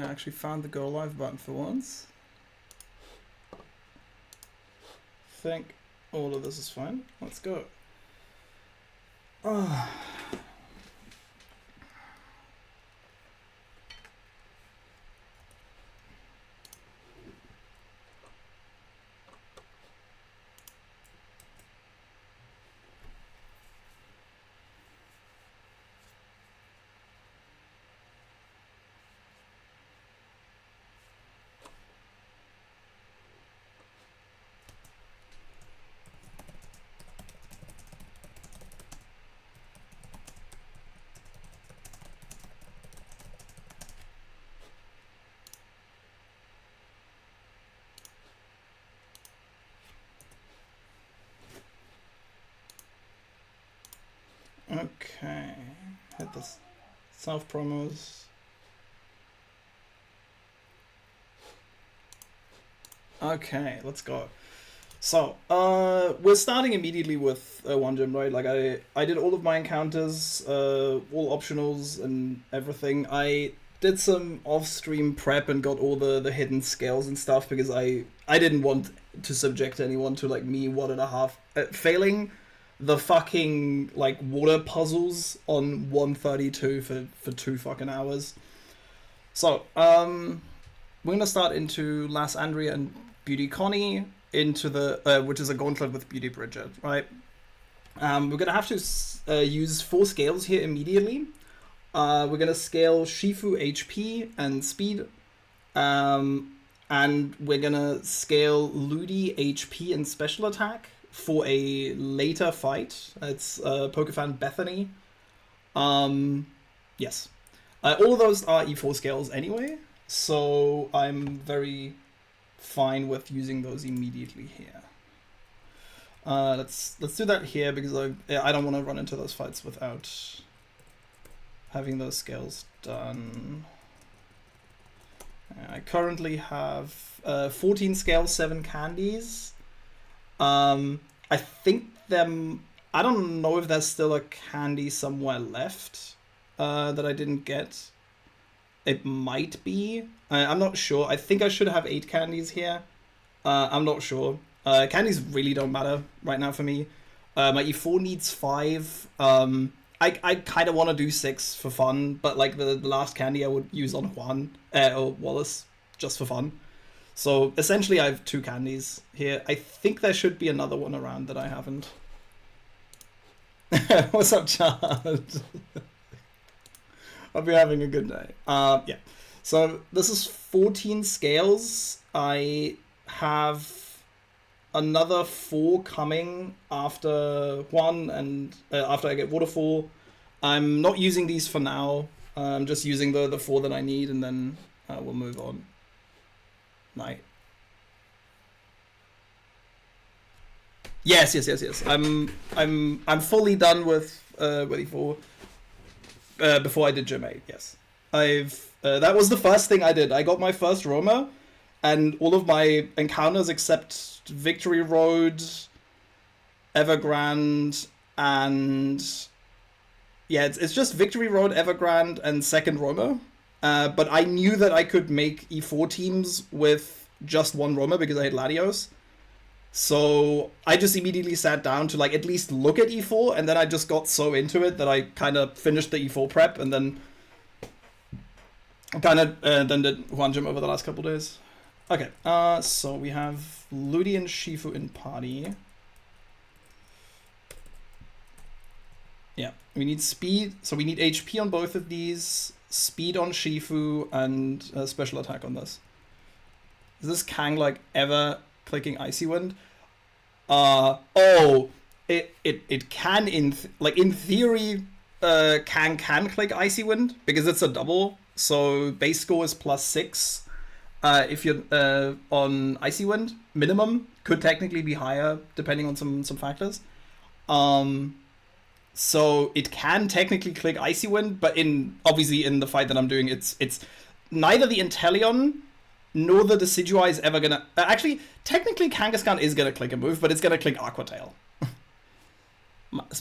I actually found the go live button for once. I think all of this is fine. Let's go. Oh. Okay, hit this self promos. Okay, let's go. So, we're starting immediately with one gym, right? Like I did all of my encounters, all optionals and everything. I did some off-stream prep and got all the hidden scales and stuff because I didn't want to subject anyone to like me 1.5 failing the fucking like water puzzles on 132 for 2 fucking hours. So we're gonna start into Las Andrea and Beauty Connie into the which is a gauntlet with Beauty Bridget, right? We're gonna have to use 4 scales here immediately. We're gonna scale Shifu HP and speed, and we're gonna scale Ludi HP and special attack for a later fight. It's Pokefan Bethany. Yes. All of those are E4 scales anyway, so I'm very fine with using those immediately here. Let's do that here because I don't want to run into those fights without having those scales done. I currently have 14 scales, 7 candies. I think I don't know if there's still a candy somewhere left that I didn't get. It might be. I'm not sure. I think I should have 8 candies here. I'm not sure. Candies really don't matter right now for me. My E4 needs 5. I kind of want to do 6 for fun, but like the last candy I would use on Juan or Wallace just for fun. So essentially I have 2 candies here. I think there should be another one around that I haven't. What's up, Chad? I'll be having a good day. Yeah. So this is 14 scales. I have another 4 coming after Juan and after I get Waterfall. I'm not using these for now. I'm just using the 4 that I need, and then we'll move on. Night. Yes. I'm fully done with E4. Before I did Gym 8, yes. That was the first thing I did. I got my first Roma, and all of my encounters except Victory Road, Evergrande, and yeah, it's just Victory Road, Evergrande, and second Roma. But I knew that I could make E4 teams with just 1 Roma because I had Latios. So I just immediately sat down to like at least look at E4, and then I just got so into it that I kind of finished the E4 prep and then then did Juan Gym over the last couple days. Okay, so we have Ludi and Shifu in party. Yeah, we need speed, so we need HP on both of these, speed on Shifu, and special attack on this. Is this Kang like ever clicking Icy Wind? It can in theory Kang can click Icy Wind because it's a double, so base score is +6 if you're on Icy Wind. Minimum could technically be higher depending on some factors. So it can technically click Icy Wind, but obviously in the fight that I'm doing, it's neither the Inteleon nor the Decidueye is ever gonna... actually, technically Kangaskhan is gonna click a move, but it's gonna click Aqua Tail.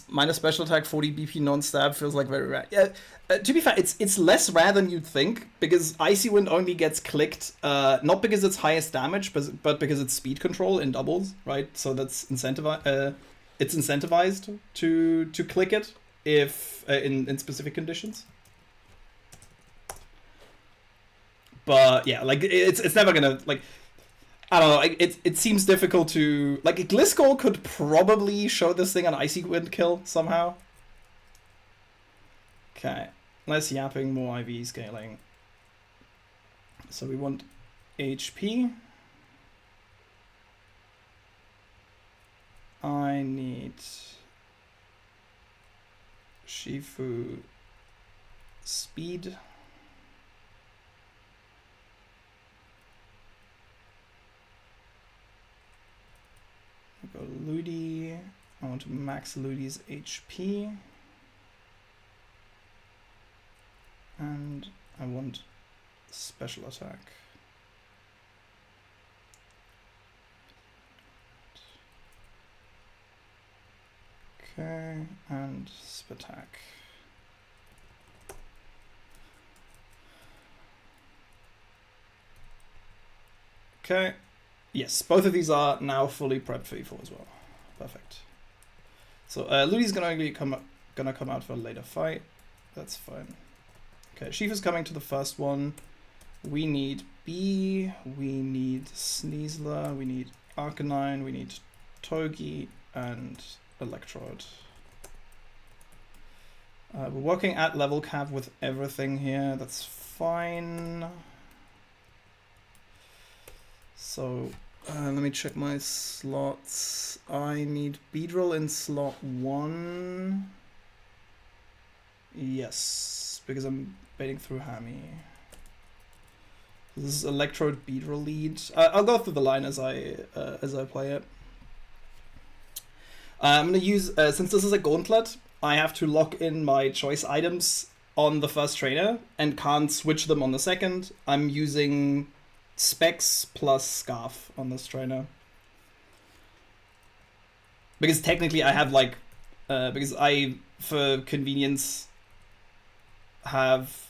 minus special attack, 40 BP non-stab feels like very rare. Yeah, to be fair, it's less rare than you'd think, because Icy Wind only gets clicked, not because it's highest damage, but because it's speed control in doubles, right? So that's it's incentivized to click it if in specific conditions. But yeah, like it's never gonna, like, I don't know, it seems difficult to, like, Gliscor could probably show this thing on Icy Wind kill somehow. Okay, less yapping, more IV scaling. So we want HP. I need Shifu speed. Go Ludi. I want to max Ludi's HP. And I want special attack. Okay, and Spatak. Okay. Yes, both of these are now fully prepped for E4 as well. Perfect. So Ludi's gonna come out for a later fight. That's fine. Okay, Shifu's coming to the first one. We need B, we need Sneasler, we need Arcanine, we need Togi, and Electrode. We're working at level cap with everything here. That's fine. So let me check my slots. I need Beedrill in slot 1. Yes, because I'm baiting through Hammy. This is Electrode Beedrill lead. I'll go through the line as I play it. I'm gonna use, since this is a gauntlet, I have to lock in my choice items on the first trainer and can't switch them on the second. I'm using Specs plus Scarf on this trainer. Because technically I have, like, because I, for convenience, have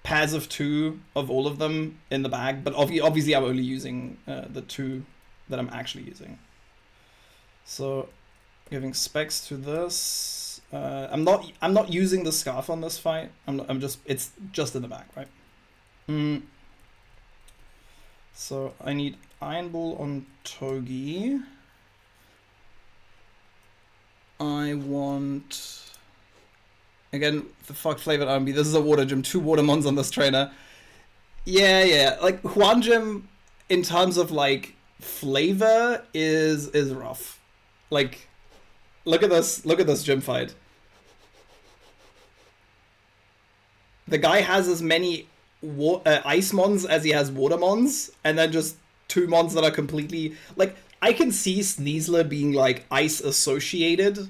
pairs of 2 of all of them in the bag, but obviously I'm only using the 2 that I'm actually using. So giving Specs to this. I'm not using the Scarf on this fight. It's just in the bag, right? So I need Iron Ball on Togi. I want, again, the fuck flavored R&B. This is a water gym. 2 water mons on this trainer. Yeah. Like Juan gym, in terms of like flavor, is rough. Like, look at this gym fight. The guy has as many ice mons as he has water mons, and then just 2 mons that are completely, like, I can see Sneasler being like ice associated,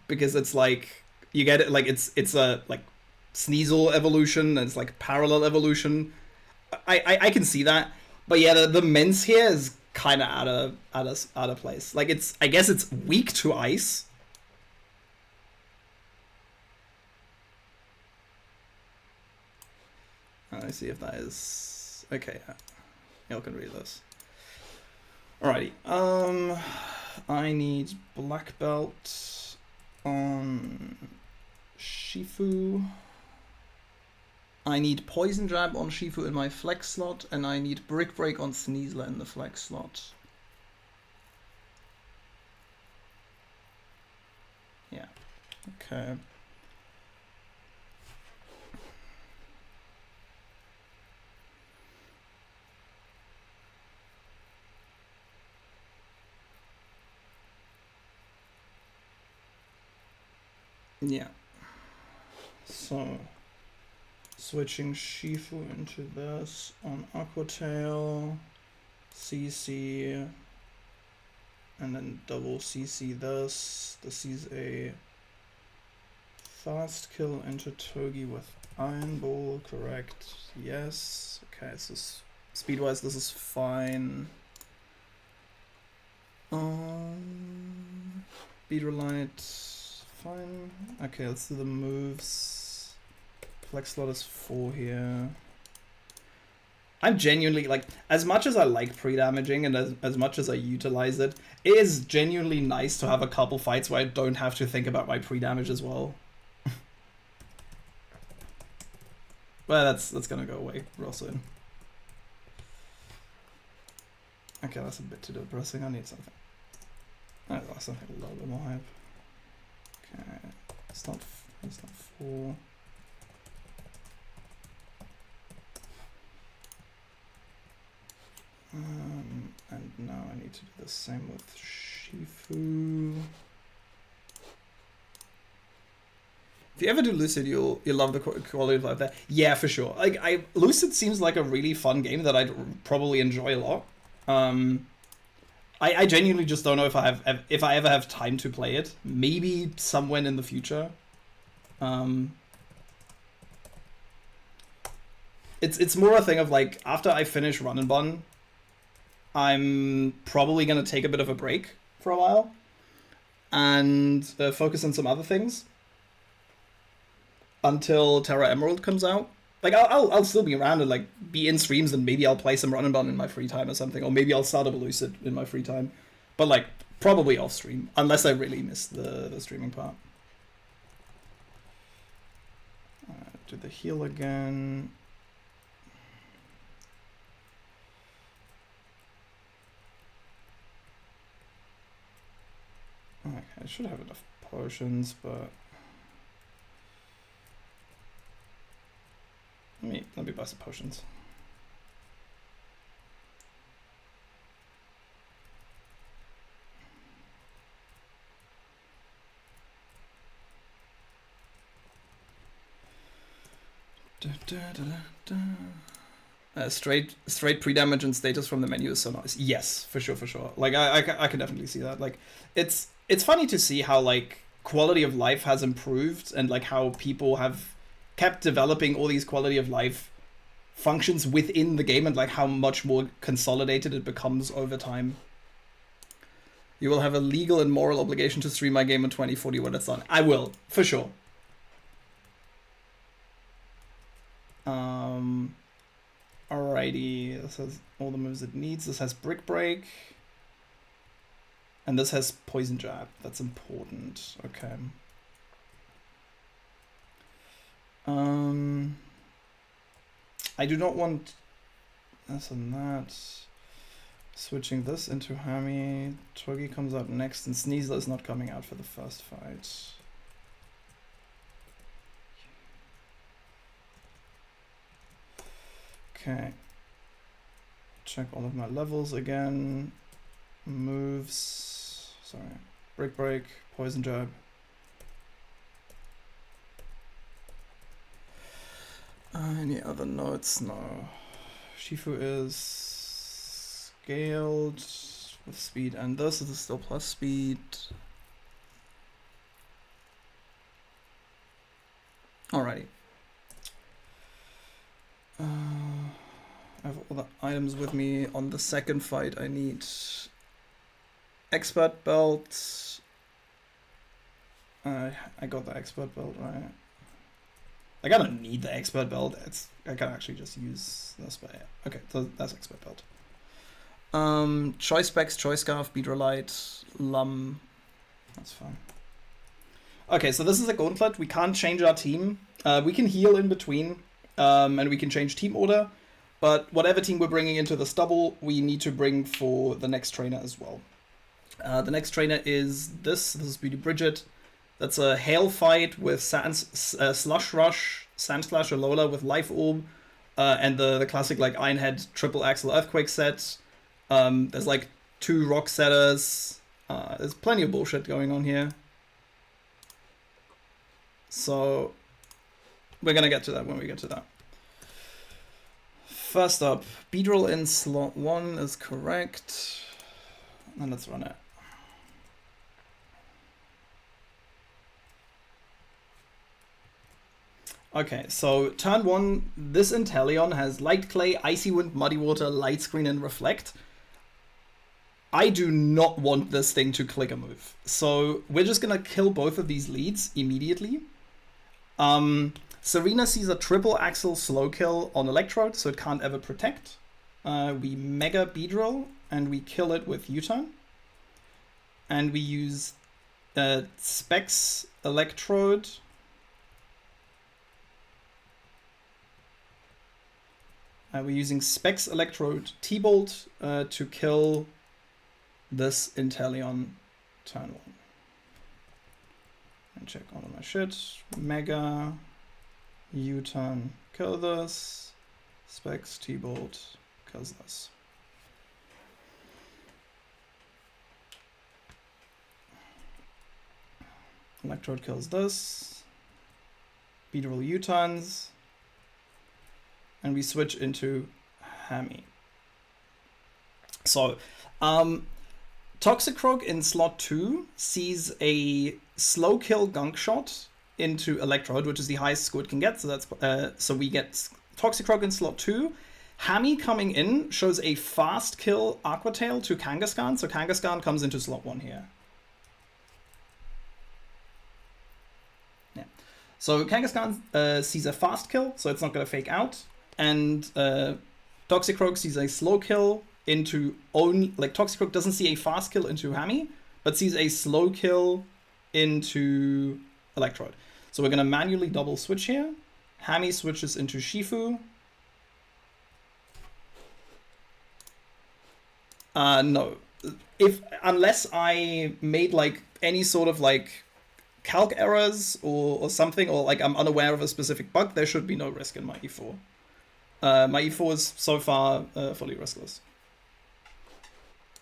because it's like, you get it, like it's a like Sneasel evolution, and it's like parallel evolution. I can see that, but yeah, the Mens here is kind of out of place. Like, I guess it's weak to ice. Let's see if that is okay. Y'all can read this. Alrighty. I need black belt on Shifu. I need poison jab on Shifu in my flex slot, and I need brick break on Sneasler in the flex slot. Yeah. Okay. Yeah. So switching Shifu into this on Aqua Tail, CC, and then double CC this. This is a fast kill into Togi with Iron Ball, correct? Yes. Okay, so speed-wise this is fine. Beatrolite, fine. Okay, let's do the moves. Flex slot is 4 here. I'm genuinely, like, as much as I like pre-damaging and as much as I utilize it, it is genuinely nice to have a couple fights where I don't have to think about my pre-damage as well. Well, that's gonna go away real soon. Okay, that's a bit too depressing. I need something. I need something a little bit more hype. Okay, it's not 4. And now I need to do the same with Shifu. If you ever do Lucid, you'll love the quality of life there. Yeah, for sure. Like Lucid seems like a really fun game that I'd probably enjoy a lot. I genuinely just don't know if I ever have time to play it. Maybe somewhere in the future. It's more a thing of like after I finish Run and Bun, I'm probably gonna take a bit of a break for a while and focus on some other things until Terra Emerald comes out. Like I'll still be around and like be in streams, and maybe I'll play some Run and Bun in my free time or something, or maybe I'll start a Lucid in my free time, but like probably off stream unless I really miss the streaming part. Do the heal again. Okay, I should have enough potions, but let me buy some potions. Straight pre-damage and status from the menu is so nice. Yes, for sure. Like I can definitely see that. Like it's funny to see how like quality of life has improved and like how people have kept developing all these quality of life functions within the game and like how much more consolidated it becomes over time. You will have a legal and moral obligation to stream my game in 2040 when it's done. I will, for sure. Alrighty, this has all the moves it needs. This has Brick Break. And this has Poison Jab. That's important. Okay. I do not want this and that. Switching this into Hami. Togi comes out next, and Sneasel is not coming out for the first fight. Okay. Check all of my levels again. Moves. Sorry. Brick Break. Poison Jab. Any other notes? No. Shifu is scaled with speed, and this is still plus speed. Alrighty. I have all the items with me. On the second fight, I need expert belt. I got the expert belt, right? Like, I don't need the expert belt. I can actually just use this, but yeah. Okay, so that's expert belt. Choice specs, choice scarf, Beatrolite, Lum. That's fine. Okay, so this is a gauntlet. We can't change our team. We can heal in between, and we can change team order. But whatever team we're bringing into the stubble, we need to bring for the next trainer as well. The next trainer is this. This is Beauty Bridget. That's a hail fight with Slush Rush, Sand Slash Alola with Life Orb, and the classic like Ironhead Triple Axle Earthquake set. There's like 2 rock setters. There's plenty of bullshit going on here. So we're gonna get to that when we get to that. First up, Beedrill in slot 1 is correct. And let's run it. Okay, so turn 1, this Inteleon has Light Clay, Icy Wind, Muddy Water, Light Screen, and Reflect. I do not want this thing to click a move. So we're just gonna kill both of these leads immediately. Serena sees a triple axle slow kill on Electrode, so it can't ever protect. We Mega Beedrill, and we kill it with U-turn. And we use Specs Electrode. We're using Specs Electrode T-Bolt to kill this Inteleon turn 1. And check all of my shit. Mega, U-turn, kill this. Specs T-Bolt kills this. Electrode kills this. Beedrill U-turns. And we switch into Hammy. So, Toxicroak in slot 2 sees a slow kill gunk shot into Electrode, which is the highest score it can get. So that's so we get Toxicroak in slot 2. Hammy coming in shows a fast kill Aqua Tail to Kangaskhan. So Kangaskhan comes into slot 1 here. Yeah. So Kangaskhan sees a fast kill, so it's not going to fake out. And Toxicroak sees a slow kill into Toxicroak doesn't see a fast kill into Hammy, but sees a slow kill into Electrode. So we're gonna manually double switch here. Hammy switches into Shifu. No. Unless I made like any sort of like calc errors or something, or like I'm unaware of a specific bug, there should be no risk in my E4. My E4 is so far fully riskless.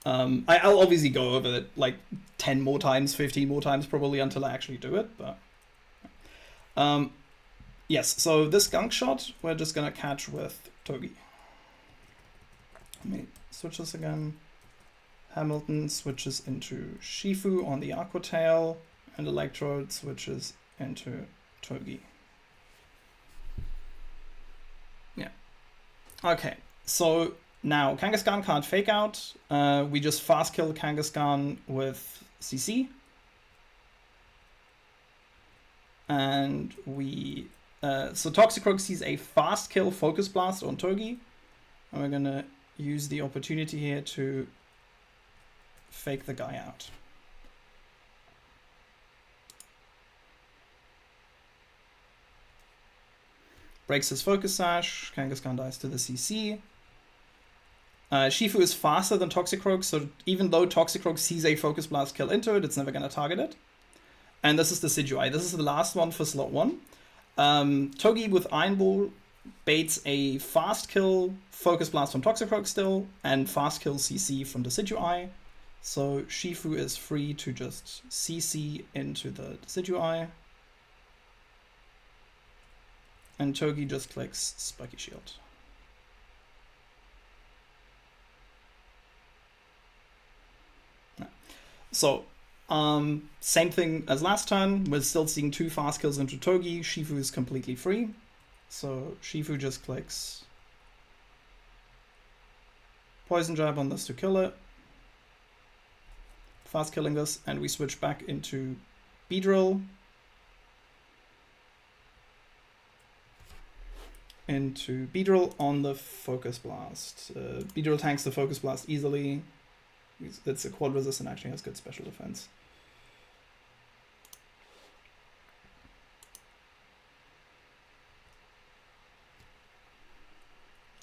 I'll obviously go over it like 10 more times, 15 more times probably until I actually do it, but... yes, so this gunk shot, we're just gonna catch with Togi. Let me switch this again. Hamilton switches into Shifu on the Aqua Tail, and Electrode switches into Togi. Yeah. Okay, so now Kangaskhan can't fake out. We just fast kill Kangaskhan with CC. And we... so Toxicroak sees a fast kill Focus Blast on Togi. And we're gonna use the opportunity here to fake the guy out. Breaks his Focus Sash, Kangaskhan dies to the CC. Shifu is faster than Toxicroak, so even though Toxicroak sees a Focus Blast kill into it, it's never going to target it. And this is the Decidueye. This is the last one for slot 1. Togi with Iron Ball baits a fast kill Focus Blast from Toxicroak still, and fast kill CC from the Decidueye. So Shifu is free to just CC into the Decidueye. And Togi just clicks Spiky Shield. So, same thing as last turn. We're still seeing 2 fast kills into Togi. Shifu is completely free. So Shifu just clicks Poison Jab on this to kill it. Fast killing this, and we switch back into Beedrill. Into Beedrill on the Focus Blast. Beedrill tanks the Focus Blast easily. It's a quad resist and actually has good special defense.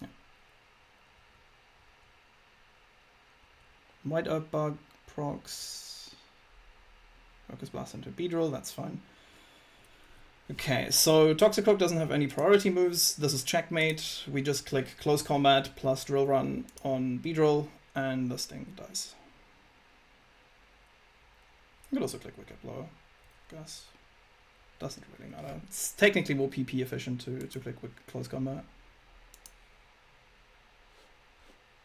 Yeah. White Earth Bug procs. Focus Blast into Beedrill, that's fine. Okay, so Toxicroak doesn't have any priority moves. This is checkmate. We just click Close Combat plus Drill Run on Beedrill, and this thing dies. You could also click Wicked Blow, I guess. Doesn't really matter. It's technically more PP efficient to click Close Combat.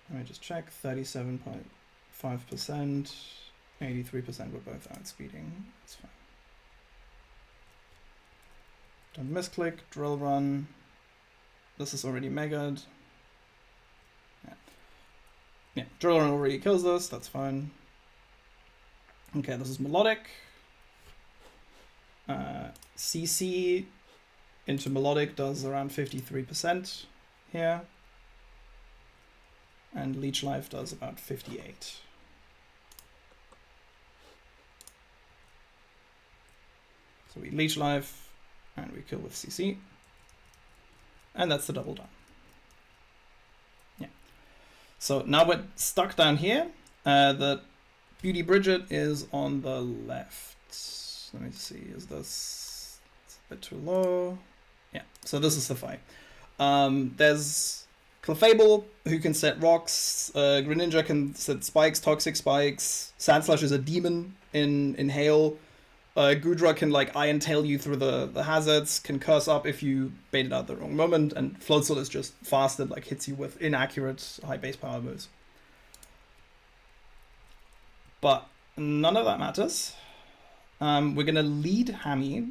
Let me just check. 37.5%, 83% were both outspeeding. That's fine. Don't misclick, Drill Run. This is already megaed. Yeah. Yeah, Drill Run already kills this, that's fine. Okay, this is Melodic. CC into Melodic does around 53% here. And Leech Life does about 58. So we Leech Life and we kill with CC. And that's the double down. Yeah. So now we're stuck down here. The Beauty Bridget is on the left. Let me see, is this it's a bit too low? Yeah, so this is the fight. There's Clefable, who can set rocks. Greninja can set spikes, toxic spikes. Sandslash is a demon in hail. Gudra can like Iron Tail you through the hazards, can curse up if you bait it out the wrong moment, and Floatzel is just fast and like hits you with inaccurate high base power moves. But none of that matters. We're gonna lead Hammy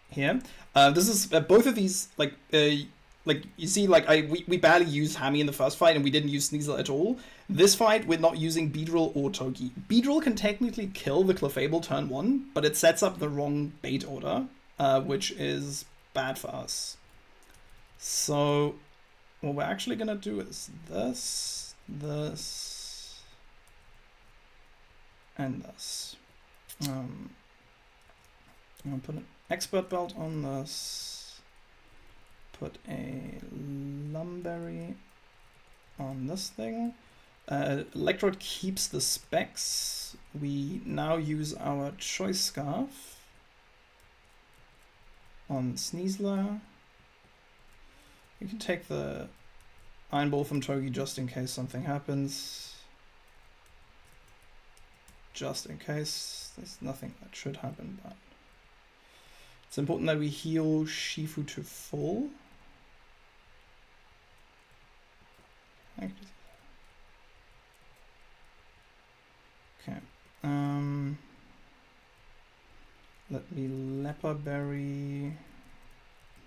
here. This is both of these like you see, like we barely used Hammy in the first fight, and we didn't use Sneasel at all. This fight, we're not using Beedrill or Toki. Beedrill can technically kill the Clefable turn 1, but it sets up the wrong bait order, which is bad for us. So what we're actually gonna do is this, and this. I'm gonna put an Expert Belt on this. Put a Lumberry on this thing. Electrode keeps the specs. We now use our Choice Scarf on Sneasler. You can take the Iron Ball from Togi just in case something happens. Just in case. There's nothing that should happen, but it's important that we heal Shifu to full. Okay. Let me Leper Berry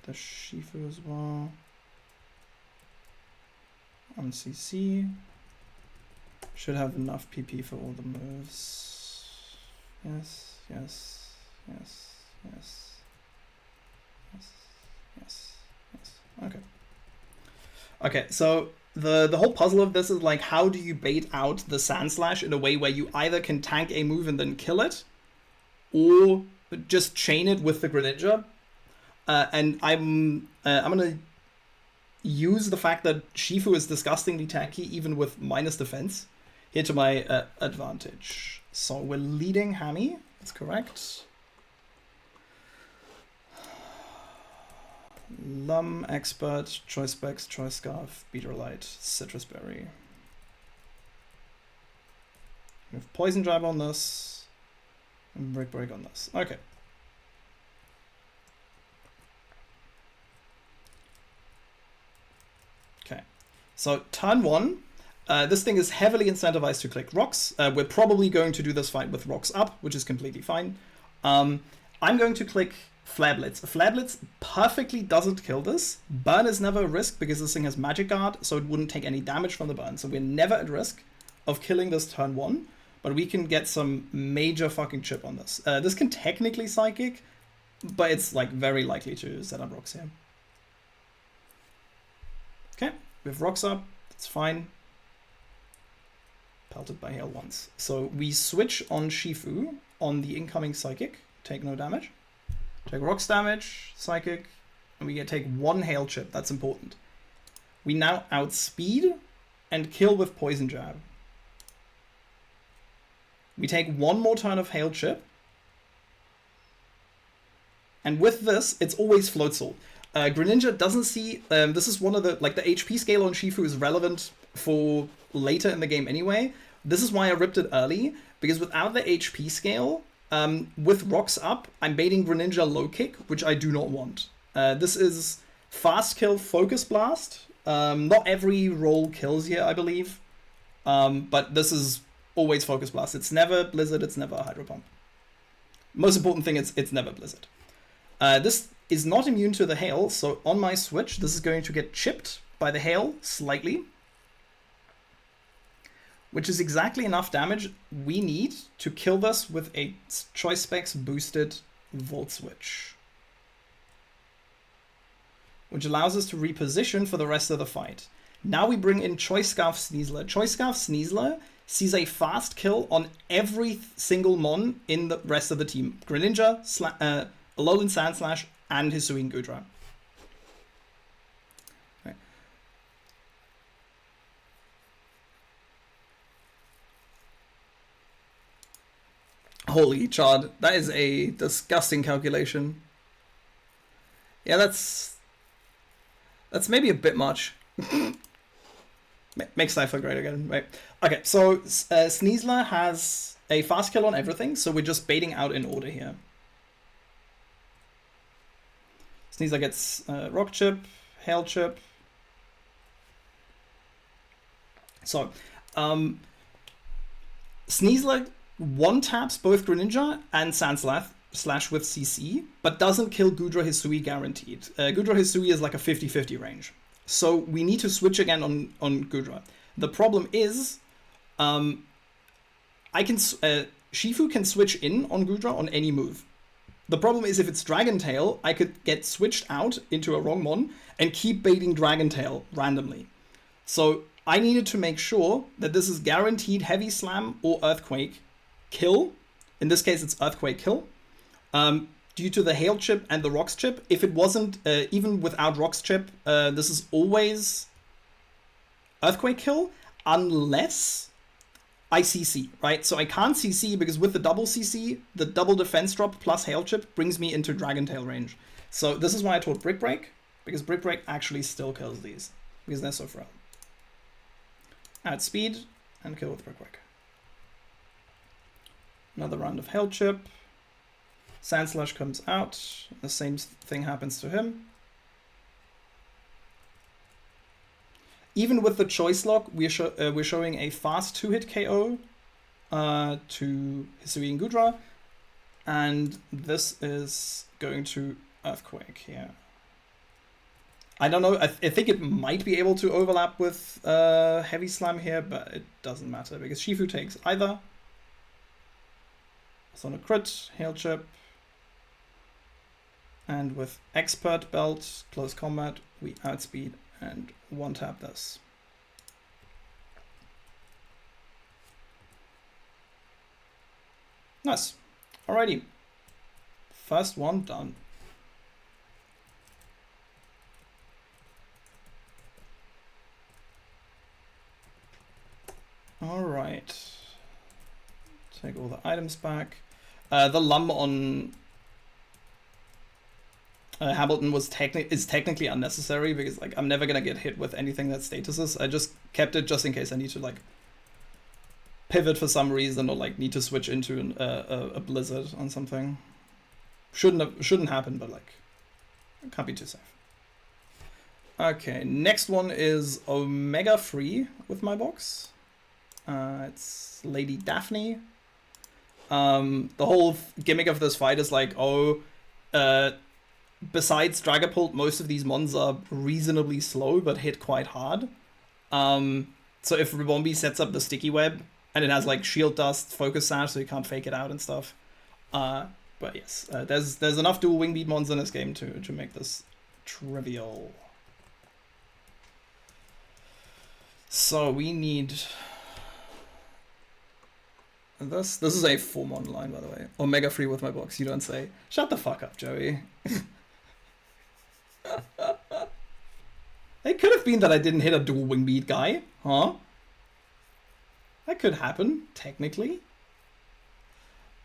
the Shifu as well. On CC. Should have enough PP for all the moves. Yes, yes, yes, yes, yes, yes, yes. Okay. Okay, so the whole puzzle of this is like, how do you bait out the Sandslash in a way where you either can tank a move and then kill it, or just chain it with the Greninja. And I'm gonna use the fact that Shifu is disgustingly tanky even with minus defense here to my advantage. So we're leading Hammy, that's correct. Lum, Expert, Choice Specs, Choice Scarf, Beetrolite, Citrus Berry. We have Poison Jab on this, and Brick Break on this. Okay. Okay, so turn 1. This thing is heavily incentivized to click rocks. We're probably going to do this fight with rocks up, which is completely fine. I'm going to click Flare Blitz. Flare Blitz perfectly doesn't kill this. Burn is never a risk because this thing has Magic Guard, so it wouldn't take any damage from the burn. So we're never at risk of killing this turn 1, but we can get some major fucking chip on this. This can technically Psychic, but it's like very likely to set up rocks here. Okay, we have rocks up, that's fine. Pelted by Hail once. So we switch on Shifu on the incoming Psychic, take no damage. Take rocks damage, Psychic, and we take 1 Hail chip, that's important. We now outspeed and kill with Poison Jab. We take 1 more turn of Hail chip. And with this, it's always Floatzel. Greninja doesn't see, this is one of the, like the HP scale on Shifu is relevant for later in the game anyway. This is why I ripped it early, because without the HP scale, with rocks up, I'm baiting Greninja low kick, which I do not want. This is fast kill focus blast. Not every roll kills here, I believe. But this is always focus blast. It's never Blizzard, it's never Hydro Pump. Most important thing is it's never Blizzard. This is not immune to the hail, so on my switch, this is going to get chipped by the hail slightly. which is exactly enough damage we need to kill this with a Choice Specs boosted Volt Switch, which allows us to reposition for the rest of the fight. Now we bring in Choice Scarf Sneasler. Choice Scarf Sneasler sees a fast kill on every single mon in the rest of the team. Greninja, Alolan Sandslash, and Hisuian Gudra. Okay. Holy chard, that is a disgusting calculation. Yeah, that's maybe a bit much. Make Cypher great again, right? Okay, so Sneasler has a fast kill on everything, so we're just baiting out in order here. Sneasler gets Rock Chip, Hail Chip. So, Sneasler one-taps both Greninja and Sandslash with CC, but doesn't kill Gudra Hisui guaranteed. Gudra Hisui is like a 50-50 range. So we need to switch again on Gudra. The problem is, Shifu can switch in on Gudra on any move. The problem is if it's Dragon Tail, I could get switched out into a wrong mon and keep baiting Dragon Tail randomly. So I needed to make sure that this is guaranteed Heavy Slam or Earthquake kill. In this case, it's Earthquake kill. Due to the Hail Chip and the Rocks Chip. If it wasn't, even without Rocks Chip, this is always Earthquake kill, unless I CC, right? So I can't CC because with the double CC, the double defense drop plus Hail Chip brings me into Dragon Tail range. So this is why I taught Brick Break, because Brick Break actually still kills these, because they're so frail. Add speed and kill with Brick Break. Another round of Hail Chip. Sandslash comes out. The same thing happens to him. Even with the Choice Lock, we're showing a fast 2-hit KO to Hisui and Gudra. And this is going to Earthquake here. I don't know. I think it might be able to overlap with Heavy Slam here, but it doesn't matter because Shifu takes either. So on a crit, Hail Chip. And with Expert Belt, Close Combat, we outspeed and one-tap this. Nice. Alrighty. First one done. Alright. Take all the items back. The Lum on Hamilton is technically unnecessary because like I'm never gonna get hit with anything that statuses. I just kept it just in case I need to like pivot for some reason or like need to switch into a blizzard on something. Shouldn't happen, but like it can't be too safe. Okay, next one is Omega Free with my box. It's Lady Daphne. The whole gimmick of this fight is like, besides Dragapult, most of these mons are reasonably slow, but hit quite hard. So if Ribombee sets up the Sticky Web, and it has like Shield Dust, Focus Sash, so you can't fake it out and stuff. But yes, there's enough dual Wing Beat mons in this game to make this trivial. So we need this. This is a 4-mon line, by the way. Omega Free with my box, you don't say. Shut the fuck up, Joey. It could have been that I didn't hit a dual Wing Beat guy, huh? That could happen, technically.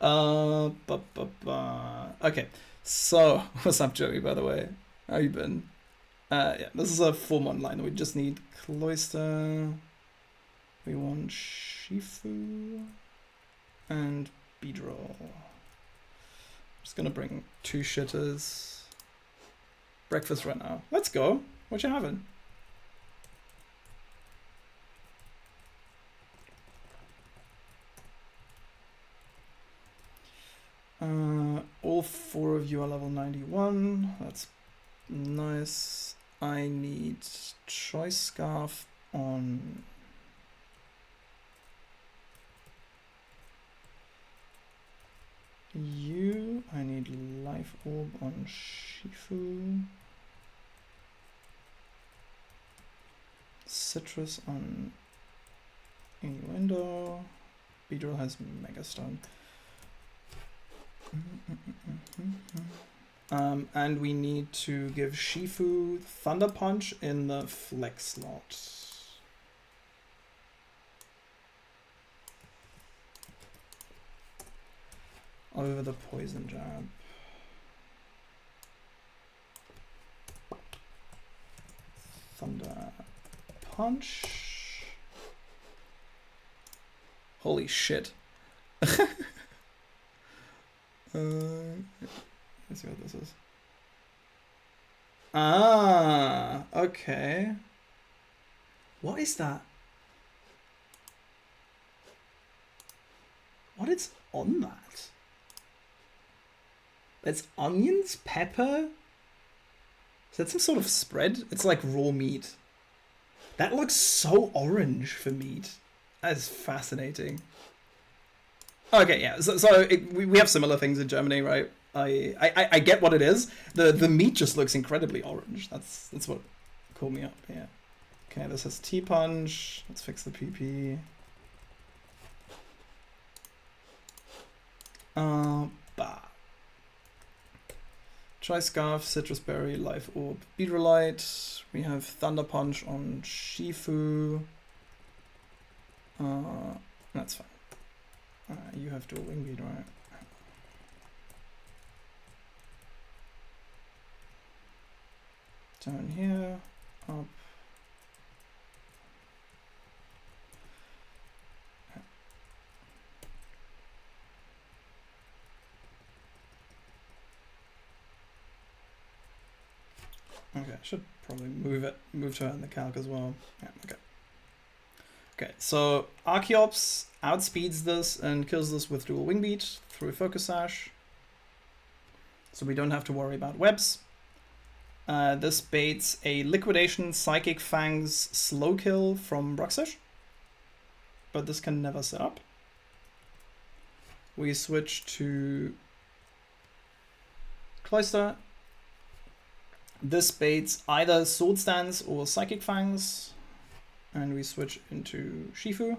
Okay, so what's up, Joey, by the way? How you been? Yeah, this is a 4-mon line. We just need Cloyster. We want Shifu and Beedrill. Just gonna bring 2 shitters. Breakfast right now. Let's go. What you having? All 4 of you are level 91. That's nice. I need Choice Scarf on I need Life Orb on Shifu. Citrus on Innuendo. Beedrill has Megastone. And we need to give Shifu Thunder Punch in the flex slot. Over the poison jab. Thunder Punch. Holy shit. Let's see what this is. Ah, okay. What is that? What is on that? It's onions, pepper. Is that some sort of spread? It's like raw meat. That looks so orange for meat. That is fascinating. Okay, yeah. So we have similar things in Germany, right? I get what it is. The meat just looks incredibly orange. That's what caught me up. Yeah. Okay, this has T-Punch. Let's fix the PP. Bah. Tri-Scarf, Citrus Berry, Life Orb, Beedrillite. We have Thunder Punch on Shifu. That's fine. You have dual Wing Beat, right? Down here, up. Okay, I should probably move to her in the calc as well. Yeah, okay. Okay, so Archeops outspeeds this and kills this with dual Wing Beat through Focus Sash. So we don't have to worry about webs. This baits a Liquidation Psychic Fangs slow kill from Bruxish. But this can never set up. We switch to Cloyster. This baits either Sword Stance or Psychic Fangs. And we switch into Shifu.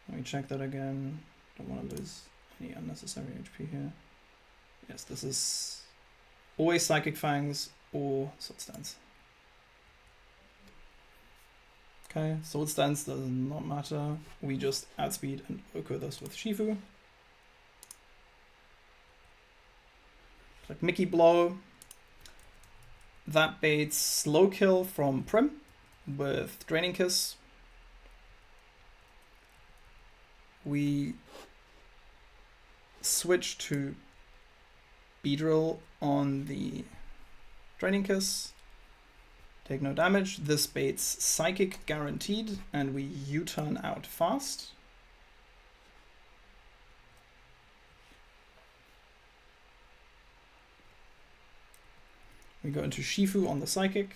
Let me check that again. Don't want to lose any unnecessary HP here. Yes, this is always Psychic Fangs or Sword Stance. Okay, Sword Stance does not matter. We just outspeed and Oko this with Shifu. Like Mickey Blow. That baits slow kill from Prim with Draining Kiss. We switch to Beedrill on the Draining Kiss. Take no damage. This baits Psychic guaranteed, and we U-turn out fast. We go into Shifu on the Psychic.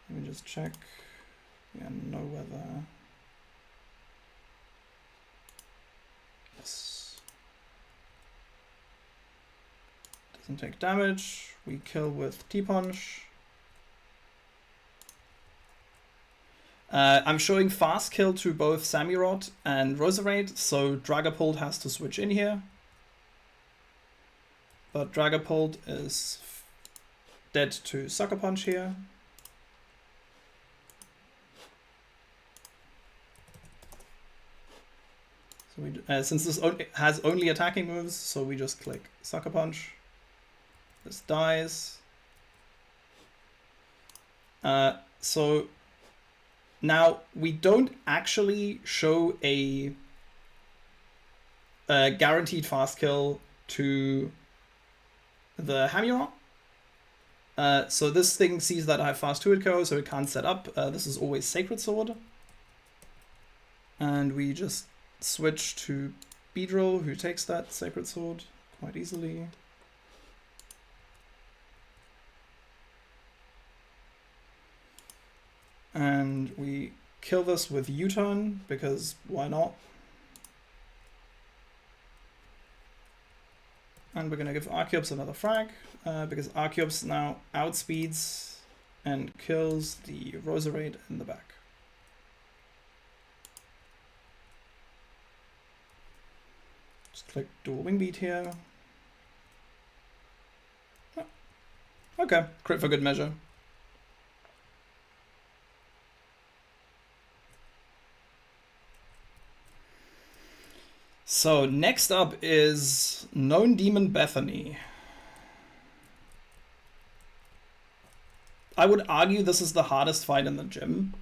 Let me just check. Yeah, no weather. Yes. Doesn't take damage. We kill with T-Punch. I'm showing fast kill to both Samurott and Roserade, so Dragapult has to switch in here. But Dragapult is dead to Sucker Punch here. So we, since this has only attacking moves, so we just click Sucker Punch. This dies. So now we don't actually show a guaranteed fast kill to the Hamurott. So this thing sees that I have fast 2-hit KO, so it can't set up. This is always Sacred Sword. And we just switch to Beedrill, who takes that Sacred Sword quite easily. And we kill this with U-turn, because why not? And we're gonna give Archeops another frag, because Archeops now outspeeds and kills the Roserade in the back. Just click dual wing beat here. Oh, okay, crit for good measure. So next up is Known Demon Bethany. I would argue this is the hardest fight in the gym.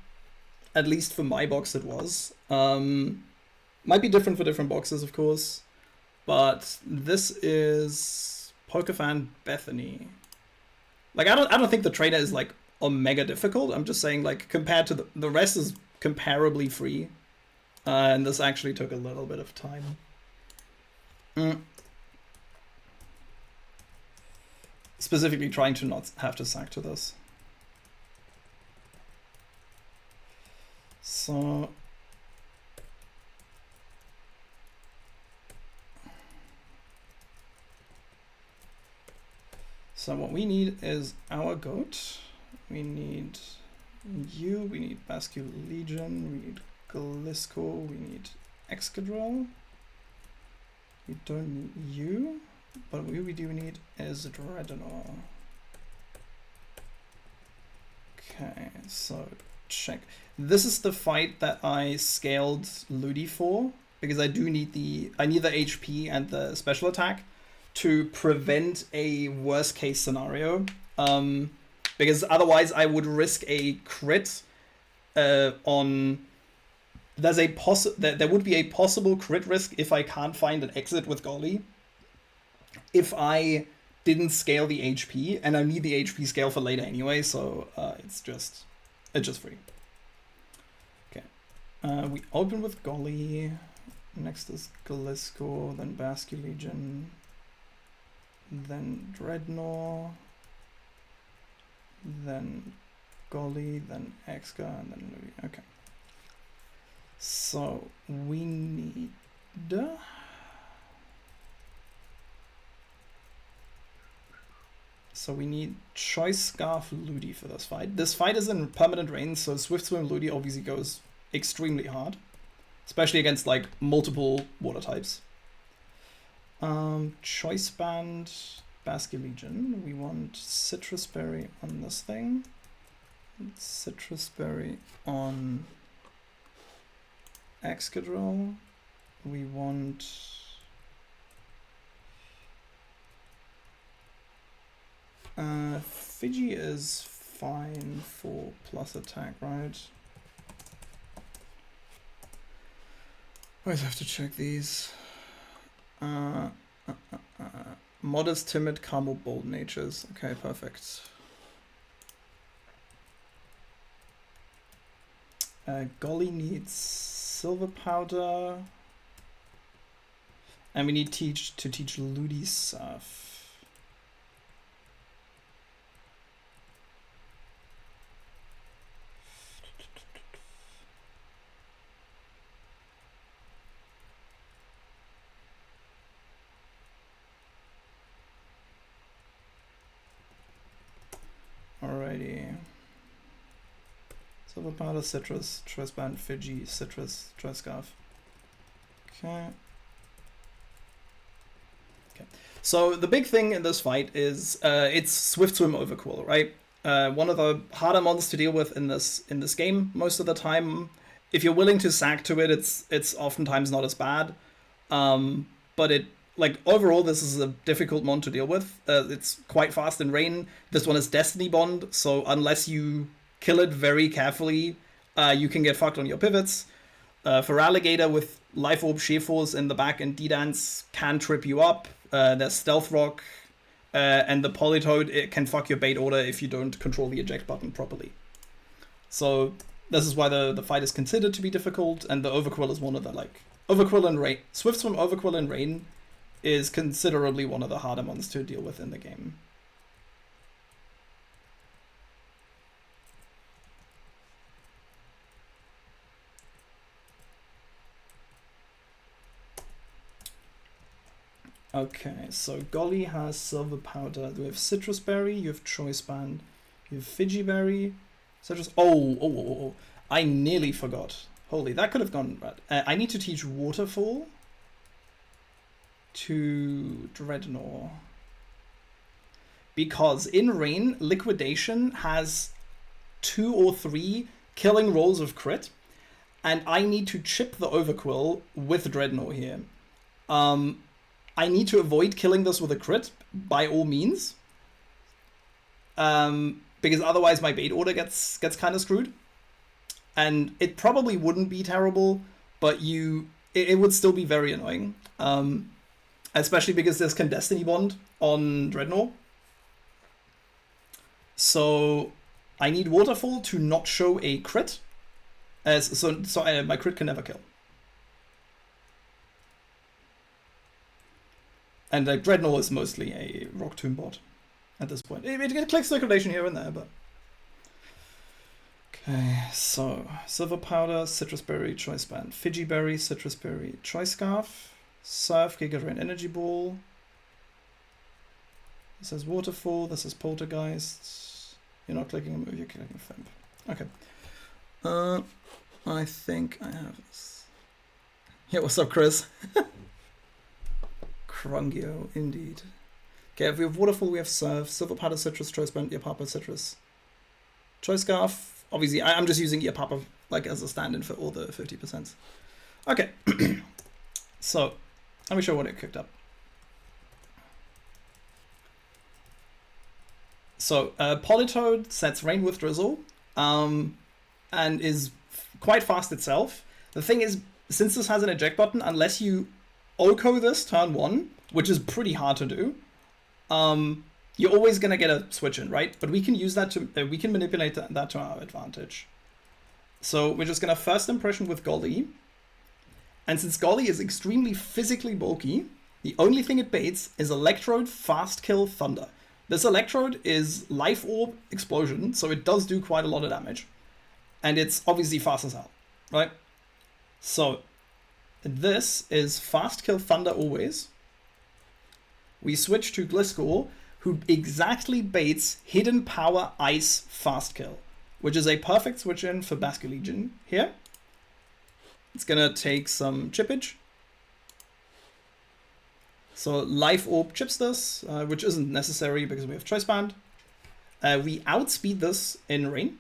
At least for my box it was. Might be different for different boxes, of course. But this is Pokefan Bethany. Like, I don't think the trainer is like omega difficult. I'm just saying, like, compared to the rest is comparably free. And this actually took a little bit of time. Specifically trying to not have to sack to this. So what we need is our goat. We need you. We need Bascule Legion. We need Gliscor. We need Excadrill. We don't need you, but what we do need is Dreadnought. Okay, so check. This is the fight that I scaled Ludi for, because I do need the HP and the special attack to prevent a worst case scenario. Because otherwise I would risk a crit on. There would be a possible crit risk if I can't find an exit with Golly. If I didn't scale the HP, and I need the HP scale for later anyway, so it's just free. Okay, we open with Golly. Next is Gliscor, then Bascule Legion, then Dreadnought, then Golly, then Exca, and then Ludi. Okay. So we need Choice Scarf Ludi for this fight. This fight is in permanent range, so Swift Swim Ludi obviously goes extremely hard, especially against like multiple water types. Choice Band, Bascule Legion. We want Citrus Berry on this thing. Citrus Berry on Excadrill. We want Fiji is fine for plus attack, right? I always have to check these. Modest, timid, calm, or bold natures. Okay, perfect. Golly needs silver powder, and we need to teach Ludi Surf. Alrighty. Silver powder, citrus, choice band, Fiji, citrus, choice scarf. Okay. Okay. So the big thing in this fight is it's Swift Swim Overquill, right? One of the harder monsters to deal with in this game most of the time. If you're willing to sack to it, it's oftentimes not as bad. But it overall this is a difficult mon to deal with. It's quite fast in rain. This one is Destiny Bond, so unless you kill it very carefully, you can get fucked on your pivots. For Alligator with Life Orb, Sheer Force in the back and D-Dance can trip you up. There's Stealth Rock, and the Politoad, it can fuck your bait order if you don't control the eject button properly. So this is why the fight is considered to be difficult, and the Overquill is one of the Overquill and Rain. Swift Swim, Overquill, and Rain is considerably one of the harder ones to deal with in the game. Okay, so Golly has Silver Powder. We have Citrus Berry, you have Choice Band, you have Fiji Berry, Citrus... Oh. I nearly forgot. Holy, that could have gone right. I need to teach Waterfall to Dreadnought. Because in Rain, Liquidation has 2 or 3 killing rolls of crit, and I need to chip the Overquill with Dreadnought here. I need to avoid killing this with a crit by all means, because otherwise my bait order gets kind of screwed, and it probably wouldn't be terrible, but it would still be very annoying, especially because there's can Destiny Bond on Dreadnought. So I need Waterfall to not show a crit, so my crit can never kill. And like Dreadnought is mostly a Rock Tomb bot at this point. It clicks Liquidation here and there, but... Okay, so Silver Powder, Citrus Berry, Choice Band, Fiji Berry, Citrus Berry, Choice Scarf, Surf, Giga Drain, Energy Ball. This is Waterfall, this is Poltergeist. You're not clicking a move, you're clicking a Femp. Okay. I think I have this. Yeah, what's up, Chris? Krungio, indeed. Okay, if we have Waterfall, we have Surf, Silver Powder, Citrus, Choice Band, Earpapa, Citrus. Choice Scarf, obviously, I'm just using Earpapa like as a stand-in for all the 50%. Okay, so let me show what it cooked up. So Politoed sets Rain with Drizzle, and is quite fast itself. The thing is, since this has an eject button, unless you Oko this turn 1, which is pretty hard to do, you're always gonna get a switch in, right? But we can use that to we can manipulate that to our advantage. So we're just gonna first impression with Golly, and since Golly is extremely physically bulky, the only thing it baits is Electrode, Fast Kill, Thunder. This Electrode is Life Orb Explosion, so it does do quite a lot of damage. And it's obviously fast as hell, right? So this is Fast Kill Thunder always. We switch to Gliscor, who exactly baits Hidden Power Ice Fast Kill, which is a perfect switch in for Basculegion here. It's gonna take some chippage. So Life Orb chips this, which isn't necessary because we have Choice Band. We outspeed this in Rain,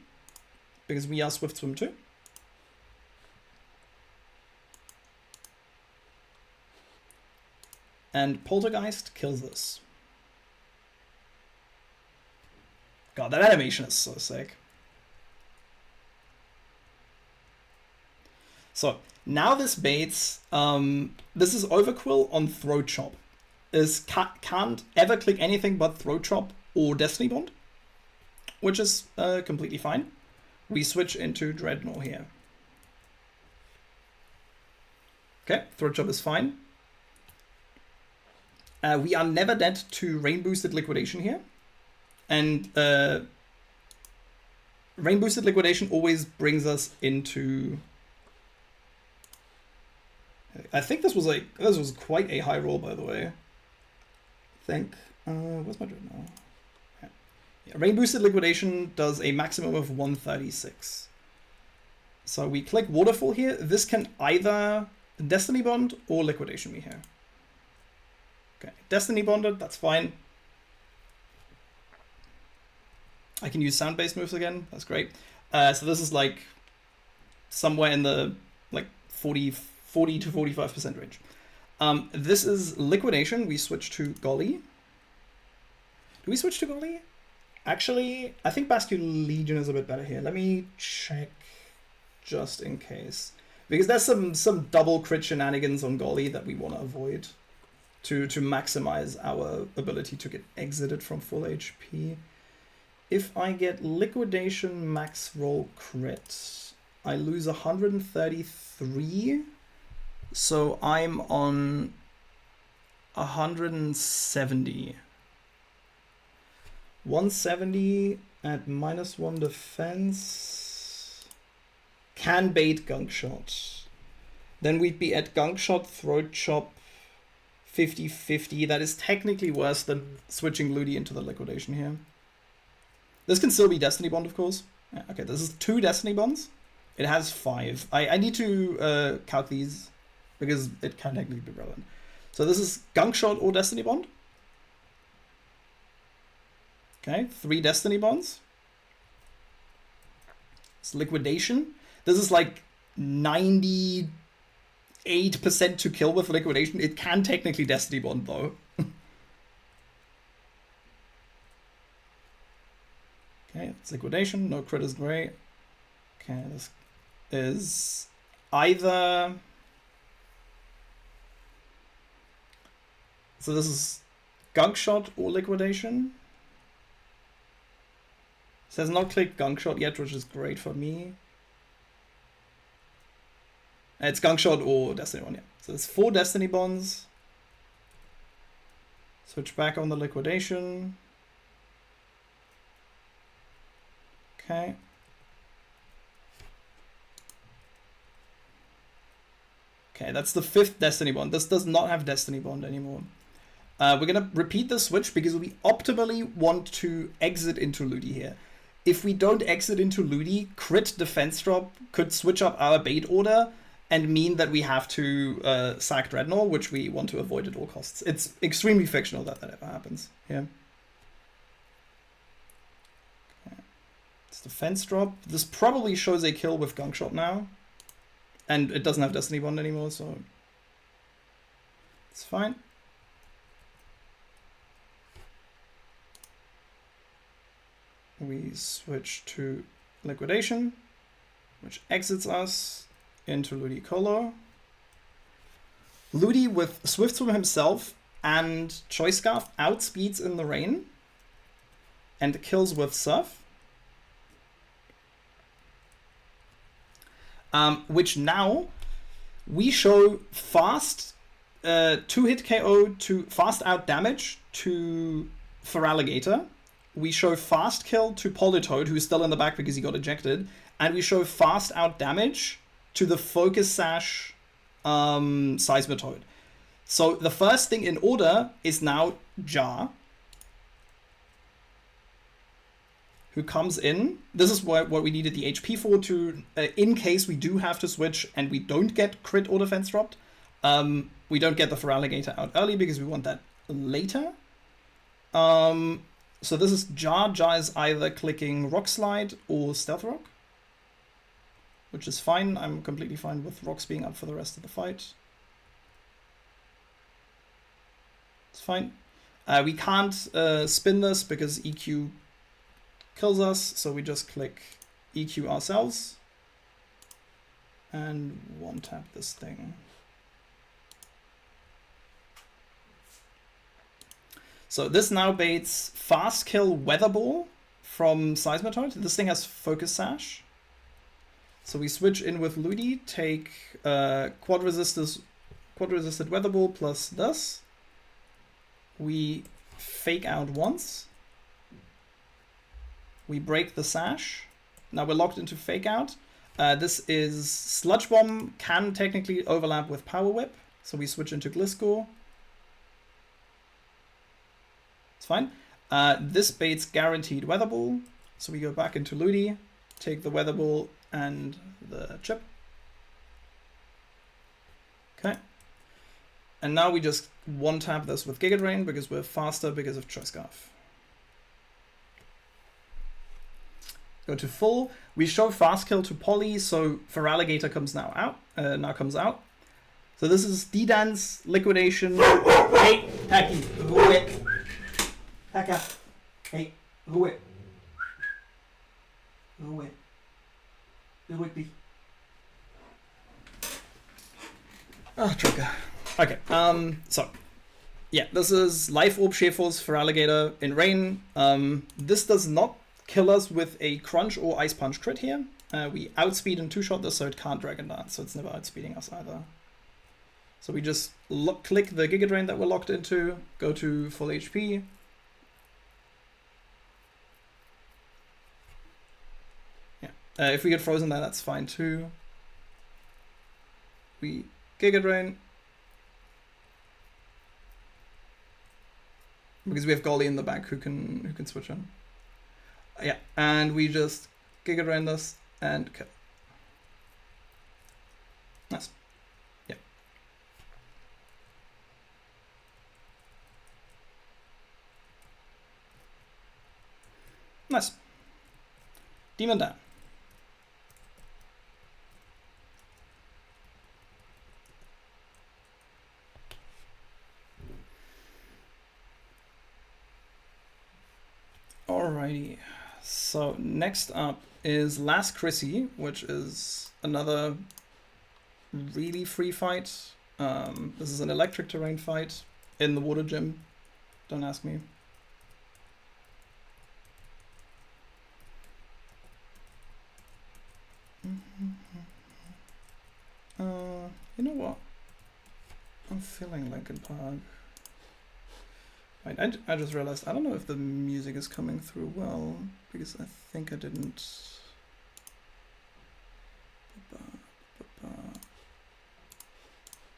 because we are Swift Swim too. And Poltergeist kills this. God, that animation is so sick. So now this baits, this is Overquill on Throat Chop. Can't ever click anything but Throat Chop or Destiny Bond, which is completely fine. We switch into Dreadnought here. Okay, Throat Chop is fine. We are never dead to Rain Boosted Liquidation here. And Rain Boosted Liquidation always brings us into... I think this was quite a high roll, by the way. I think... where's my Dreadnought? Yeah, Rain Boosted Liquidation does a maximum of 136. So we click Waterfall here. This can either Destiny Bond or Liquidation me here. Okay, Destiny Bonded, that's fine. I can use sound-based moves again, that's great. So this is like somewhere in the like 40 to 45% range. This is Liquidation, we switch to Golly. Do we switch to Golly? Actually, I think Basculegion is a bit better here. Let me check just in case. Because there's some double crit shenanigans on Golly that we want to avoid to maximize our ability to get exited from full HP. If I get Liquidation max roll crit, I lose 133. So I'm on 170. 170 at -1 defense. Can bait Gunk Shot. Then we'd be at Gunk Shot, Throat Chop, 50-50. That is technically worse than switching Ludi into the liquidation here. This can still be Destiny Bond, of course. Yeah, okay, this is 2 Destiny Bonds. It has 5. I need to count these because it can technically be relevant. So this is Gunk Shot or Destiny Bond. Okay, 3 Destiny Bonds. It's liquidation. This is like 98% to kill with liquidation. It can technically Destiny Bond though. Okay, it's liquidation. No crit is great. Okay, this is either. So this is Gunk Shot or liquidation. It says not click Gunk Shot yet, which is great for me. It's Gunk Shot or Destiny Bond, yeah. So it's 4 Destiny Bonds. Switch back on the liquidation. Okay. Okay, that's the 5th Destiny Bond. This does not have Destiny Bond anymore. We're going to repeat the switch because we optimally want to exit into Ludi here. If we don't exit into Ludi, crit defense drop could switch up our bait order and mean that we have to sack Dreadnought, which we want to avoid at all costs. It's extremely fictional that that ever happens here. Okay. It's defense drop. This probably shows a kill with Gunk Shot now. And it doesn't have Destiny Bond anymore, so it's fine. We switch to liquidation, which exits us into Ludi Colo. Ludi with Swift Swim himself and Choice Scarf outspeeds in the rain and kills with Surf. Which now we show fast 2-hit KO to fast out damage to Feraligatr. We show fast kill to Politoed, who's still in the back because he got ejected, and we show fast out damage to the Focus Sash Seismitoad. So the first thing in order is now Jar, who comes in. This is what we needed the HP for, to in case we do have to switch and we don't get crit or defense dropped. We don't get the Feraligatr out early because we want that later. So this is Jar. Jar is either clicking Rock Slide or Stealth Rock, which is fine. I'm completely fine with Rocks being up for the rest of the fight. It's fine. We can't spin this because EQ kills us, so we just click EQ ourselves and one-tap this thing. So this now baits fast kill Weather Ball from Seismitoad. This thing has Focus Sash. So we switch in with Ludi, take quad resisted Weather Ball plus this. We fake out once. We break the Sash. Now we're locked into fake out. This is Sludge Bomb, can technically overlap with Power Whip. So we switch into Gliscor. It's fine. This baits guaranteed Weather Ball. So we go back into Ludi, take the Weather Ball and the chip. Okay. And now we just one-tap this with Giga Drain because we're faster because of Choice Scarf. Go to full. We show fast kill to Poly, so Feraligatr comes now out. So this is D-Dance, Liquidation. Hey, Hacky, who it? Hacka. Hey, who it? Who it? Who it be? Ah, Trigger. Okay, so yeah, this is Life Orb Shearforce Feraligatr in Rain. This does not kill us with a Crunch or Ice Punch crit here. We outspeed and two-shot this, so it can't Dragon Dance, so it's never outspeeding us either. So we just click the Giga Drain that we're locked into, go to full HP. Yeah, if we get frozen there, that's fine too. We Giga Drain. because we have Golly in the back who can switch in. Yeah, and we just Giga Drain this and kill. Nice. Yeah. Nice. Demon down. Alrighty. So next up is Last Chrissy, which is another really free fight. This is an electric terrain fight in the water gym. Don't ask me. You know what? I'm feeling Linkin Park. Right, I just realized I don't know if the music is coming through well, because I think I didn't.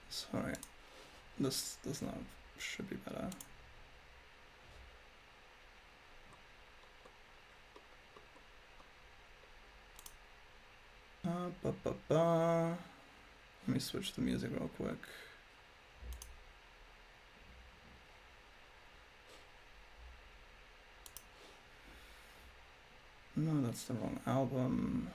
Sorry, this now should be better. Let me switch the music real quick. No, that's the wrong album.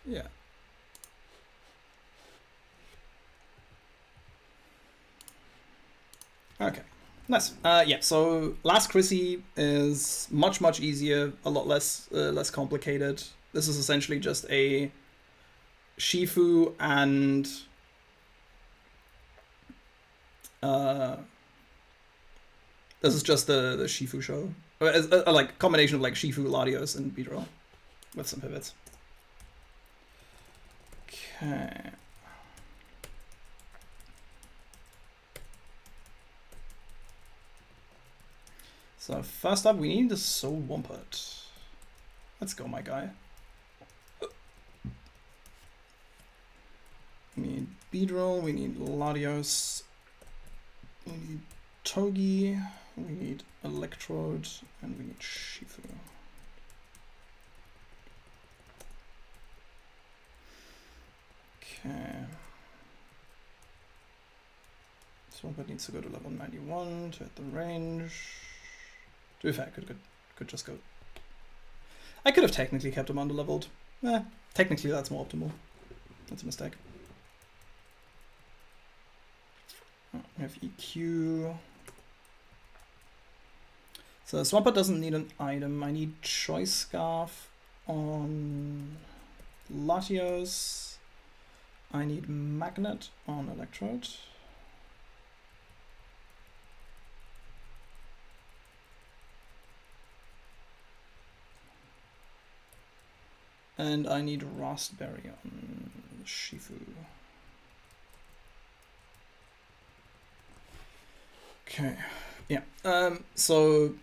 Yeah. Okay. Nice. Yeah, so Last Chrissy is much easier, a lot less complicated. This is essentially just a Shifu and this is just the Shifu show. A like combination of like Shifu, Latios, and Beedrill with some pivots. Okay. So first up, we need the Soul Wumpert. Let's go, my guy. We need Beedrill, we need Latios, we need Togi, we need Electrode, and we need Shifu. Okay. Swampert needs to go to level 91 to hit the range. To be fair, could just go. I could have technically kept him under-leveled. Technically that's more optimal. That's a mistake. Oh, we have EQ. So Swampert doesn't need an item. I need Choice Scarf on Latios. I need Magnet on Electrode. And I need Raspberry on Shifu. Okay, yeah. So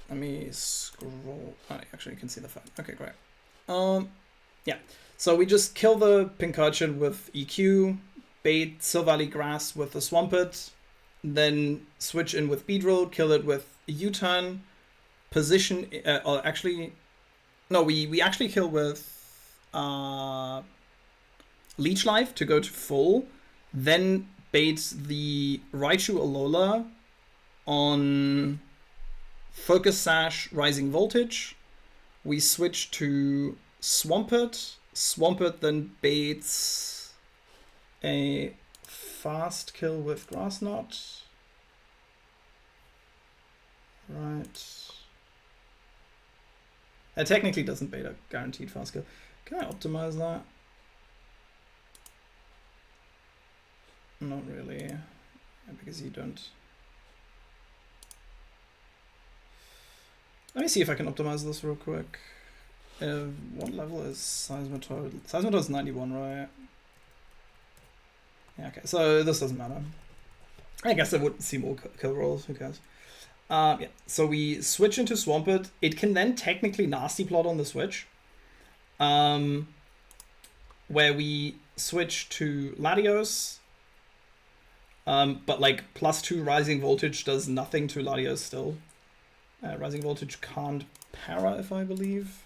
let me scroll. Oh, actually, you can see the fact. Okay, great. Yeah. So we just kill the Pincurchin with EQ, bait Silvally Grass with the Swampert, then switch in with Beedrill, kill it with a U-turn, position. Or actually. No, we actually kill with Leech Life to go to full, then bait the Raichu Alola on Focus Sash Rising Voltage. We switch to Swampert. Swampert then baits a fast kill with Grass Knot. Right. It technically doesn't bait a guaranteed fast kill. Can I optimize that? Not really, because you don't. Let me see if I can optimize this real quick. What level is Seismitoad? Seismitoad is 91, right? Yeah, okay, so this doesn't matter. I guess I would see more kill rolls, who cares? Yeah, so we switch into Swampert. It can then technically Nasty Plot on the switch. where we switch to Latios. But like +2 rising voltage does nothing to Latios still. Rising voltage can't para, if I believe.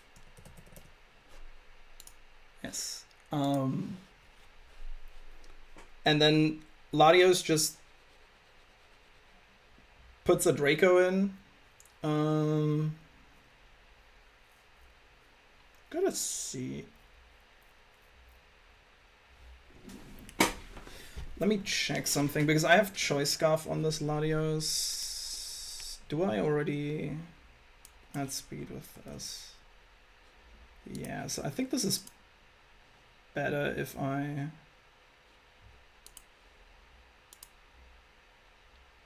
Yes. And then Latios just puts a Draco in. Gotta see. Let me check something, because I have Choice Scarf on this Latios. Do I already add speed with this? Yeah, so I think this is better if I...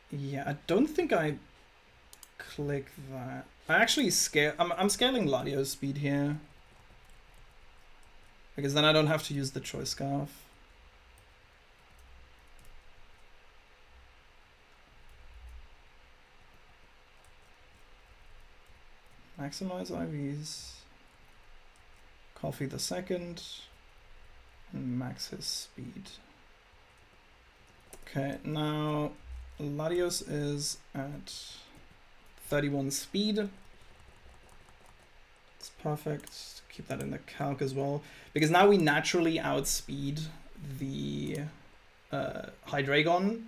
Yeah, I don't think I click that. I actually scale... I'm scaling Latios speed here, because then I don't have to use the Choice Scarf. Maximize IVs, Coffee the second, and max his speed. Okay, now Latios is at 31 speed. It's perfect. Keep that in the calc as well, because now we naturally outspeed the Hydreigon.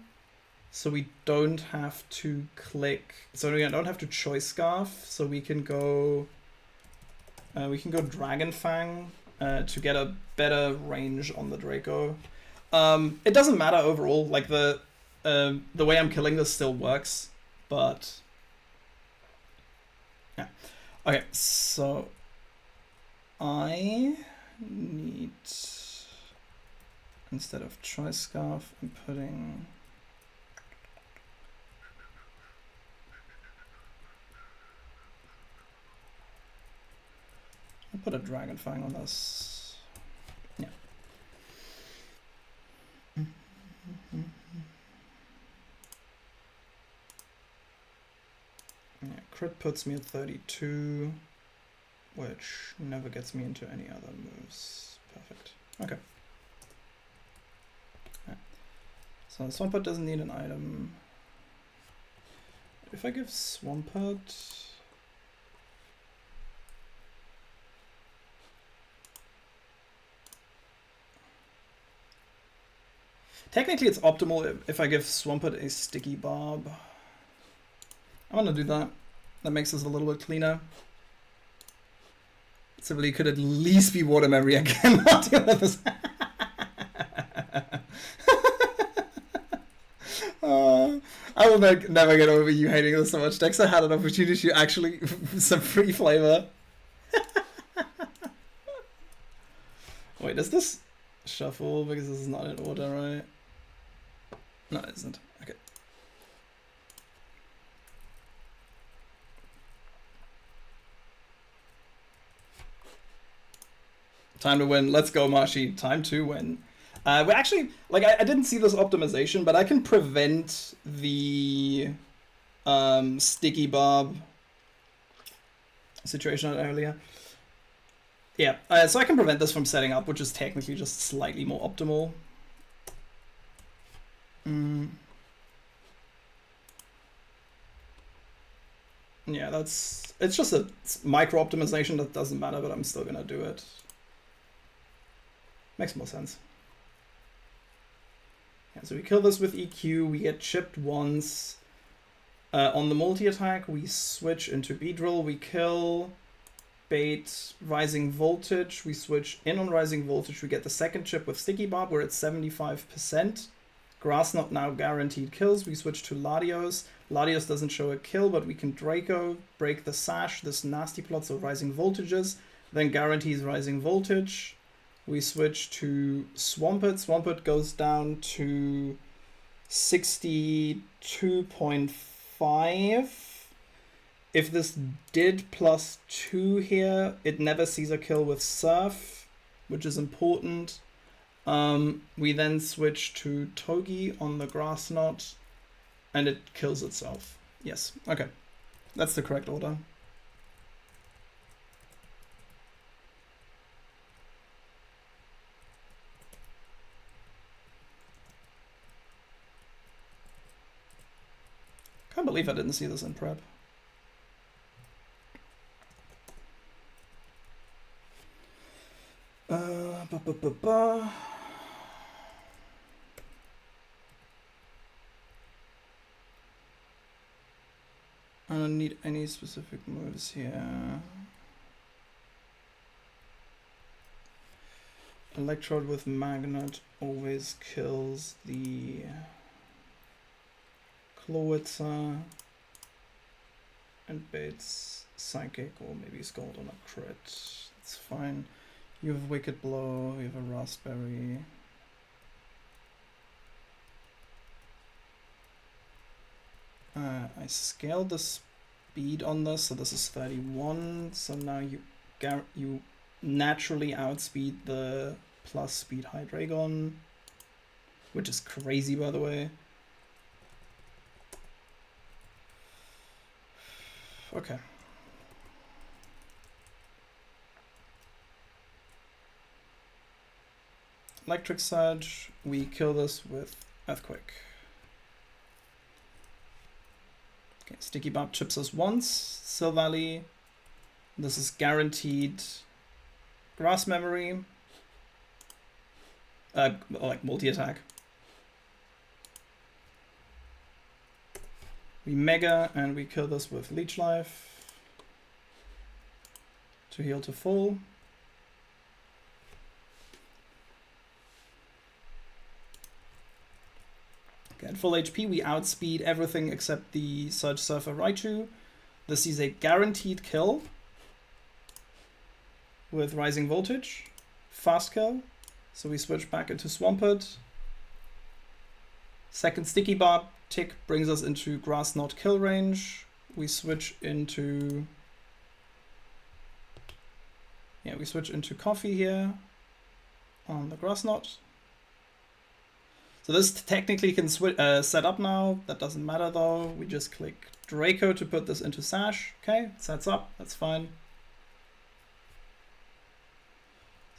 So we don't have to click, so we don't have to Choice Scarf, so we can go Dragon Fang to get a better range on the Draco. It doesn't matter overall, like the way I'm killing this still works, but yeah. Okay, so I need, instead of Choice Scarf, I'm putting... I'll put a Dragon Fang on this. Yeah. Yeah, crit puts me at 32, which never gets me into any other moves. Perfect. Okay. Right. So Swampert doesn't need an item. If I give Swampert... Technically, it's optimal if I give Swampert a Sticky Barb. I'm gonna do that. That makes this a little bit cleaner. Simply could at least be Water Memory again. Not deal with this. I will never get over you hating this so much. Dexter had an opportunity to actually some free flavor. Wait, does this shuffle? Because this is not in order, right? No, it isn't. Okay. Time to win. Let's go, Marshy. Time to win. We actually, like, I didn't see this optimization, but I can prevent the Sticky Barb situation earlier. Yeah, so I can prevent this from setting up, which is technically just slightly more optimal. Yeah, it's just a micro optimization that doesn't matter, but I'm still gonna do it. Makes more sense. Yeah, so we kill this with EQ, we get chipped once. On the multi-attack, we switch into Beedrill, we kill, bait, Rising Voltage, we switch in on Rising Voltage, we get the second chip with Sticky Barb, we're at 75%. Grassnot now guaranteed kills, we switch to Latios. Latios doesn't show a kill, but we can Draco, break the Sash, this nasty plot, so Rising Voltages, then guarantees Rising Voltage. We switch to Swampert. Swampert goes down to 62.5. If this did +2 here, it never sees a kill with Surf, which is important. We then switch to Togi on the Grassnot, and it kills itself. Yes, okay. That's the correct order. can't believe I didn't see this in prep. I don't need any specific moves here. Electrode with magnet always kills the Klowitzer and baits psychic or maybe Scald on a crit. It's fine. You have Wicked Blow, you have a Raspberry. I scaled the speed on this, so this is 31. So now you naturally outspeed the plus speed Hydreigon, which is crazy, by the way. Okay. Electric Surge, we kill this with Earthquake. Okay, Sticky Barb chips us once. Silvally, this is guaranteed Grass Memory. Like multi-attack. We Mega and we kill this with Leech Life to heal to full. Okay, at full HP we outspeed everything except the Surge Surfer Raichu. This is a guaranteed kill with Rising Voltage. Fast kill. So we switch back into Swampert. Second Sticky Barb tick brings us into Grass Knot kill range. We switch into... Yeah, we switch into Coffee here on the Grass Knot. So this technically can set up now. That doesn't matter though. We just click Draco to put this into Sash. Okay, sets up, that's fine.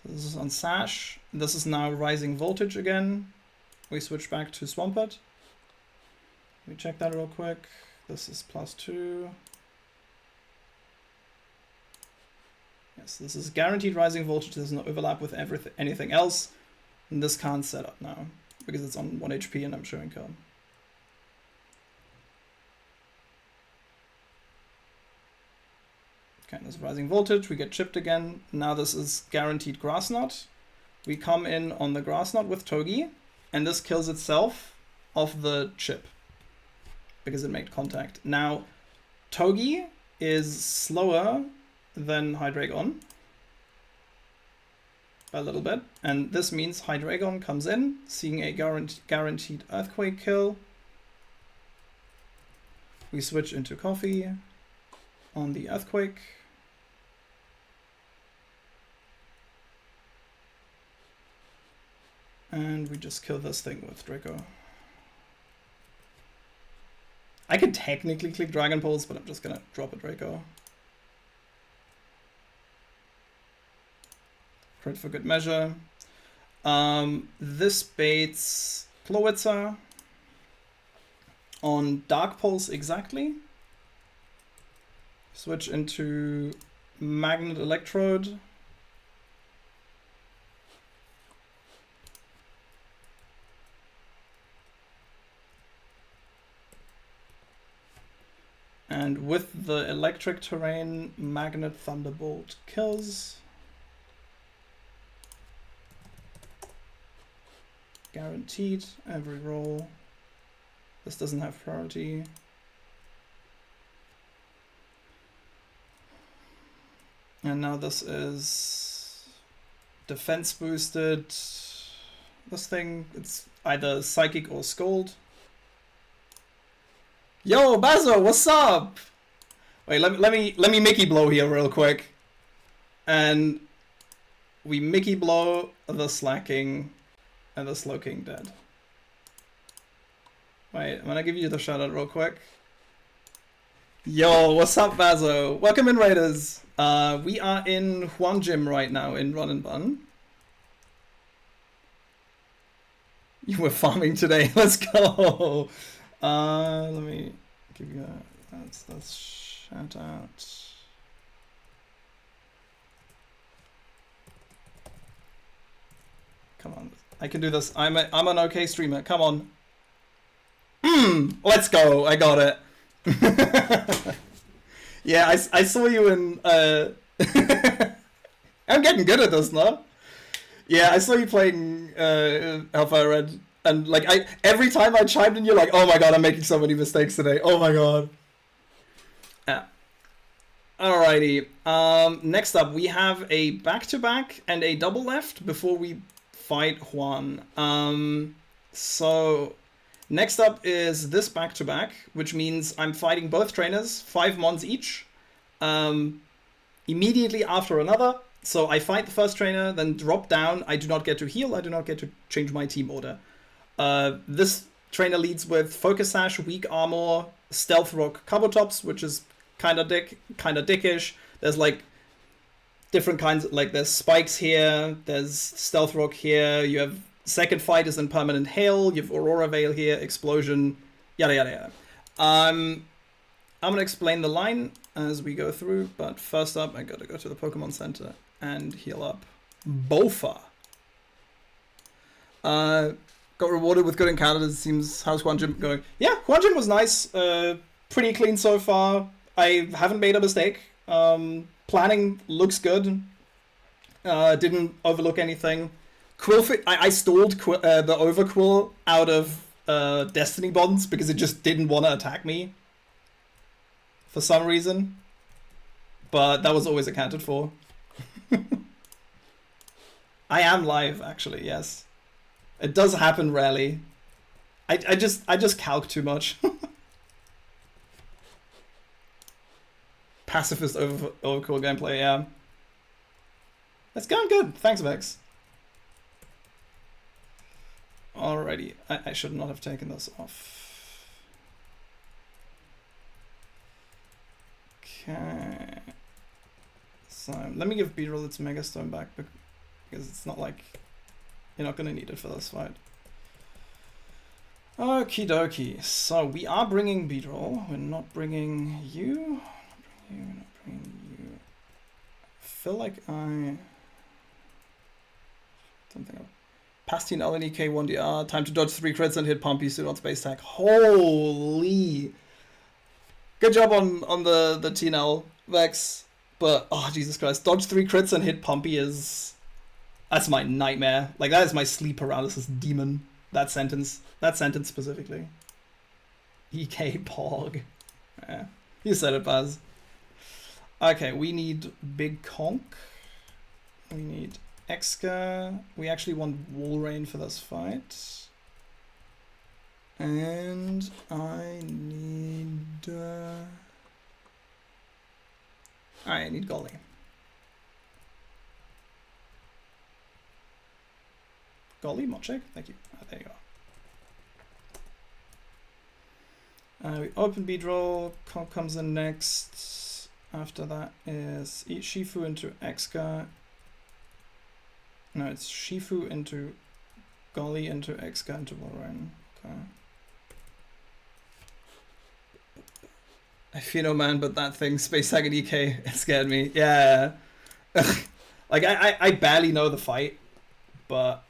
So this is on Sash. This is now Rising Voltage again. We switch back to Swampert. We check that real quick. This is +2. Yes, this is guaranteed Rising Voltage. There's no overlap with anything else. And this can't set up now because it's on 1 HP and I'm showing kill. Okay, this is Rising Voltage. We get chipped again. Now this is guaranteed Grass Knot. We come in on the Grass Knot with Togi, and this kills itself off the chip because it made contact. Now, Togi is slower than Hydreigon by a little bit, and this means Hydreigon comes in, seeing a guaranteed Earthquake kill. We switch into Coffee on the Earthquake. And we just kill this thing with Draco. I could technically click Dragon Pulse, but I'm just gonna drop a Draco. Crit for good measure. This baits Klowitzer on Dark Pulse exactly. Switch into Magnet Electrode. And with the electric terrain, Magnet Thunderbolt kills. Guaranteed every roll. This doesn't have priority. And now this is defense boosted. This thing, it's either Psychic or Scald. Yo, Bazo, what's up? Wait, let me Mickey blow here real quick. And we Mickey blow the Slacking and the Slowking dead. Wait, I'm gonna give you the shout out real quick. Yo, what's up, Bazo? Welcome in, Raiders. We are in Juan Gym right now in Run and Bun. You were farming today. Let's go. Let me give you a let's shout out. Come on, I can do this. I'm an okay streamer. Come on. Let's go. I got it. Yeah, I saw you in. I'm getting good at this now. Yeah, I saw you playing Hellfire Red, and like every time I chimed in, you're like, "Oh my god, I'm making so many mistakes today. Oh my god." Yeah. Alrighty. Next up, we have a back-to-back and a double left before we fight Juan. So next up is this back-to-back, which means I'm fighting both trainers, 5 mons each, immediately after another. So I fight the first trainer, then drop down. I do not get to heal. I do not get to change my team order. This trainer leads with Focus Sash, Weak Armor, Stealth Rock, Kabutops, which is kind of dickish. There's like different kinds, like there's spikes here, there's Stealth Rock here, you have second fight is in Permanent Hail, you have Aurora Veil here, Explosion, yada yada yada. I'm gonna explain the line as we go through, but first up I gotta go to the Pokemon Center and heal up Bofa. Got rewarded with good encounters, it seems. How's Juan Gym going? Yeah, Juan Gym was nice, pretty clean so far. I haven't made a mistake. Planning looks good. Didn't overlook anything. Quillfit, I stalled the Overquill out of Destiny Bonds because it just didn't want to attack me for some reason. But that was always accounted for. I am live, actually, yes. It does happen rarely. I just calc too much. Pacifist overcool gameplay, yeah. It's going good. Thanks, Vex. Alrighty. I should not have taken this off. Okay. So, let me give B-Roll its Mega Stone back because it's not like you're not going to need it for this fight. Okie dokie. So, we are bringing B-Roll. We're not bringing you. You're not bringing you. I feel like I don't think Pastine LNEK 1DR. Time to dodge 3 crits and hit Pumpy suit on space tag. Holy! Good job on the TNL, Vex. But oh Jesus Christ, dodge 3 crits and hit Pumpy that's my nightmare. Like that is my sleep paralysis demon. That sentence specifically. EK Pog. Yeah, you said it, Baz. Okay, we need Big Conk. We need Exca. We actually want Walrein for this fight. And I need... I need Golly. Golly, Mochek? Thank you. There you go. We open Beedroll. Conk comes in next. After that is Shifu into Exca. No, it's Shifu into Golly into Exca into Walrein. Okay. I feel no man, but that thing, Space Tag and EK, it scared me. Yeah. Like, I barely know the fight, but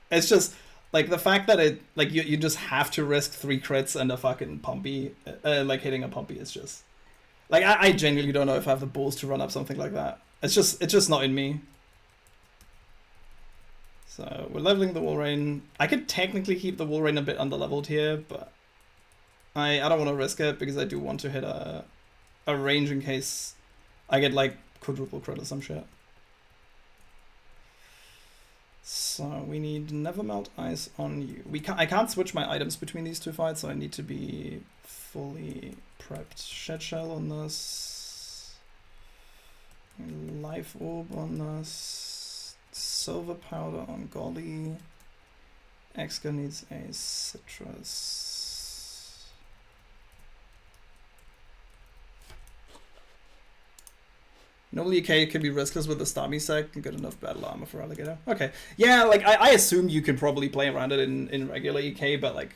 it's just, like, the fact that it, like, you just have to risk 3 crits and a fucking Pumpy, like, hitting a Pumpy is just... Like, I genuinely don't know if I have the balls to run up something like that. It's just not in me. So, we're leveling the Walrein. I could technically keep the Walrein a bit underleveled here, but I don't want to risk it because I do want to hit a range in case I get, like, quadruple crit or some shit. So, we need Never Melt Ice on you. I can't switch my items between these 2 fights, so I need to be fully prepped. Shed Shell on this. Life Orb on this. Silver Powder on Golly. Exca needs a Citrus. Normally EK can be riskless with the Starmie sec and get enough battle armor for Alligator. Okay. Yeah, like I assume you can probably play around it in regular EK, but like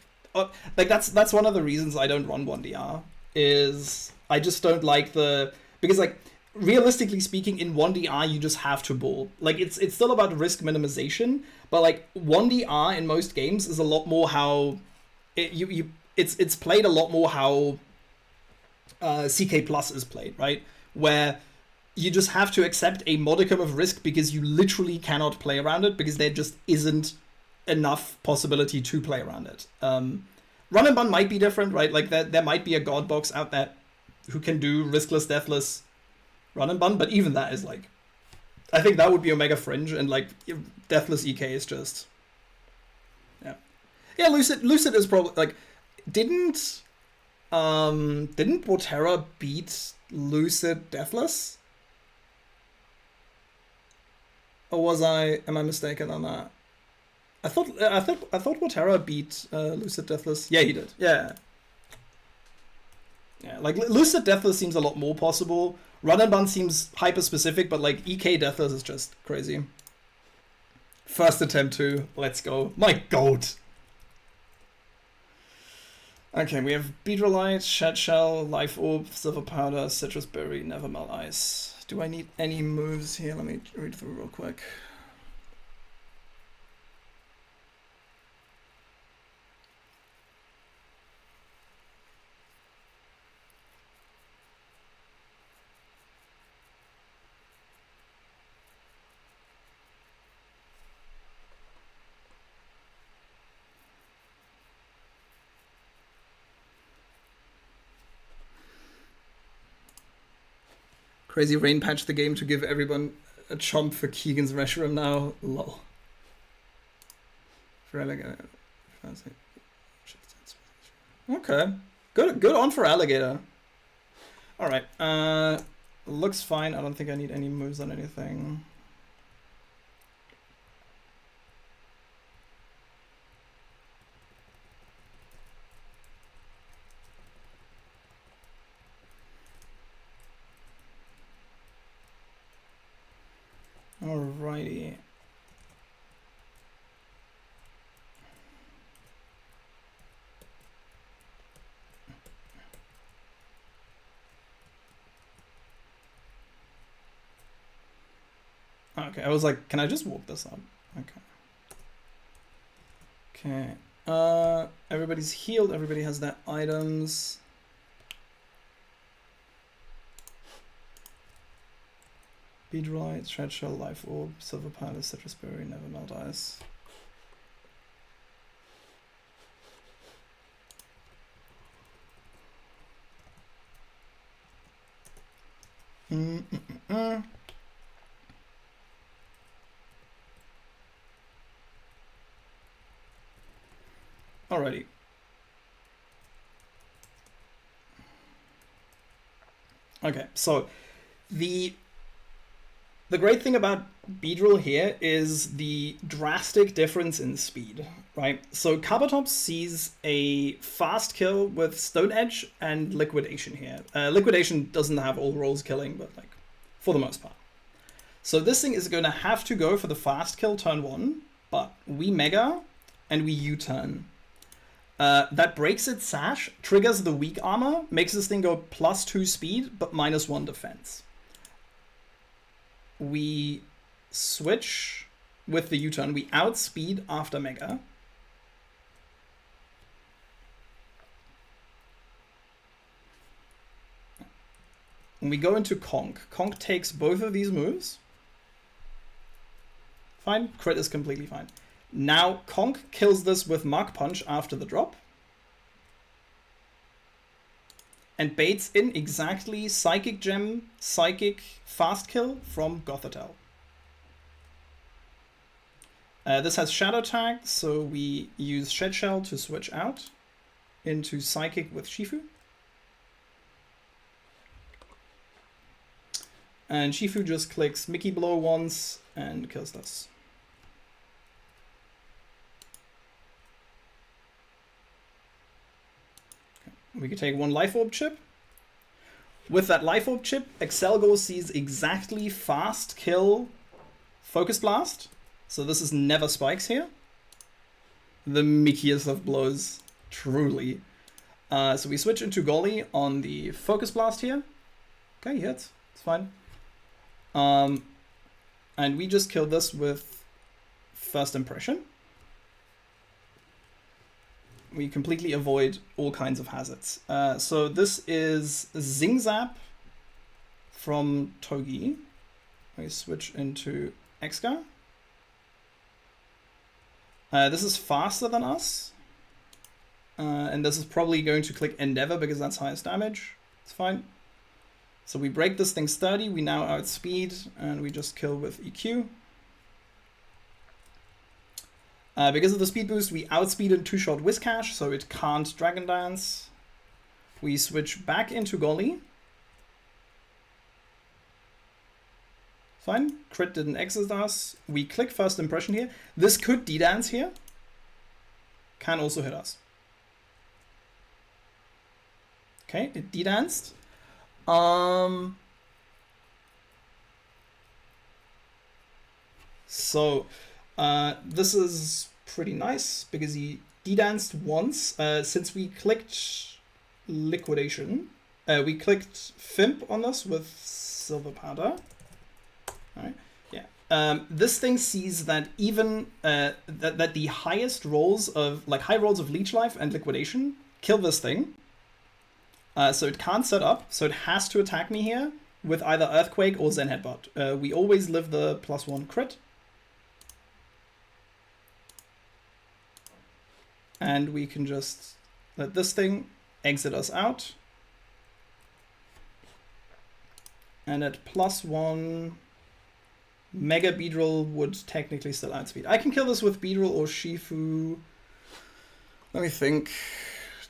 that's one of the reasons I don't run 1DR is I just don't like because like realistically speaking, in 1DR you just have to ball. Like it's still about risk minimization, but like 1DR in most games is a lot more how it's played a lot more how CK Plus is played, right? Where you just have to accept a modicum of risk because you literally cannot play around it because there just isn't enough possibility to play around it. Run and Bun might be different, right? Like there might be a god box out there who can do riskless, deathless Run and Bun, but even that is like, I think that would be Omega Fringe, and like deathless EK is just, yeah. Lucid is probably like, didn't Botera beat Lucid deathless? Or am I mistaken on that? I thought Botera beat Lucid deathless. Yeah, he did. Yeah, like Lucid deathless seems a lot more possible. Run and Bun seems hyper specific, but like EK deathless is just crazy. First attempt too. Let's go. My goat. Okay, we have Beedrolite, Shed Shell, Life Orb, Silver Powder, Citrus Berry, Nevermelt Ice. Do I need any moves here? Let me read through real quick. Crazy Rain patched the game to give everyone a chomp for Keegan's Reshiram now. Lol. For Alligator. Okay. Good on for Alligator. Alright. Looks fine. I don't think I need any moves on anything. Alrighty. Okay, I was like, can I just walk this up? Okay. Okay. Everybody's healed. Everybody has their items. Beedrolite, Shred Shell, Life Orb, Silver Powder, Citrus Berry, Nevermelt Ice. Alrighty. Okay, so the great thing about Beedrill here is the drastic difference in speed, right? So Kabutops sees a fast kill with Stone Edge and Liquidation here. Liquidation doesn't have all rolls killing, but like for the most part. So this thing is going to have to go for the fast kill turn 1, but we Mega and we U-turn. That breaks its Sash, triggers the weak armor, makes this thing go +2 speed, but -1 defense. We switch with the U-turn. We outspeed after Mega. And we go into Conk. Conk takes both of these moves. Fine. Crit is completely fine. Now Conk kills this with Mach Punch after the drop. And baits in exactly Psychic Gem, Psychic Fast Kill from Gothitelle. This has Shadow Tag, so we use Shed Shell to switch out into Psychic with Shifu. And Shifu just clicks Mickey Blow once and kills this. We could take one Life Orb chip. With that Life Orb chip, Excelgor sees exactly Fast Kill Focus Blast. So this is never spikes here. The mickiest of blows, truly. So we switch into Golly on the Focus Blast here. Okay, he hits. It's fine. And we just kill this with First Impression. We completely avoid all kinds of hazards. So this is Zing Zap from Togi. We switch into Exca. This is faster than us. And this is probably going to click Endeavor because that's highest damage. It's fine. So we break this thing sturdy. We now outspeed and we just kill with EQ. Because of the speed boost, we outspeeded two-shot Whiscash, so it can't Dragon Dance. We switch back into Golly. Fine. Crit didn't exit us. We click First Impression here. This could D-Dance here. Can also hit us. Okay, it D-Danced. This is pretty nice because he D-danced once. Since we clicked Liquidation, we clicked Fimp on this with Silver Powder. Alright, yeah. This thing sees that even that the highest rolls of high rolls of Leech Life and Liquidation kill this thing. So it can't set up, so it has to attack me here with either Earthquake or Zen Headbutt. We always live the +1 crit. And we can just let this thing exit us out. And at +1, Mega Beedrill would technically still outspeed. I can kill this with Beedrill or Shifu. Let me think.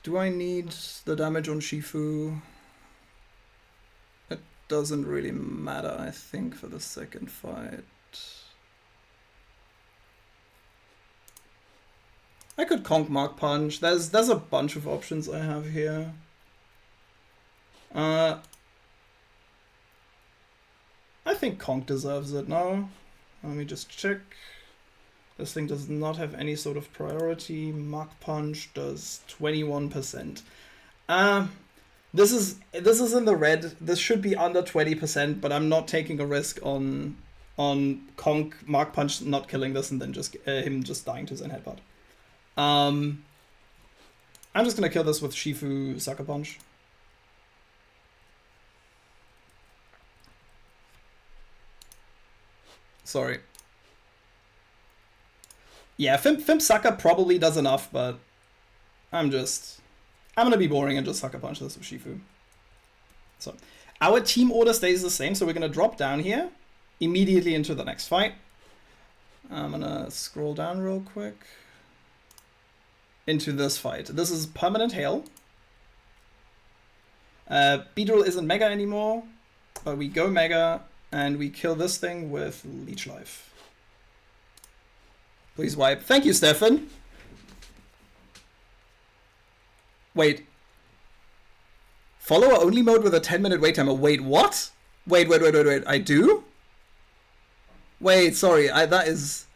Do I need the damage on Shifu? It doesn't really matter, I think, for the second fight. I could Conk Mark Punch. There's a bunch of options I have here. I think Conk deserves it now. Let me just check. This thing does not have any sort of priority. Mark Punch does 21%. This is in the red. This should be under 20%, but I'm not taking a risk on Conk Mark Punch not killing this and then just him just dying to Zen Headbutt. I'm just gonna kill this with Shifu Sucker Punch. Sorry. Yeah, Fimp Sucker probably does enough, but I'm gonna be boring and just Sucker Punch this with Shifu. So, our team order stays the same, so we're gonna drop down here, immediately into the next fight. I'm gonna scroll down real quick. Into this fight. This is Permanent Hail. Beedrill isn't Mega anymore, but we go Mega, and we kill this thing with Leech Life. Please wipe. Thank you, Stefan. Wait. Follower only mode with a 10-minute wait timer. Wait, what? Wait. I do? Wait, sorry. That is...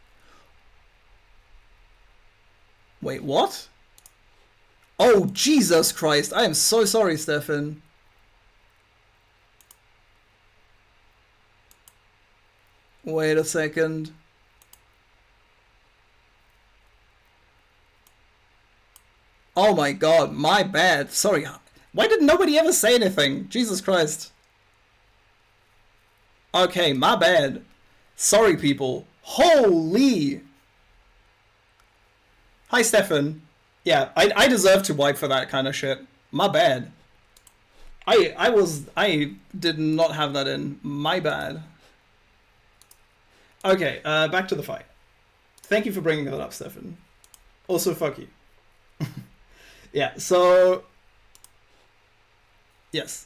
Wait, what? Oh, Jesus Christ. I am so sorry, Stefan. Wait a second. Oh my god, my bad. Sorry. Why did nobody ever say anything? Jesus Christ. Okay, my bad. Sorry, people. Holy... Hi, Stefan. Yeah, I deserve to wipe for that kind of shit. My bad. I did not have that in. My bad. Okay, back to the fight. Thank you for bringing that up, Stefan. Also, fuck you. Yeah, so... Yes.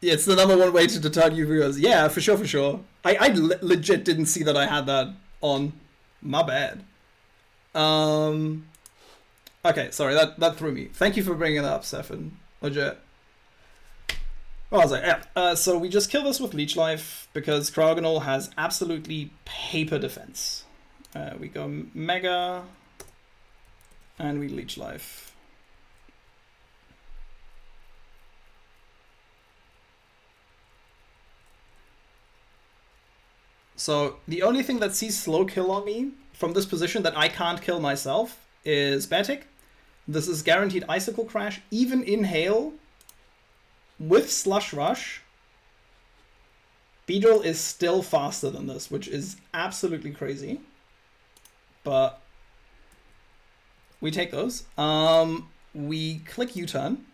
Yeah, it's the #1 way to deter new viewers. Yeah, for sure. I legit didn't see that I had that on. My bad. Okay, sorry, that threw me. Thank you for bringing that up, Stefan. Legit. What was I? Yeah, so we just kill this with Leech Life because Cryogonal has absolutely paper defense. We go Mega, and we Leech Life. So the only thing that sees slow kill on me from this position that I can't kill myself is Batic. This is guaranteed Icicle Crash, even in Hail, with Slush Rush. Beedrill is still faster than this, which is absolutely crazy. But we take those. We click U-turn.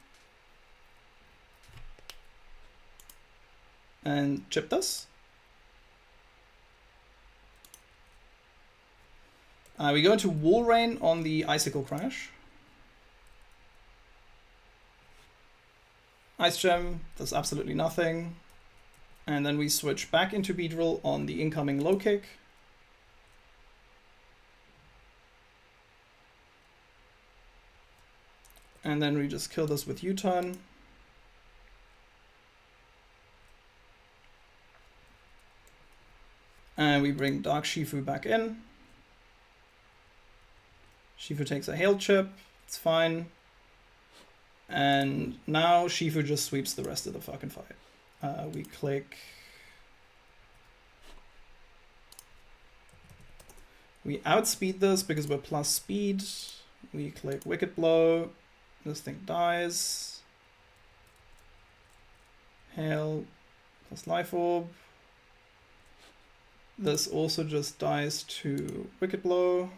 And chip this. We go into Wall Rain on the Icicle Crash. Ice Gem does absolutely nothing. And then we switch back into Beedrill on the incoming Low Kick. And then we just kill this with U-turn. And we bring Dark Shifu back in. Shifu takes a Hail Chip, it's fine. And now Shifu just sweeps the rest of the fucking fight. We click... We outspeed this because we're plus speed. We click Wicked Blow. This thing dies. Hail plus Life Orb. This also just dies to Wicked Blow.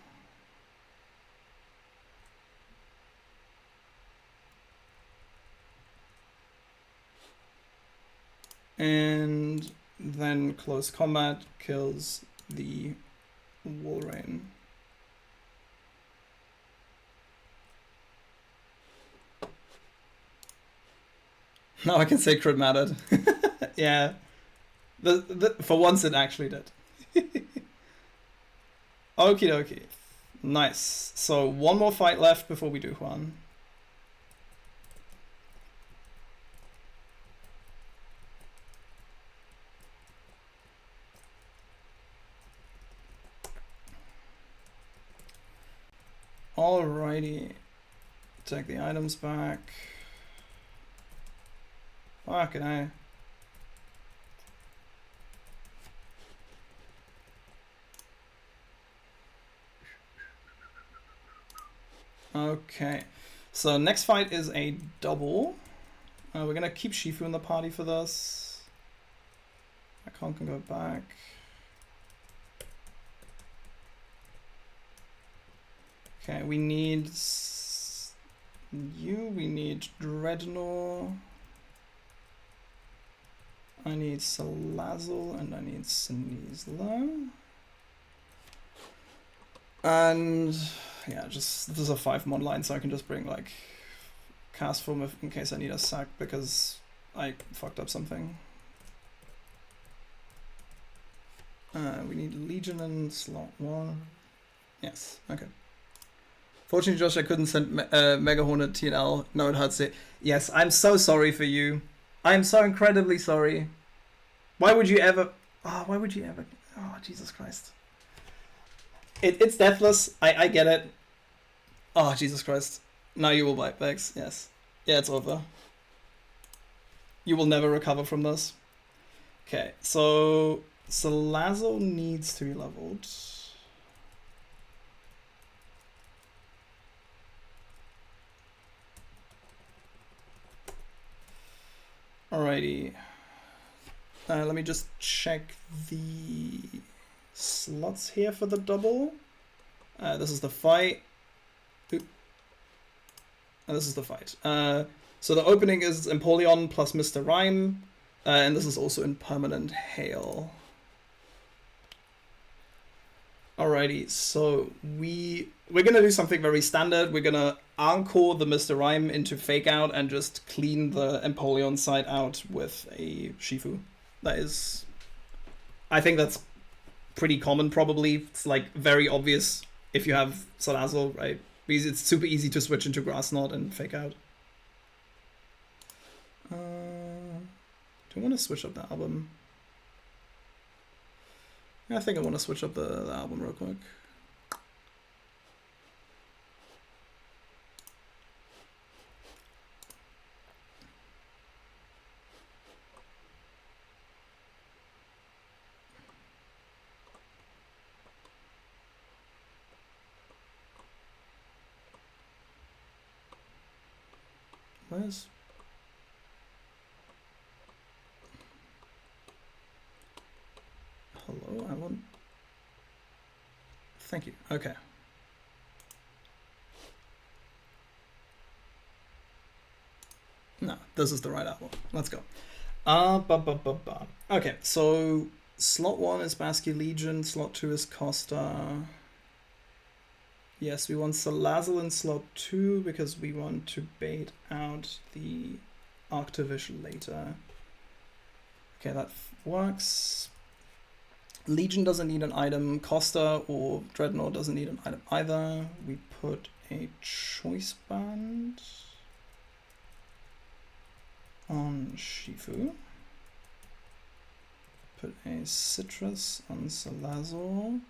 And then Close Combat kills the Wall Rain. Now I can say crit mattered. Yeah. For once it actually did. Okie dokie. Nice. So one more fight left before we do Juan. Alrighty. Take the items back. Fucking hell. Okay, so next fight is a double. We're gonna keep Shifu in the party for this. I can't go back. Okay, we need you, we need Dreadnought. I need Salazzle and I need Sneasler. And yeah, just this is a 5-mon line, so I can just bring like Cast Form in case I need a sack because I fucked up something. We need Legion in slot 1. Yes, okay. Fortunately, Josh, I couldn't send Mega Hornet TNL. No, it hurts it. Yes, I'm so sorry for you. I'm so incredibly sorry. Why would you ever... Oh, why would you ever... Oh, Jesus Christ. It's deathless. I get it. Oh, Jesus Christ. Now you will bite bags. Yes. Yeah, it's over. You will never recover from this. Okay, so Salazzle needs to be leveled. Alrighty. Let me just check the slots here for the double. This is the fight. Oop. This is the fight. So the opening is Empoleon plus Mr. Rhyme, and this is also in Permanent Hail. Alrighty, so we're gonna do something very standard. We're gonna encore the Mr. Rhyme into Fake Out and just clean the Empoleon side out with a Shifu. That is, I think that's pretty common probably. It's like very obvious if you have Salazzle, right? Because it's super easy to switch into Grass Knot and Fake Out. Do I want to switch up the album? I think I want to switch up the album real quick. Where's... Hello, I want... Thank you. Okay. No, this is the right album. Let's go. Okay, so slot 1 is Basque Legion, slot 2 is Costa. Yes, we want Salazzle in slot 2 because we want to bait out the Arctovish later. Okay, that works. Legion doesn't need an item. Costa or Dreadnought doesn't need an item either. We put a Choice Band on Shifu. Put a Citrus on Salazzle.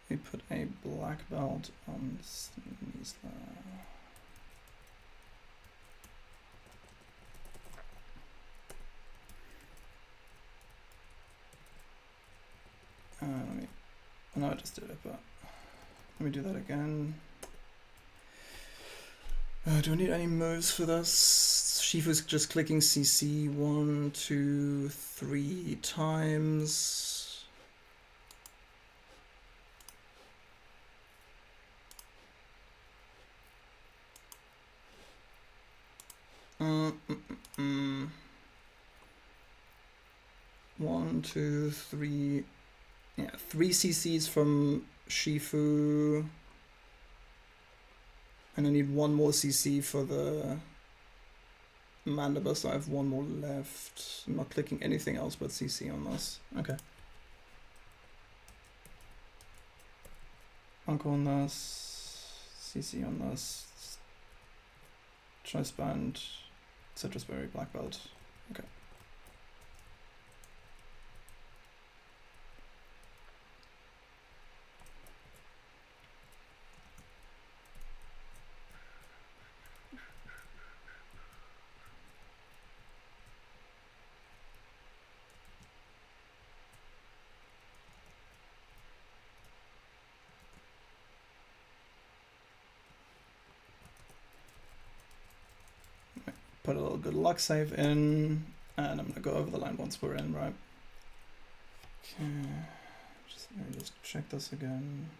We put a Black Belt on Sneasler. No, I just did it, but let me do that again. Do I need any moves for this? Shifu's just clicking CC 1, 2, 3 times. One, two, three. Yeah, 3 CCs from Shifu. And I need 1 more CC for the Mandibus, so I have 1 more left. I'm not clicking anything else but CC on this. Okay. Uncle on this. CC on this. Choice Band. Citrus Berry, Black Belt. Okay. Put a little good luck save in, and I'm gonna go over the line once we're in, right? Okay, let me just check this again.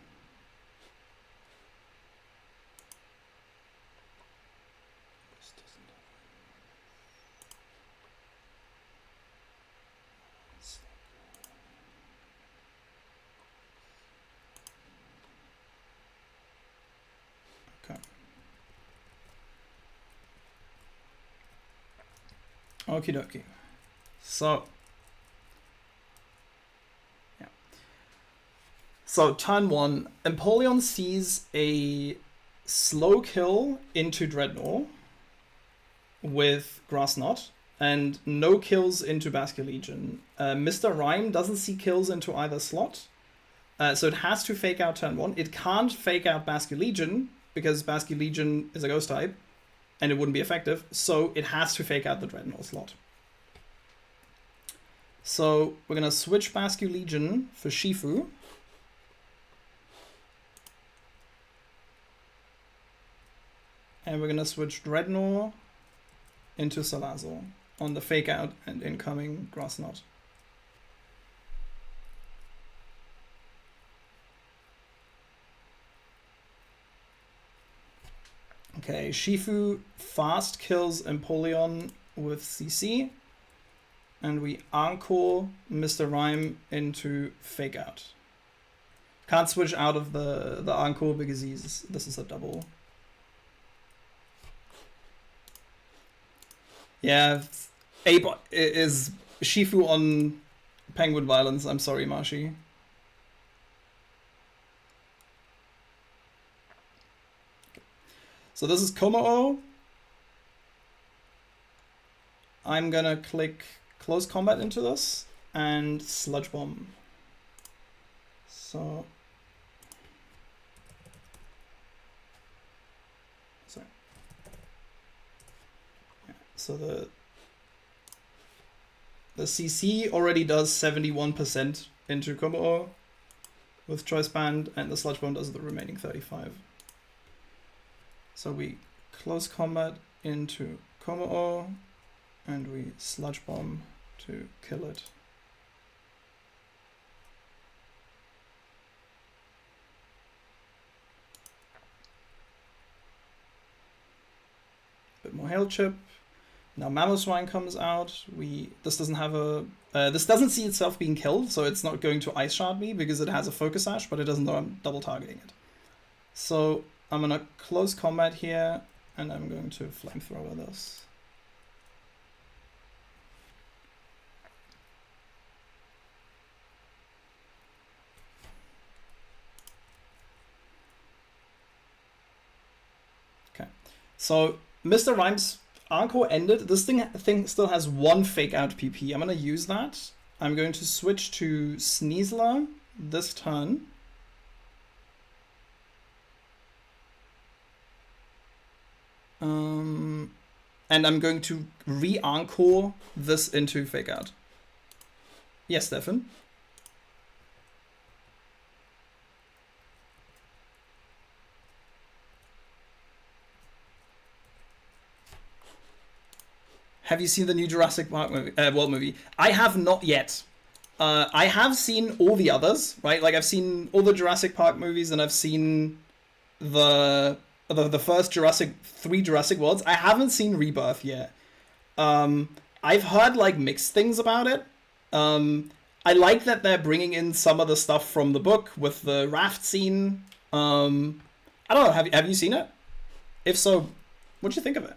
Okie dokie. So, yeah. So, turn 1, Empoleon sees a slow kill into Dreadnought with Grass Knot, and no kills into Basque Legion. Mr. Rhyme doesn't see kills into either slot, so it has to fake out turn 1. It can't fake out Basque Legion, because Basque Legion is a ghost type, and it wouldn't be effective, so it has to fake out the Dreadnought slot. So we're gonna switch Basque Legion for Shifu. And we're gonna switch Dreadnought into Salazzle on the fake out and incoming Grass Knot. Okay, Shifu fast kills Empoleon with CC, and we encore Mr. Rhyme into fake out. Can't switch out of the encore because this is a double. Yeah, Ape is Shifu on Penguin Violence. I'm sorry, Marshy. So this is Komo-O. I'm gonna click Close Combat into this and Sludge Bomb. So, sorry. Yeah, so the CC already does 71% into Komo-O with Choice Band, and the Sludge Bomb does the remaining 35%. So we Close Combat into Komo, and we sludge bomb to kill it. Bit more hail chip. Now Mamoswine comes out. This doesn't have a this doesn't see itself being killed, so it's not going to ice shard me because it has a focus sash, but it doesn't know I'm double targeting it. So I'm gonna close combat here, and I'm going to flamethrower this. Okay, so Mr. Rhymes Encore ended. This thing still has one fake out PP. I'm gonna use that. I'm going to switch to Sneasler this turn. And I'm going to re-encore this into fake out. Yes, Stefan. Have you seen the new Jurassic Park movie, World movie? I have not yet. I have seen all the others, right? Like I've seen all the Jurassic Park movies, and I've seen the first three Jurassic Worlds. I haven't seen Rebirth yet. I've heard like mixed things about it. I like that they're bringing in some of the stuff from the book with the raft scene. I don't know. Have you seen it? If so, what'd you think of it?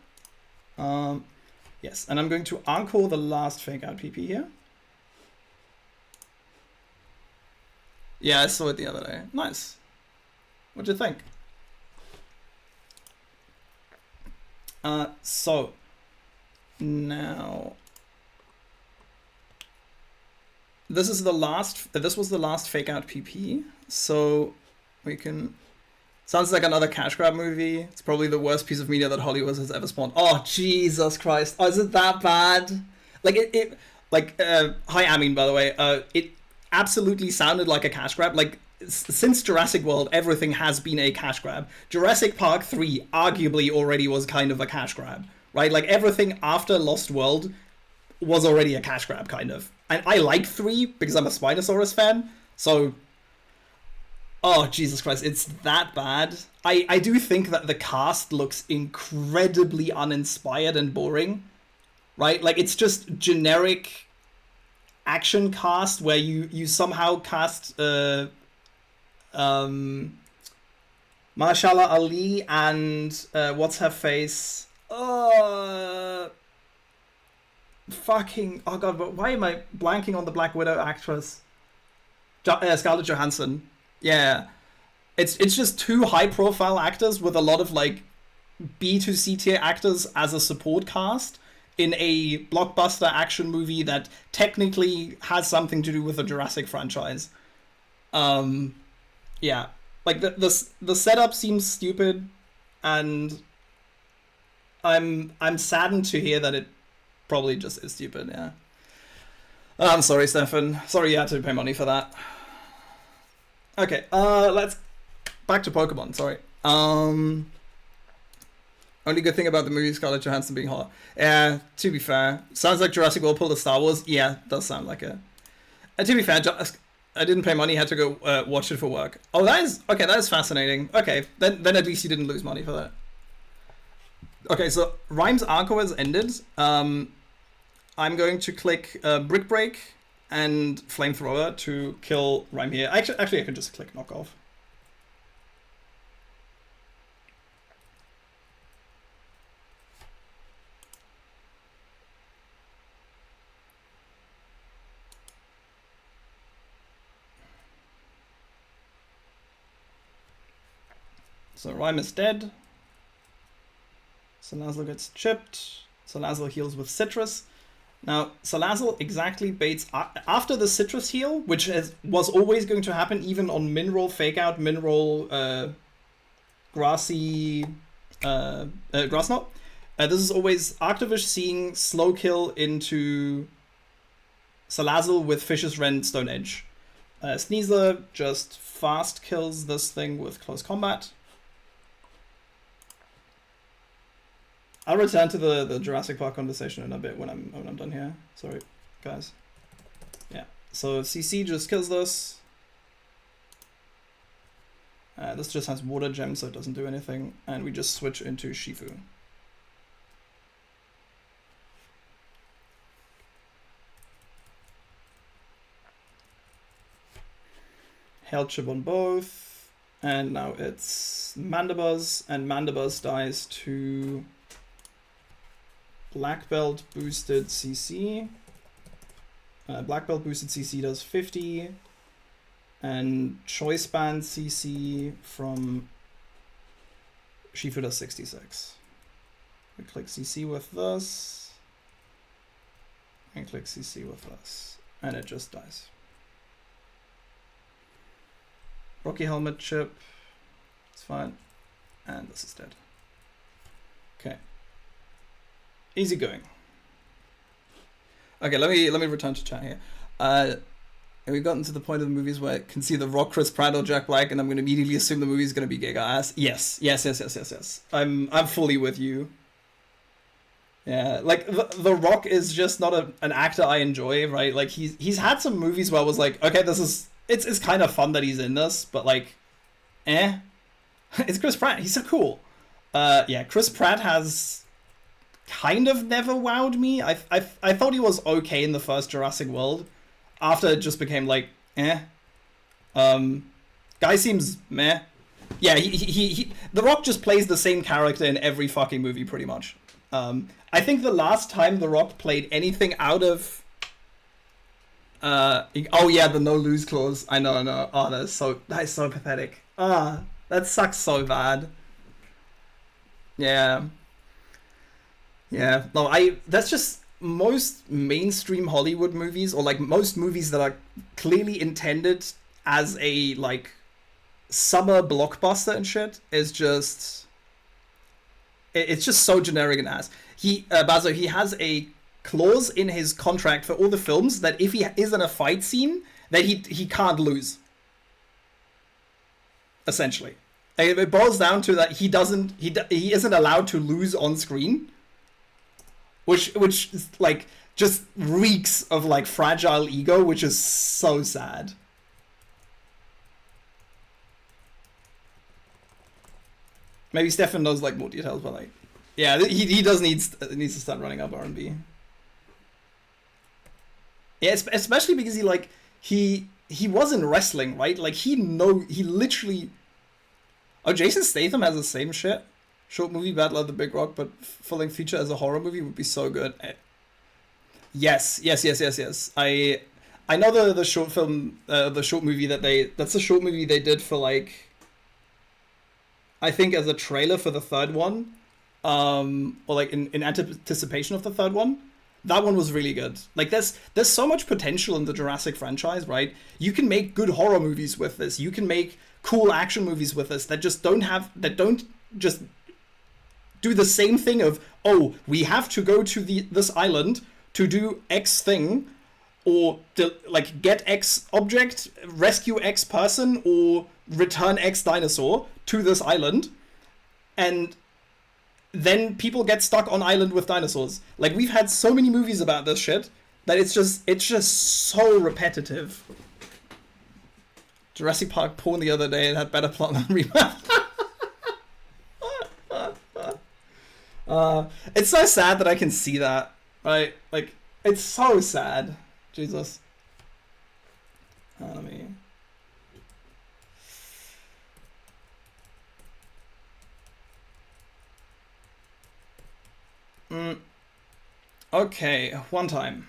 Yes, and I'm going to encore the last fake out PP here. Yeah, I saw it the other day. Nice. What'd you think? So now this was the last fake out PP. So we can. Sounds like another cash grab movie. It's probably the worst piece of media that Hollywood has ever spawned. Oh, Jesus Christ. Oh, is it that bad? Like, hi, Amin, by the way. It absolutely sounded like a cash grab. Like, since Jurassic World, everything has been a cash grab. Jurassic Park 3 arguably already was kind of a cash grab, right? Like, everything after Lost World was already a cash grab, kind of. And I like 3 because I'm a Spinosaurus fan, so... Oh, Jesus Christ, it's that bad. I do think that the cast looks incredibly uninspired and boring, right? Like, it's just generic action cast where you somehow cast Mahershala Ali and what's her face? Fucking, oh god, but why am I blanking on the Black Widow actress? Scarlett Johansson. Yeah, it's just two high-profile actors with a lot of like B to C tier actors as a support cast in a blockbuster action movie that technically has something to do with the Jurassic franchise. Yeah, like the setup seems stupid, and I'm saddened to hear that it probably just is stupid. Yeah, I'm sorry, Stefan. Sorry you had to pay money for that. Okay, let's back to Pokemon. Sorry. Only good thing about the movie is Scarlett Johansson being hot. Yeah, to be fair, sounds like Jurassic World pulled a Star Wars. Yeah, does sound like it. And to be fair, I didn't pay money. Had to go watch it for work. Oh, that is okay. That is fascinating. Okay, then at least you didn't lose money for that. Okay, so Rhyme's Arco has ended. I'm going to click Brick Break and Flamethrower to kill Rhyme here. Actually, I can just click Knock Off. So Rhyme is dead. Salazzle gets chipped. Salazzle heals with Citrus. Now, Salazzle exactly baits after the Citrus heal, which was always going to happen even on Mineral Fake Out, Mineral Grassy Grass Knot. This is always Arctovish seeing slow kill into Salazzle with Fish's Rend Stone Edge. Sneasler just fast kills this thing with close combat. I'll return to the Jurassic Park conversation in a bit when I'm done here. Sorry, guys. Yeah. So CC just kills this. This just has water gems, so it doesn't do anything, and we just switch into Shifu. Held chip on both, and now it's Mandibuzz, and Mandibuzz dies to Black Belt boosted CC. Black Belt boosted CC does 50, and Choice Band CC from Shifu does 66. We click CC with this, and click CC with this, and it just dies. Rocky Helmet chip, it's fine, and this is dead. Okay, easy going. Okay, let me return to chat here. And we've gotten to the point of the movies where I can see The Rock, Chris Pratt, or Jack Black, and I'm going to immediately assume the movie's going to be Giga ass. Yes. I'm fully with you. Yeah, like the Rock is just not an actor I enjoy, right? Like he's had some movies where I was like, okay, this is. It's kind of fun that he's in this, but like, It's Chris Pratt. He's so cool. Yeah, Chris Pratt has kind of never wowed me. I thought he was okay in the first Jurassic World. After it just became like, Guy seems meh. Yeah, he The Rock just plays the same character in every fucking movie pretty much. I think the last time The Rock played anything out of oh yeah, the no lose clause. I know. Oh, that is so pathetic. That sucks so bad. Yeah. No, that's just most mainstream Hollywood movies, or like most movies that are clearly intended as a like summer blockbuster and shit, is just it's just so generic and ass. Bazo, he has a clause in his contract for all the films that if he is in a fight scene, that he can't lose. Essentially, it boils down to that he isn't allowed to lose on screen, which is like just reeks of like fragile ego, which is so sad. Maybe Stefan knows like more details, but like, yeah, he does needs to start running up R&B. Yeah, especially because he was in wrestling, right? Like he literally. Oh, Jason Statham has the same shit. Short movie Battle at the Big Rock, but full-length feature as a horror movie would be so good. Yes. I know the short film, the short movie that's the short movie they did for like, I think as a trailer for the third one, or like in anticipation of the third one. That one was really good. Like there's so much potential in the Jurassic franchise, right? You can make good horror movies with this. You can make cool action movies with this that don't just do the same thing of, oh, we have to go to this island to do X thing, or like get X object, rescue X person, or return X dinosaur to this island, and then people get stuck on island with dinosaurs. Like we've had so many movies about this shit that it's just so repetitive. Jurassic Park porn the other day, it had better plot than Remap. It's so sad that I can see that, right? Like it's so sad. Jesus. Let me. Okay, one time.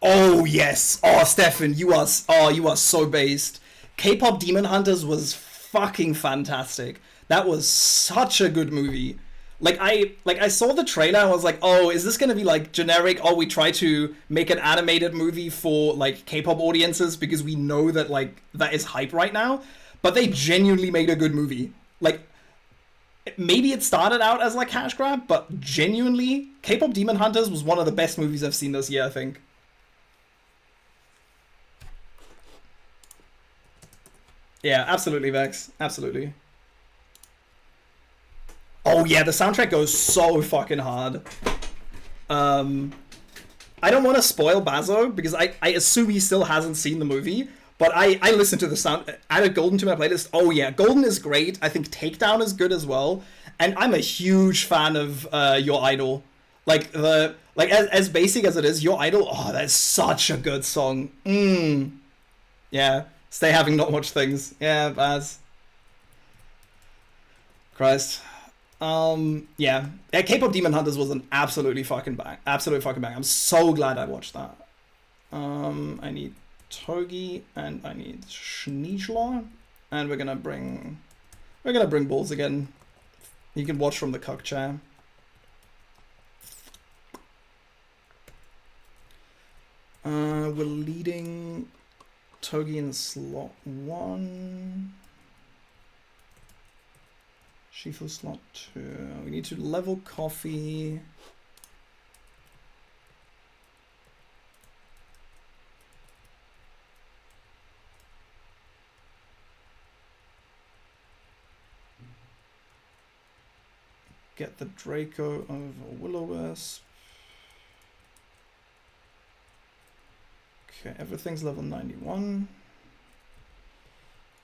Oh yes. Oh, Stefan, you are so based. K-pop Demon Hunters was fucking fantastic. That was such a good movie. I saw the trailer and I was like, oh, is this gonna be like generic? Oh, we try to make an animated movie for like K-pop audiences because we know that like that is hype right now. But they genuinely made a good movie. Like, maybe it started out as like cash grab, but genuinely, K-pop Demon Hunters was one of the best movies I've seen this year, I think. Yeah, absolutely, Vex. Absolutely. Oh yeah, the soundtrack goes so fucking hard. Um, I don't want to spoil Bazo because I assume he still hasn't seen the movie. But I listened to the sound, added Golden to my playlist. Oh yeah, Golden is great. I think Takedown is good as well. And I'm a huge fan of Your Idol. As basic as it is, Your Idol. Oh, that's such a good song. Yeah, stay having not much things. Yeah, Baz. Christ. Yeah, K-pop Demon Hunters was an absolutely fucking bang. Absolute fucking bang. I'm so glad I watched that. I need Togi and I need Schneejler. And we're gonna bring Balls again. You can watch from the cock chair. We're leading Togi in slot 1. Shifu slot 2. We need to level Coffee. Get the Draco over Will-O-Wisp. Okay, everything's level 91.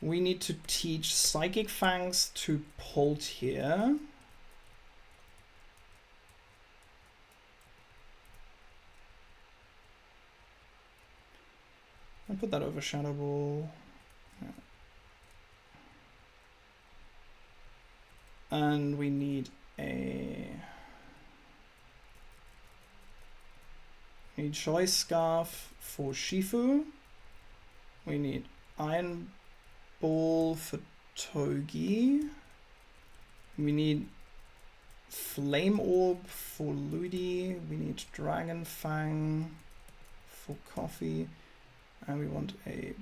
We need to teach Psychic Fangs to Poltier. I'll put that over Shadow Ball. Yeah. And we need Choice Scarf for Shifu. We need Iron Ball for Togi. We need Flame Orb for Ludi. We need Dragon Fang for Coffee. And we want a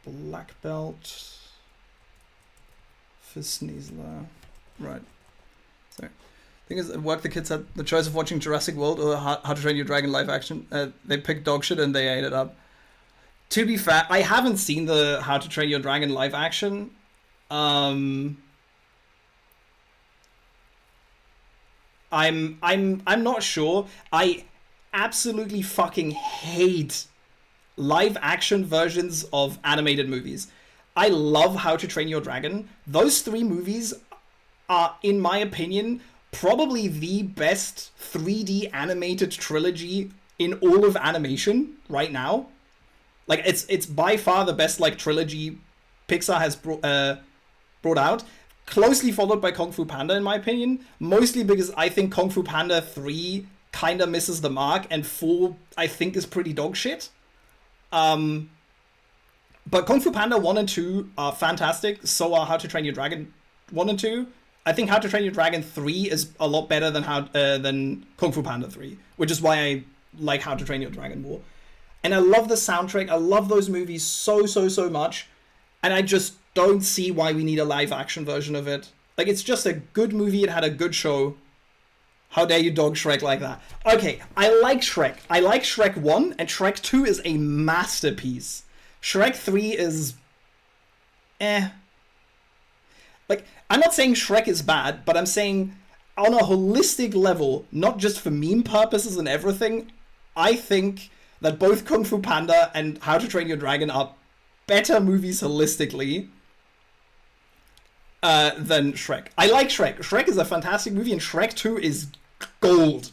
Black Belt for Sneasler. Right. So, thing is, at work the kids had the choice of watching Jurassic World or How to Train Your Dragon live action. They picked dog shit and they ate it up. To be fair, I haven't seen the How to Train Your Dragon live action. I'm not sure. I absolutely fucking hate live action versions of animated movies. I love How to Train Your Dragon. Those 3 movies are, in my opinion, probably the best 3D animated trilogy in all of animation right now. Like, it's by far the best, like, trilogy Pixar has brought out. Closely followed by Kung Fu Panda, in my opinion. Mostly because I think Kung Fu Panda 3 kind of misses the mark, and 4, I think, is pretty dog shit. But Kung Fu Panda 1 and 2 are fantastic. So are How to Train Your Dragon 1 and 2. I think How to Train Your Dragon 3 is a lot better than Kung Fu Panda 3, which is why I like How to Train Your Dragon more. And I love the soundtrack. I love those movies so much. And I just don't see why we need a live action version of it. Like, it's just a good movie. It had a good show. How dare you dog Shrek like that? Okay, I like Shrek. I like Shrek 1, and Shrek 2 is a masterpiece. Shrek 3 is... Like, I'm not saying Shrek is bad, but I'm saying on a holistic level, not just for meme purposes and everything, I think that both Kung Fu Panda and How to Train Your Dragon are better movies holistically than Shrek. I like Shrek. Shrek is a fantastic movie, and Shrek 2 is gold.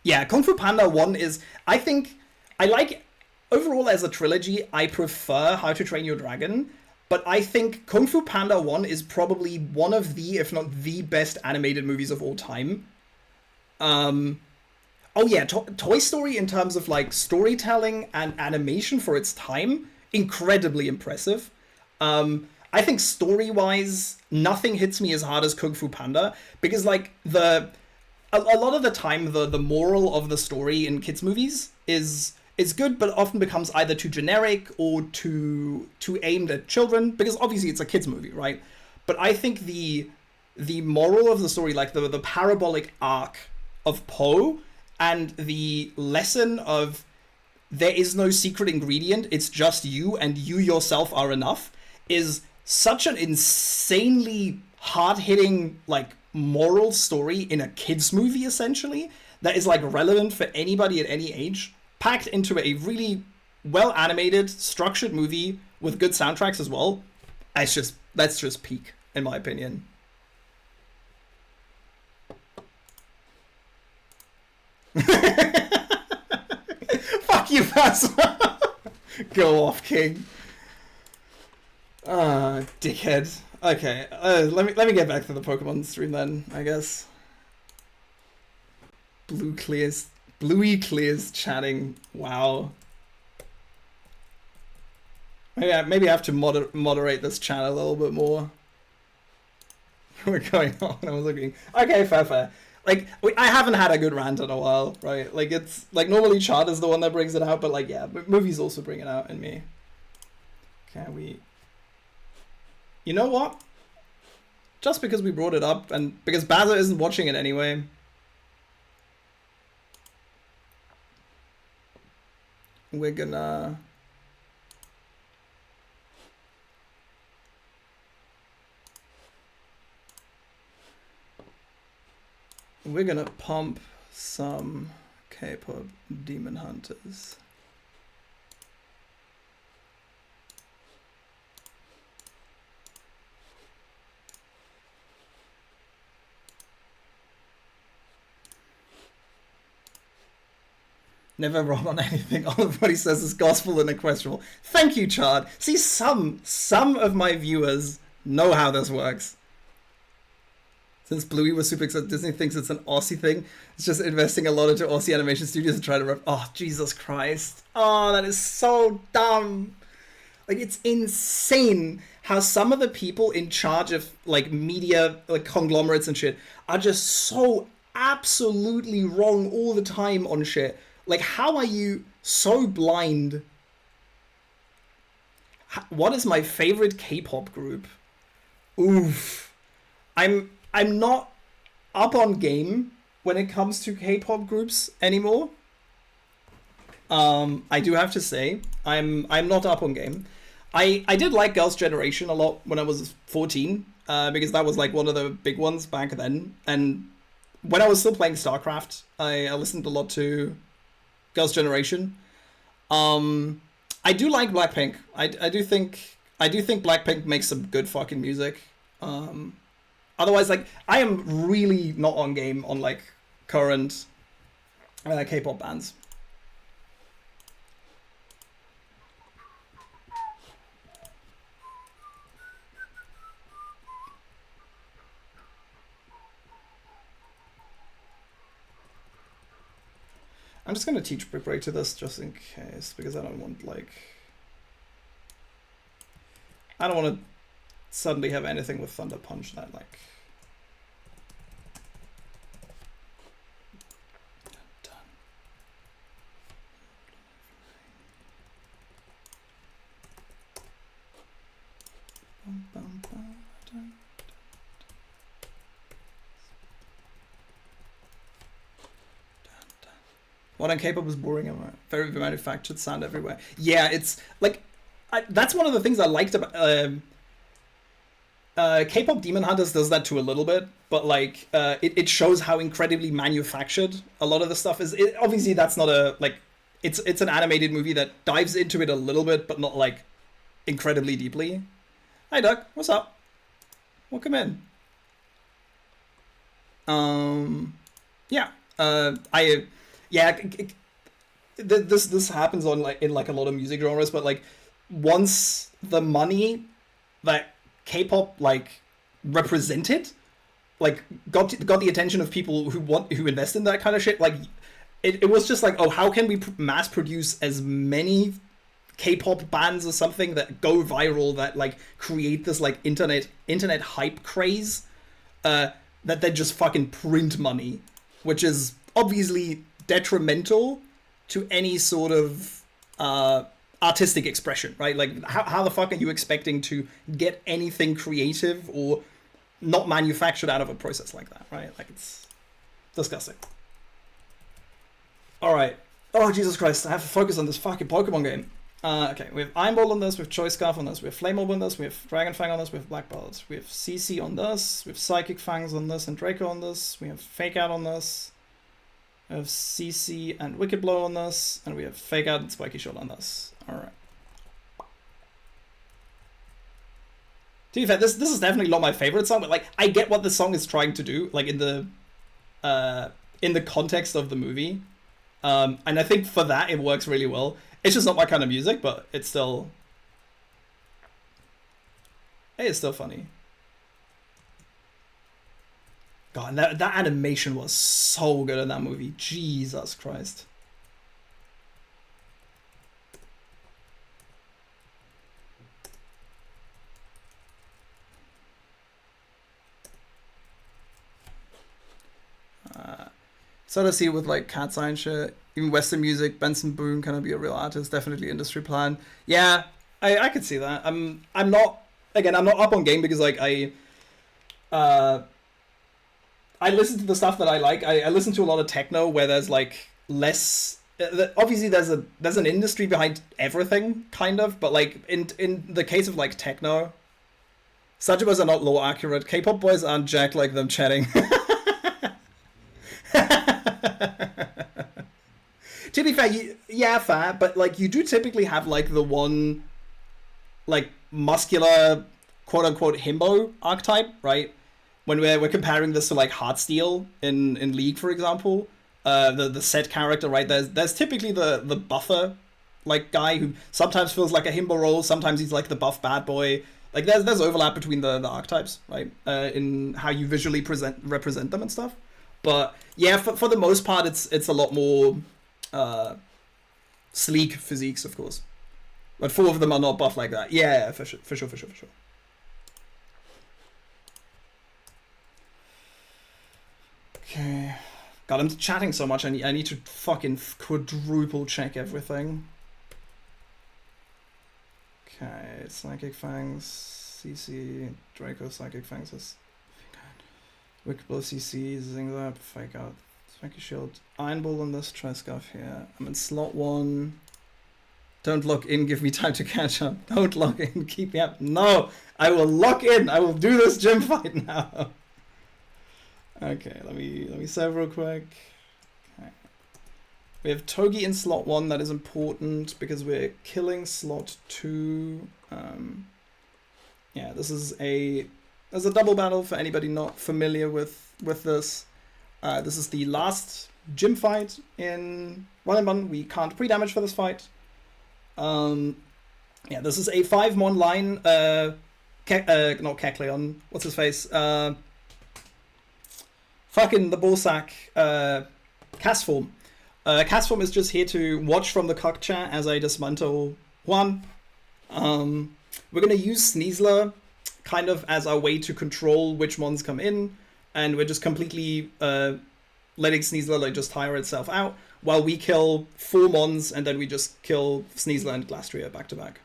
Yeah, Kung Fu Panda 1 is... I think... I like... Overall, as a trilogy, I prefer How to Train Your Dragon, but I think Kung Fu Panda 1 is probably one of the, if not the best animated movies of all time. Oh yeah, Toy Story in terms of, like, storytelling and animation for its time, incredibly impressive. I think story-wise, nothing hits me as hard as Kung Fu Panda, because, like, a lot of the time, the moral of the story in kids' movies is good, but often becomes either too generic or too aimed at children, because obviously it's a kids' movie, right? But I think the moral of the story, like the parabolic arc of Po, and the lesson of there is no secret ingredient, it's just you and you yourself are enough, is such an insanely hard-hitting, like, moral story in a kids movie, essentially, that is, like, relevant for anybody at any age, packed into a really well-animated, structured movie with good soundtracks as well. That's just peak, in my opinion. Fuck you, Fazma. Go off, King. Dickhead. Okay, let me get back to the Pokemon stream then, I guess. Bluey Clear's chatting. Wow. Maybe I have to moderate this chat a little bit more. What's going on? I was looking. Okay, fair. Like, I haven't had a good rant in a while, right? Like, it's like normally Chad is the one that brings it out, but like, yeah, movies also bring it out in me. Can we? You know what? Just because we brought it up, and because Bazza isn't watching it anyway. We're gonna... pump some K-pop Demon Hunters. Never wrong on anything. All everybody says is gospel and unquestionable. Thank you, Chad. See, some of my viewers know how this works. Since Bluey was super excited, Disney thinks it's an Aussie thing. It's just investing a lot into Aussie animation studios and trying to oh, Jesus Christ. Oh, that is so dumb. Like, it's insane how some of the people in charge of, like, media, like, conglomerates and shit are just so absolutely wrong all the time on shit. Like, how are you so blind? What is my favorite K-pop group? Oof. I'm not up on game when it comes to K-pop groups anymore. I do have to say, I'm not up on game. I did like Girls' Generation a lot when I was 14, because that was like one of the big ones back then. And when I was still playing StarCraft, I listened a lot to Girls' Generation. I do like Blackpink. I do think Blackpink makes some good fucking music. Otherwise, like, I am really not on game on, like, current K-pop bands. I'm just gonna teach Brick Break to this just in case, because I don't want, like... I don't want to suddenly have anything with Thunder Punch that, like... Modern K-pop is boring and very manufactured sound everywhere. Yeah, it's like that's one of the things I liked about K-pop Demon Hunters does that too a little bit, but like it shows how incredibly manufactured a lot of the stuff is. Obviously, that's not a like it's an animated movie that dives into it a little bit, but not like incredibly deeply. Hi, Doug. What's up? Welcome in. This happens on like in like a lot of music genres, but like once the money that K-pop like represented like got the attention of people who invest in that kind of shit, like it was just like, oh, how can we mass produce as many K-pop bands or something that go viral, that like create this like internet hype craze, that they just fucking print money, which is obviously detrimental to any sort of artistic expression, right? Like how the fuck are you expecting to get anything creative or not manufactured out of a process like that, right? Like, it's disgusting. All right, Oh, Jesus Christ, I have to focus on this fucking Pokemon game. Okay, we have Iron Ball on this, we have Choice Scarf on this, we have Flame Orb on this, we have Dragon Fang on this, we have Black Belt, we have CC on this, we have Psychic Fangs on this and Draco on this, we have Fake Out on this, we have CC and Wicked Blow on this, and we have Fake Out and Spiky Shot on this. Alright. To be fair, this is definitely not my favorite song, but like I get what the song is trying to do, like in the context of the movie. And I think for that it works really well. It's just not my kind of music, but it's still... It's still funny. God, that animation was so good in that movie. Jesus Christ. So to see with like Cat's Eye and shit, even Western music, Benson Boone kind of be a real artist, definitely industry plan. Yeah, I could see that. I'm not up on game because like I listen to the stuff that I like. I listen to a lot of techno where there's like less. Obviously, there's an industry behind everything, kind of, but like in the case of like techno, Sajibas are not lore accurate. K-pop boys aren't jacked like them chatting. To be fair, yeah, fair, but like you do typically have like the one, like muscular, quote unquote himbo archetype, right? When we're comparing this to like Heartsteel in League, for example, the set character, right? There's typically the buffer like guy who sometimes feels like a himbo role, sometimes he's like the buff bad boy. Like there's overlap between the archetypes, right? In how you visually represent them and stuff. But yeah, for the most part, it's a lot more sleek physiques, of course. But 4 of them are not buff like that. Yeah, for sure. Okay. God, I'm chatting so much. I need to fucking quadruple check everything. Okay, Psychic Fangs, CC, Draco, Psychic Fangs is Wicked Blow, CC, Zing Zap, Fake Out, Spiky Shield, Iron Ball on this, Try Scarf here. I'm in slot 1. Don't lock in, give me time to catch up. Don't lock in, keep me up. No, I will lock in. I will do this gym fight now. Okay, let me save real quick. Okay. We have Togi in slot 1. That is important because we're killing slot 2. Yeah, this is a double battle for anybody not familiar with this. This is the last gym fight in Run and Bun. We can't pre-damage for this fight. Yeah, this is a 5-mon line. Not Kecleon. What's his face? Fucking the ballsack. Castform. Castform is just here to watch from the cock chat as I dismantle Juan. We're gonna use Sneasler kind of as our way to control which mons come in, and we're just completely letting Sneasler like just tire itself out while we kill 4 mons, and then we just kill Sneasler and Glastria back to back.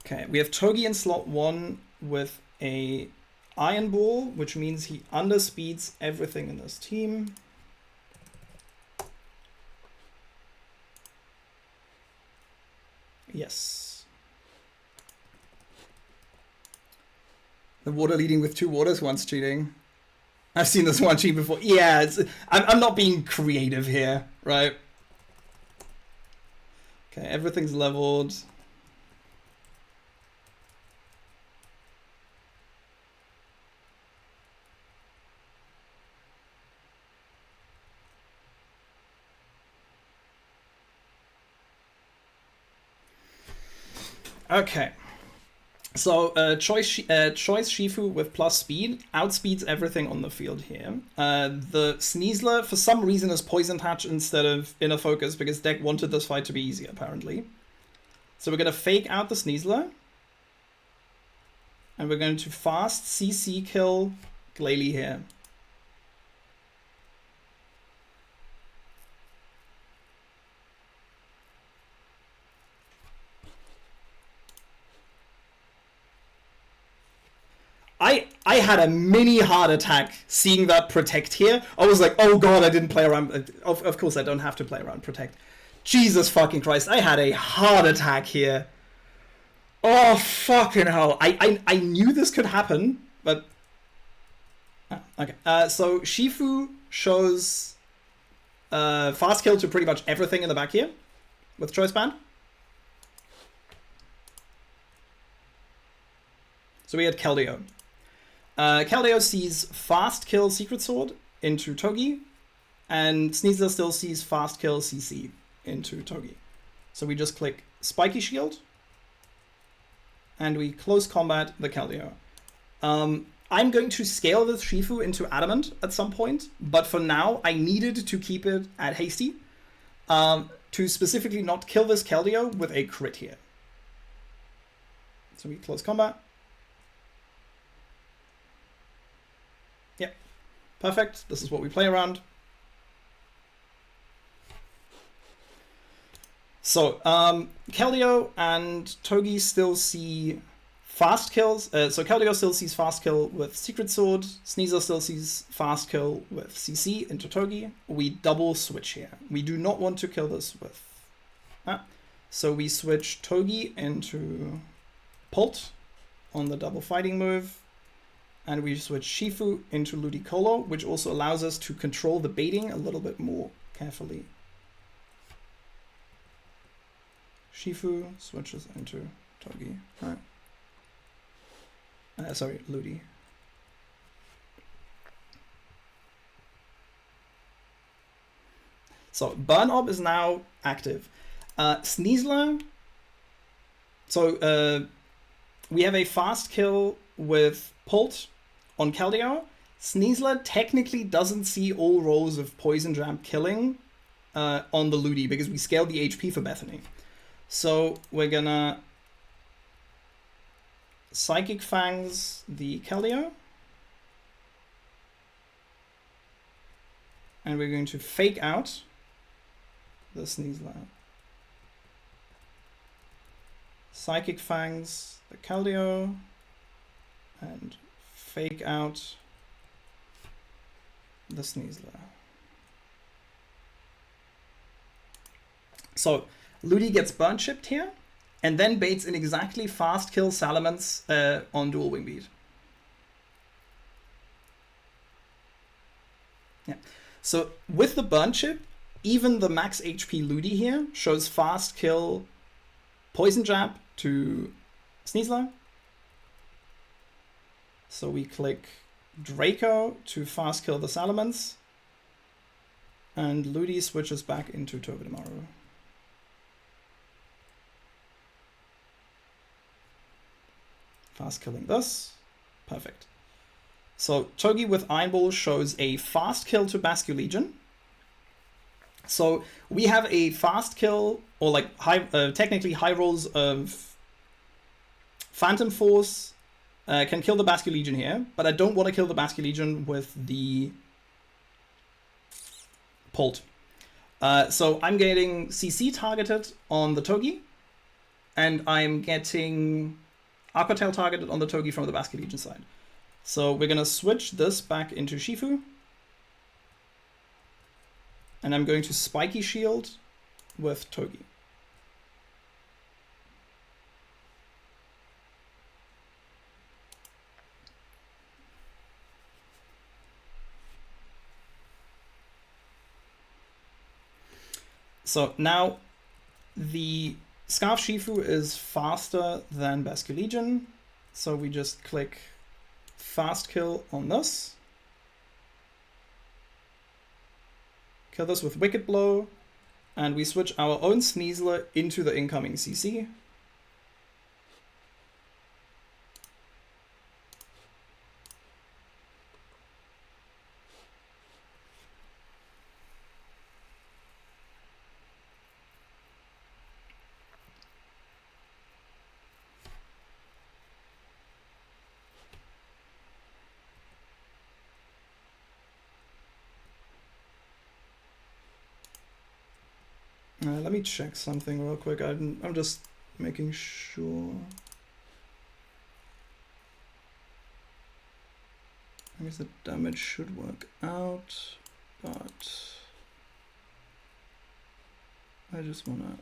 Okay, we have Togi in slot 1 with a Iron Ball, which means he underspeeds everything in this team. Yes. The water leading with 2 waters, one's cheating. I've seen this one cheat before. Yeah, I'm not being creative here, right? Okay, everything's leveled. Okay. So choice Shifu with plus speed outspeeds everything on the field here. The Sneasler for some reason is Poison Touch instead of Inner Focus because deck wanted this fight to be easy apparently. So we're gonna fake out the Sneasler, and we're going to fast CC kill Glalie here. I had a mini heart attack seeing that protect here. I was like, oh god, I didn't play around. Of course, I don't have to play around protect. Jesus fucking Christ, I had a heart attack here. Oh, fucking hell. I knew this could happen, but... okay, so Shifu shows fast kill to pretty much everything in the back here with Choice Band. So we had Keldeo. Keldeo sees fast kill Secret Sword into Togi, and Sneasler still sees fast kill CC into Togi. So we just click Spiky Shield, and we close combat the Keldeo. I'm going to scale this Shifu into Adamant at some point, but for now I needed to keep it at Hasty to specifically not kill this Keldeo with a crit here. So we close combat. Yep, perfect. This is what we play around. So Keldeo and Togi still see fast kills. So Keldeo still sees fast kill with Secret Sword. Sneasler still sees fast kill with CC into Togi. We double switch here. We do not want to kill this with that. So we switch Togi into Pult on the double fighting move. And we switch Shifu into Ludicolo, which also allows us to control the baiting a little bit more carefully. Shifu switches into Togi. Right. Sorry, Ludi. So Burn Orb is now active. Sneasler. So we have a fast kill with Pult on Keldeo. Sneasler technically doesn't see all rows of Poison Jam killing on the Ludi because we scaled the HP for Bethany. So we're gonna Psychic Fangs the Keldeo. And we're going to fake out the Sneasler. Psychic Fangs the Keldeo. And fake out the Sneasler. So Ludi gets burn chipped here, and then baits in exactly fast kill Salamence on dual wing beat. Yeah. So with the burn chip, even the max HP Ludi here shows fast kill Poison Jab to Sneasler. So we click Draco to fast kill the Salamence, and Ludi switches back into Togedemaru. Fast killing this. Perfect. So Togi with Iron Ball shows a fast kill to Basculegion. So we have a fast kill, or like technically high rolls of Phantom Force can kill the Basculegion here, but I don't want to kill the Basculegion with the Pult. So I'm getting CC targeted on the Togi, and I'm getting Aqua Tail targeted on the Togi from the Basculegion side. So we're going to switch this back into Shifu. And I'm going to Spiky Shield with Togi. So now the Scarf Shifu is faster than Basculegion, so we just click fast kill on this. Kill this with Wicked Blow, and we switch our own Sneasler into the incoming CC. Let me check something real quick. I'm just making sure. I guess the damage should work out, but I just wanna...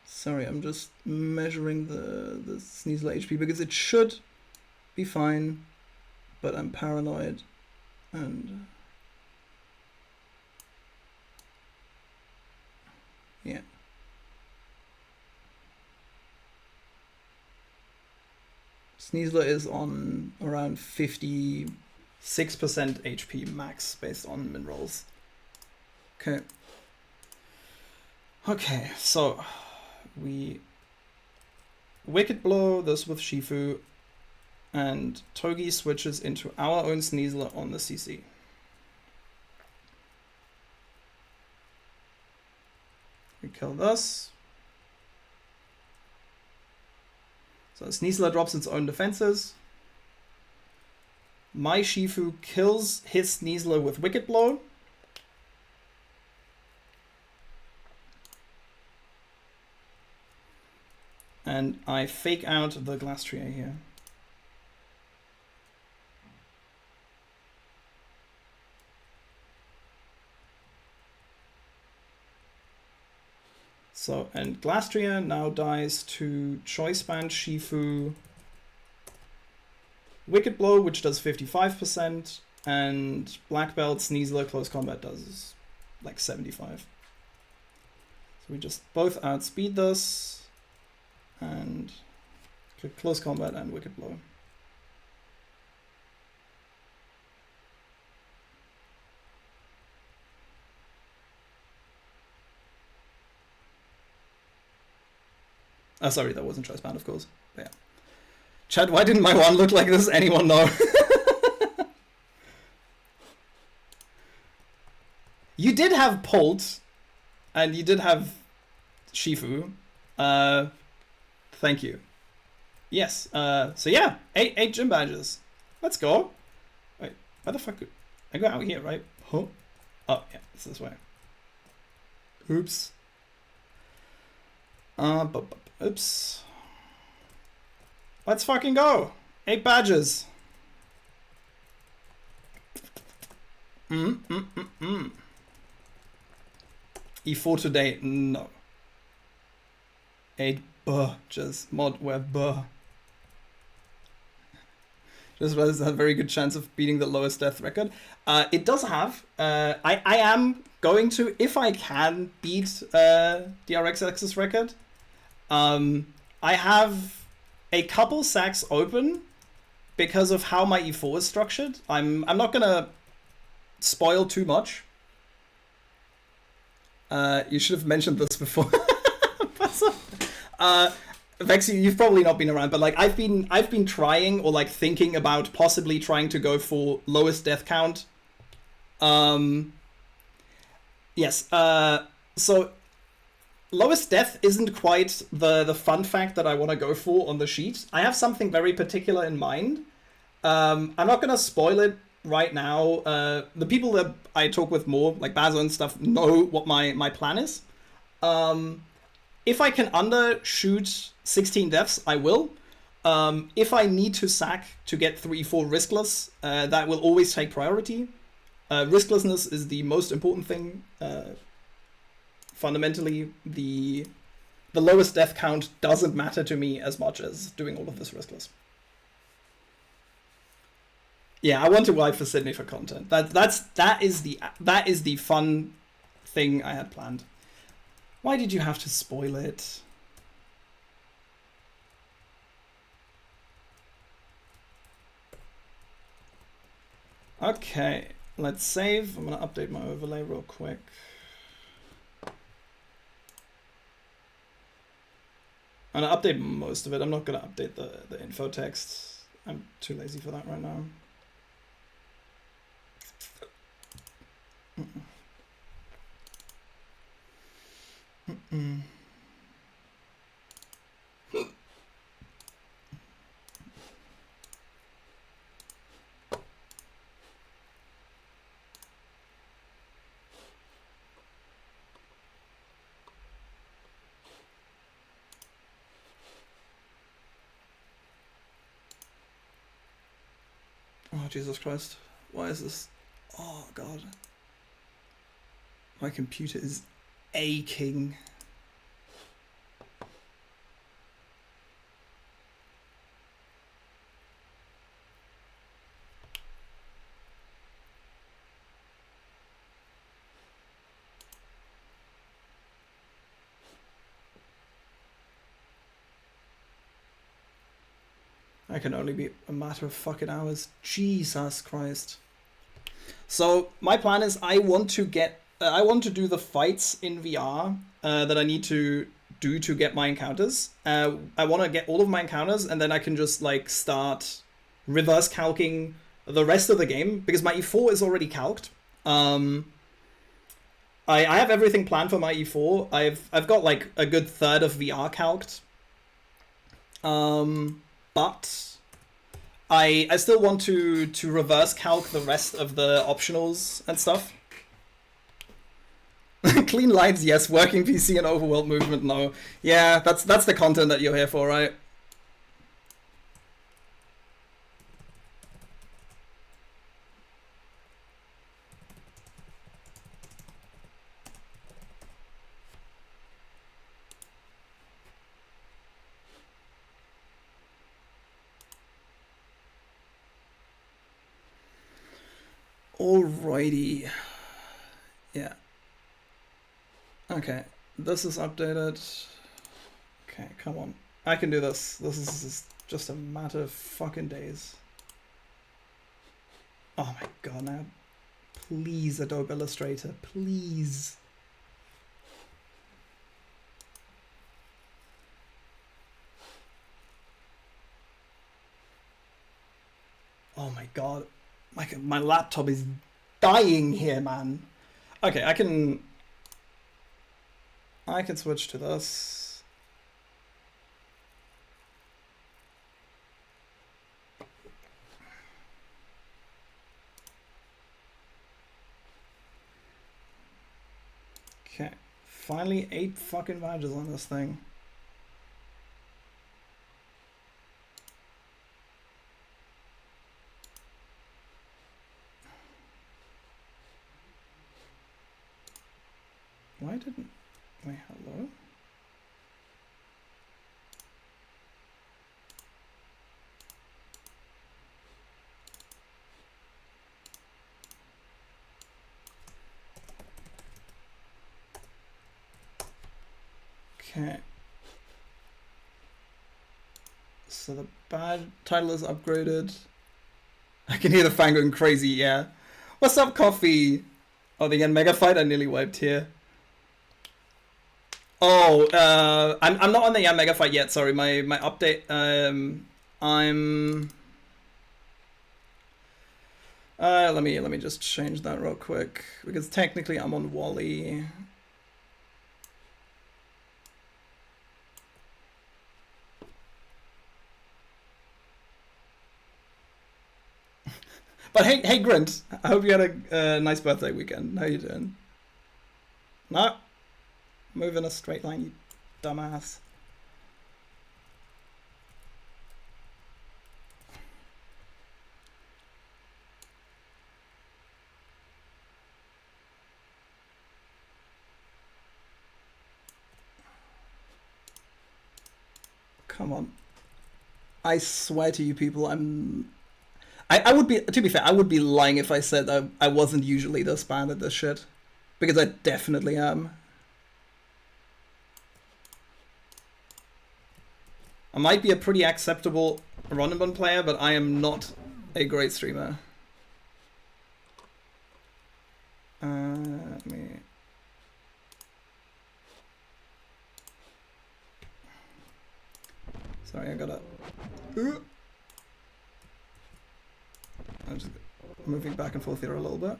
Sorry, I'm just measuring the Sneasler HP because it should be fine, but I'm paranoid and yeah. Sneasler is on around 56% HP max based on min rolls. Okay. Okay, so we Wicked Blow this with Shifu, and Togi switches into our own Sneasler on the CC. We kill this. So Sneasler drops its own defenses. My Shifu kills his Sneasler with Wicked Blow. And I fake out the Glass Trio here. So, and Glastria now dies to Choice Band Shifu, Wicked Blow, which does 55%, and Black Belt Sneasler Close Combat does like 75. So we just both outspeed this, and click Close Combat and Wicked Blow. Oh, sorry, that wasn't Choice Band, of course. But yeah. Chad, why didn't my one look like this? Anyone know? You did have Polt, and you did have Shifu. Thank you. Yes. So yeah, eight gym badges. Let's go. Wait, where the fuck? I go out here, right? Huh? Oh yeah, it's this way. Oops. Oops. Let's fucking go. 8 badges. E4 today? No. 8 just mod where just has a very good chance of beating the lowest death record. It does have. I am going to, if I can, beat the RxX's record. I have a couple sacks open because of how my E4 is structured. I'm not gonna spoil too much. You should have mentioned this before. Vexy, you've probably not been around, but like I've been trying or like thinking about possibly trying to go for lowest death count. Yes. So lowest death isn't quite the fun fact that I want to go for on the sheet. I have something very particular in mind. I'm not gonna spoil it right now. The people that I talk with more, like Bazo and stuff, know what my plan is. If I can undershoot 16 deaths, I will. If I need to sack to get 3-4 riskless, that will always take priority. Risklessness is the most important thing. Fundamentally, the lowest death count doesn't matter to me as much as doing all of this riskless. Yeah, I want to wipe for Sydney for content. That is the fun thing I had planned. Why did you have to spoil it? Okay, let's save. I'm gonna update my overlay real quick. I'm gonna update most of it. I'm not gonna update the info text. I'm too lazy for that right now. Oh, Jesus Christ. Why is this? Oh, God. My computer is aching. I can only be a matter of fucking hours. Jesus Christ. So my plan is I want to do the fights in VR that I need to do to get my encounters. I want to get all of my encounters, and then I can just like start reverse calcing the rest of the game, because my E4 is already calced. I have everything planned for my E4. I've got like a good third of VR calced. But I still want to reverse calc the rest of the optionals and stuff. Clean lights, yes. Working PC and overworld movement, no. Yeah, that's the content that you're here for, right? Alrighty. Yeah. Okay. This is updated. Okay, come on. I can do this. This is just a matter of fucking days. Oh my god, now. Please, Adobe Illustrator. Please. Oh my god. My laptop is dying here, man. Okay, I can switch to this. Okay, finally 8 fucking badges on this thing. Why didn't... Wait, hello? Okay. So the bad title is upgraded. I can hear the fan going crazy, yeah. What's up, Coffee? Oh, the Mega Fight, I nearly wiped here. Oh, I'm not on the Mega Fight yet. Sorry, my update. Let me just change that real quick, because technically I'm on Wally. But hey, Grint. I hope you had a nice birthday weekend. How you doing? No. Move in a straight line, you dumbass. Come on. I swear to you people, I would be, to be fair, I would be lying if I said I wasn't usually this bad at this shit. Because I definitely am. I might be a pretty acceptable Run and Bun player, but I am not a great streamer. Let me... Sorry, I gotta... I'm just moving back and forth here a little bit.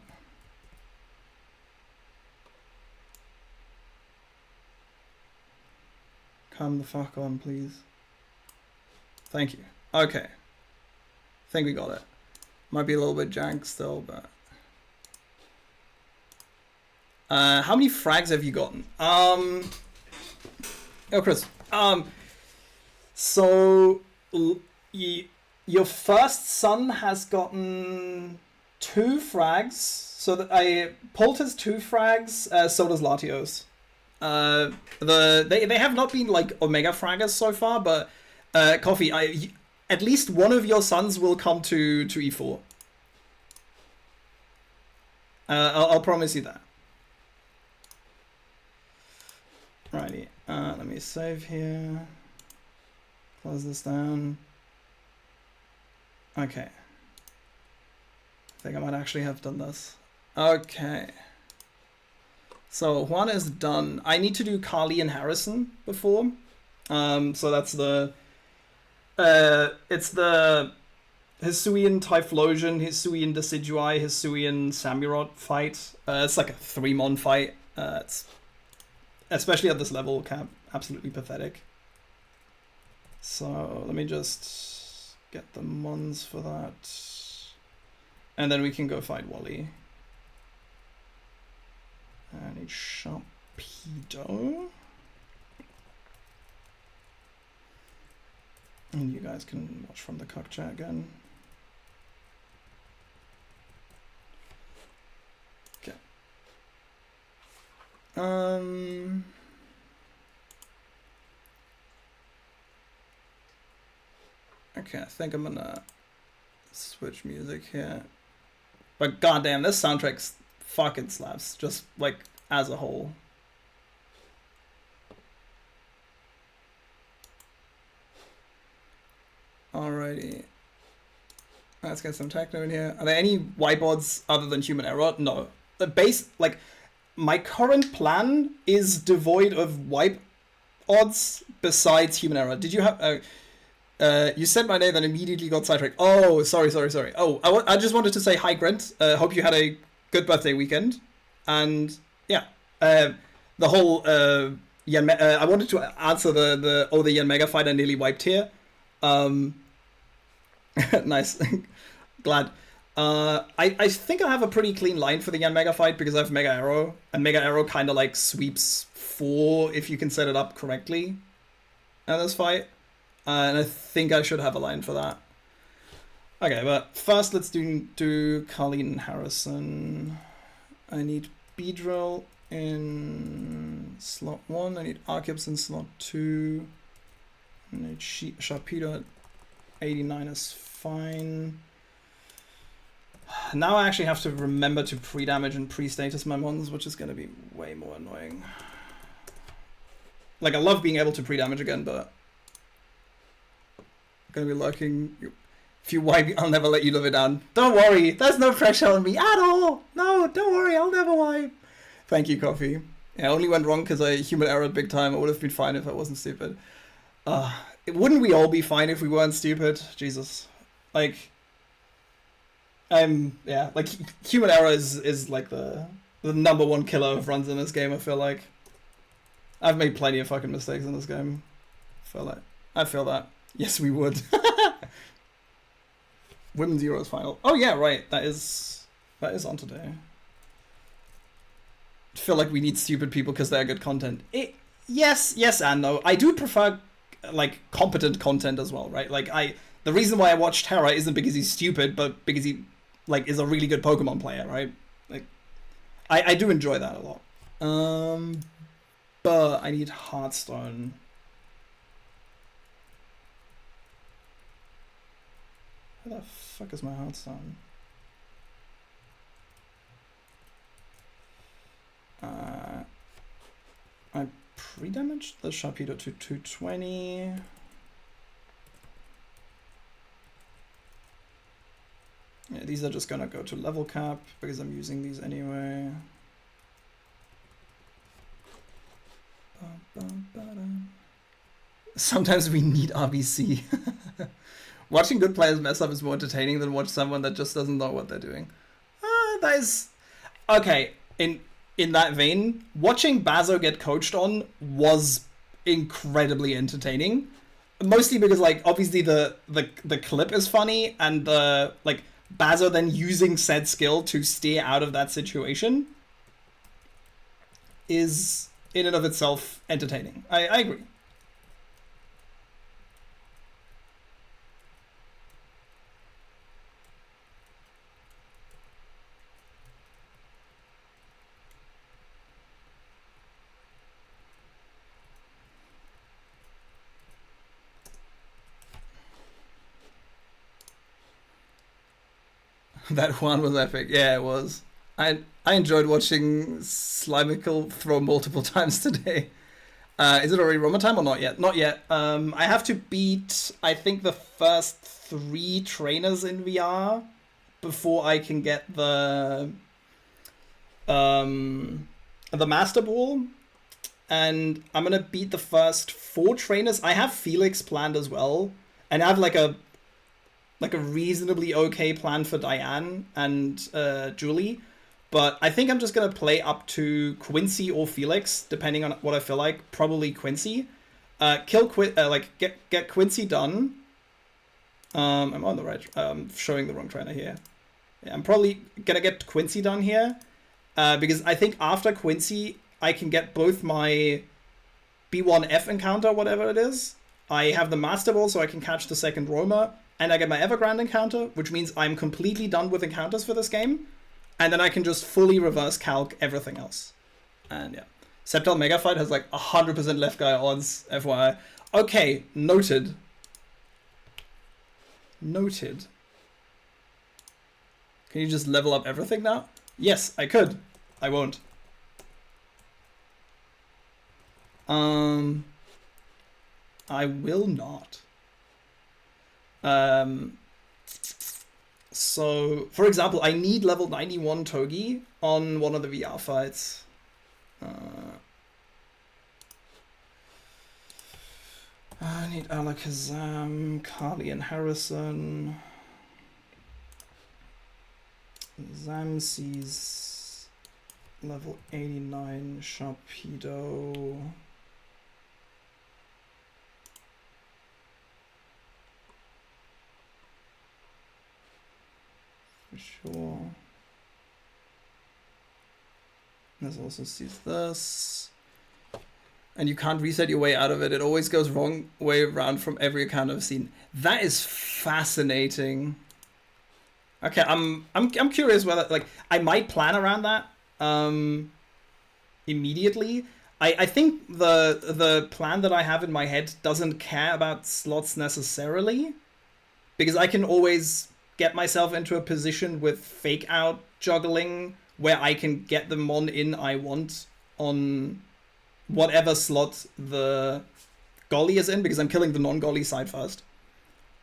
Come the fuck on, please. Thank you. Okay. I think we got it. Might be a little bit jank still, but... how many frags have you gotten? Oh, Chris. So... Your first son has gotten 2 frags, so that I pulled his 2 frags. So does Latios. They have not been like Omega fraggers so far, but Coffee, at least one of your sons will come to E4. I'll promise you that. Righty. Let me save here. Close this down. Okay. I think I might actually have done this. Okay. So Juan is done. I need to do Carly and Harrison before. So that's the... it's the Hisuian Typhlosion, Hisuian Decidueye, Hisuian Samurott fight. It's like a 3-mon fight. It's... Especially at this level, absolutely pathetic. So let me just get the mons for that. And then we can go fight Wally. I need Sharpedo. And you guys can watch from the cock chat again. Okay. Okay, I think I'm gonna switch music here. But goddamn, this soundtrack's fucking slaps, just like as a whole. Alrighty. Let's get some techno in here. Are there any whiteboards other than human error? No. The base, like, my current plan is devoid of wipe odds besides human error. Did you have... you said my name and immediately got sidetracked. Oh, sorry. Oh, I just wanted to say hi, Grant. Hope you had a good birthday weekend. And, yeah. The whole... I wanted to answer the Yen Mega fight I nearly wiped here. Nice. Glad. I think I have a pretty clean line for the Yen Mega fight because I have Mega Arrow. And Mega Arrow kind of like sweeps 4 if you can set it up correctly in this fight. And I think I should have a line for that. Okay, but first let's do Colleen Harrison. I need Beedrill in slot 1. I need Arceus in slot 2. I need Sharpedo at 89 is fine. Now I actually have to remember to pre-damage and pre-status my mons, which is going to be way more annoying. Like, I love being able to pre-damage again, but... Gonna be lurking. If you wipe, I'll never let you live it down. Don't worry, there's no pressure on me at all. No, don't worry, I'll never wipe. Thank you, Coffee. Yeah, I only went wrong because I human errored big time. I would have been fine if I wasn't stupid. Wouldn't we all be fine if we weren't stupid? Jesus. Like, yeah, like, human error is like the number 1 killer of runs in this game, I feel like. I've made plenty of fucking mistakes in this game. I feel that. Yes, we would. Women's Euros final. Oh yeah, right. That is on today. I feel like we need stupid people because they're good content. Yes and no. I do prefer like competent content as well, right? Like the reason why I watch Terra isn't because he's stupid, but because he like is a really good Pokemon player, right? Like I do enjoy that a lot. But I need Hearthstone. Where the fuck is my Hearthstone? I pre-damaged the Sharpedo to 220. Yeah, these are just gonna go to level cap because I'm using these anyway. Sometimes we need RBC. Watching good players mess up is more entertaining than watch someone that just doesn't know what they're doing. That is... Okay, in that vein, watching Bazo get coached on was incredibly entertaining. Mostly because, like, obviously the clip is funny, and like, Bazo then using said skill to steer out of that situation is, in and of itself, entertaining. I agree. That one was epic. Yeah, it was. I enjoyed watching Slimical throw multiple times today. Is it already Roma time or not yet? Not yet. I have to beat, I think, the first 3 trainers in VR before I can get the Master Ball. And I'm gonna beat the first 4 trainers. I have Felix planned as well, and I have like a reasonably okay plan for Diane and Julie. But I think I'm just gonna play up to Quincy or Felix, depending on what I feel like. Probably Quincy. Get Quincy done. I'm on the right. Showing the wrong trainer here. Yeah, I'm probably gonna get Quincy done here, because I think after Quincy I can get both my B1F encounter, whatever it is. I have the Master Ball, so I can catch the second Roma, and I get my Evergrande encounter, which means I'm completely done with encounters for this game. And then I can just fully reverse calc everything else. And yeah. Sceptile Mega Fight has like 100% left guy odds, FYI. Okay, noted. Noted. Can you just level up everything now? Yes, I could. I won't. I will not. So, for example, I need level 91 Togi on one of the VR fights. I need Alakazam, Carly and Harrison. Zamsi's level 89 Sharpedo. For sure. Let's also see this. And you can't reset your way out of it. It always goes wrong way around from every account I've seen. That is fascinating. Okay, I'm curious whether, like, I might plan around that immediately. I think the plan that I have in my head doesn't care about slots necessarily, because I can always get myself into a position with fake out juggling where I can get the mon in I want on whatever slot the Golly is in, because I'm killing the non-Golly side first.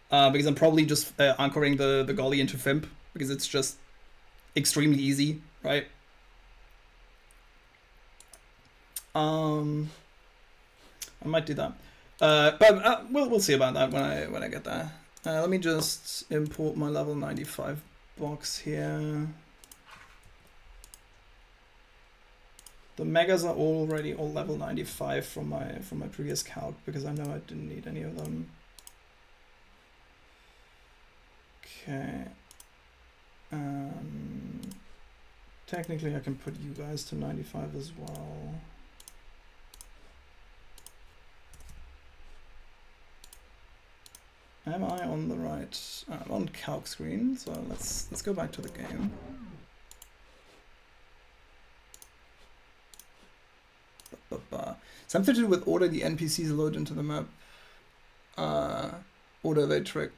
Because I'm probably just anchoring the Golly into Fimp, because it's just extremely easy, right? I might do that. But we'll see about that when I get there. Let me just import my level 95 box here. The megas are already all level 95 from my previous calc, because I know I didn't need any of them. Okay. Technically I can put you guys to 95 as well. Am I on the right? I'm on calc screen, so let's go back to the game. Something to do with order the NPCs load into the map. Order they trick.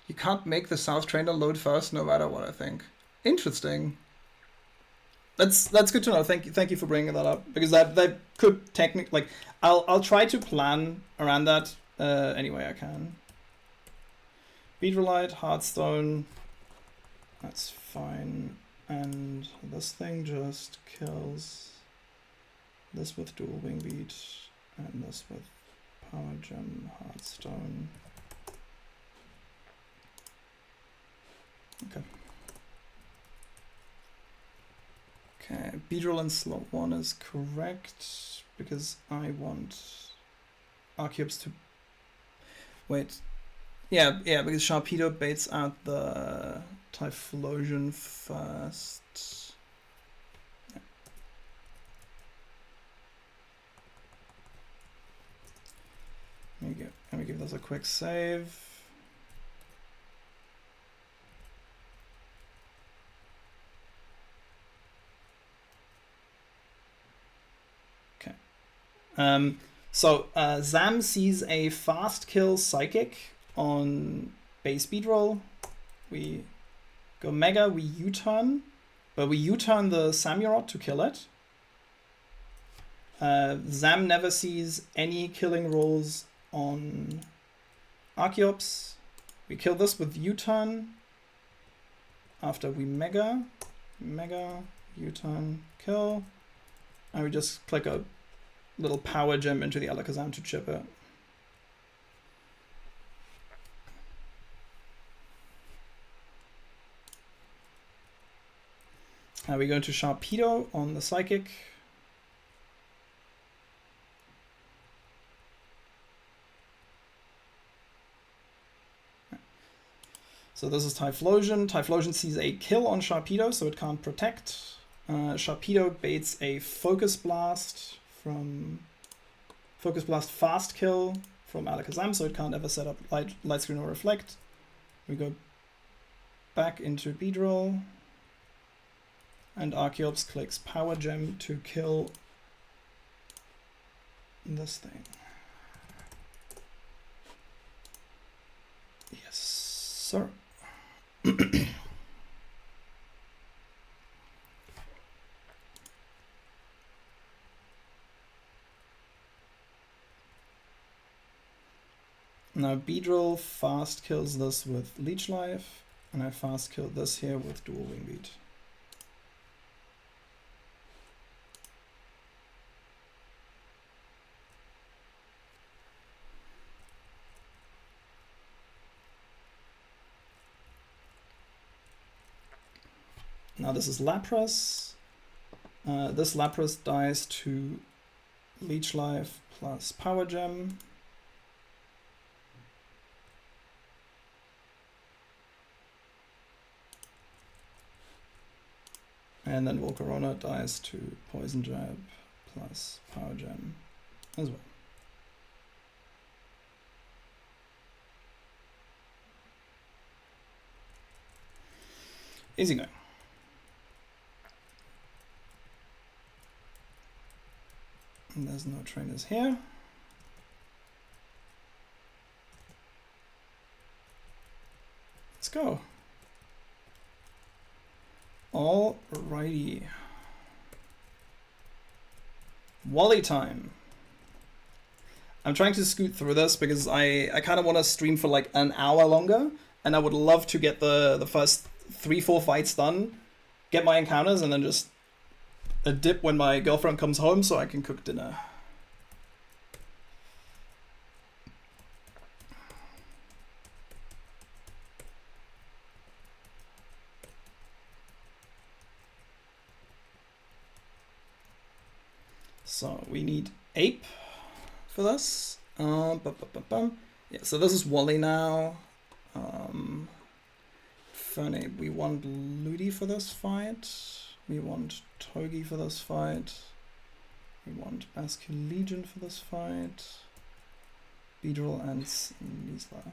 You can't make the South Trainer load first, no matter what, I think. Interesting. That's good to know. Thank you for bringing that up, because that could technically, like, I'll try to plan around that any way I can. Beetrolite, Hearthstone, that's fine, and this thing just kills this with Dual Wing Beat and this with Power Gem, Hearthstone. Okay. Okay, Beedrill in slot 1 is correct, because I want Archeops to... Wait. Yeah, because Sharpedo baits out the Typhlosion first. Yeah. Let me give this a quick save. So Zam sees a fast kill Psychic on base speed roll. We Go Mega, we U-turn, but we U-turn the Samurott to kill it. Zam never sees any killing rolls on Archeops. We kill this with U-turn. After we Mega, U-turn, kill. And we just click a little power gem into the Alakazam to chip it. We go into Sharpedo on the Psychic. So this is Typhlosion. Typhlosion sees a kill on Sharpedo, so it can't protect. Sharpedo baits a Focus Blast fast kill from Alakazam, so it can't ever set up Light Screen or Reflect. We go back into Beedrill. And Archeops clicks Power Gem to kill this thing. Yes, sir. Now Beedrill fast kills this with Leech Life, and I fast kill this here with Dual Wing Beat. Now this is Lapras. This Lapras dies to Leech Life plus Power Gem. And then Volcarona dies to Poison Jab plus Power Gem as well. Easy going. And there's no trainers here. Let's go. Alrighty. Wally time. I'm trying to scoot through this because I kind of want to stream for like an hour longer, and I would love to get the first 3-4 fights done, get my encounters, and then just a dip when my girlfriend comes home so I can cook dinner. So we need Ape for this. Yeah, so this is Wally now. Fernape, we want Ludi for this fight. We want Togi for this fight. We want Basculegion for this fight. Beedrill and Sneasler.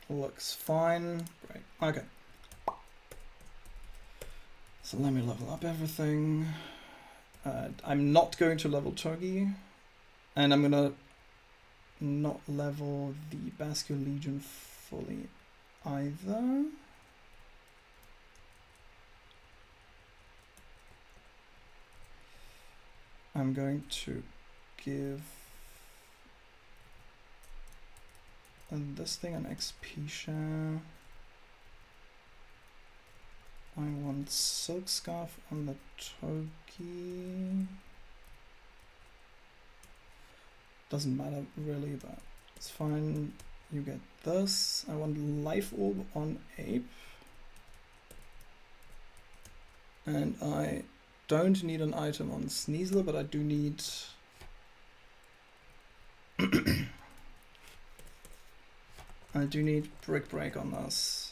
Looks fine. Right. Okay. So let me level up everything. I'm not going to level Togi. And I'm gonna not level the Basculegion fully either. I'm going to give this thing an XP share. I want Silk Scarf on the Togi. Doesn't matter really, but it's fine. You get this. I want Life Orb on Ape. And I don't need an item on Sneasler, but I do need I do need Brick Break on this.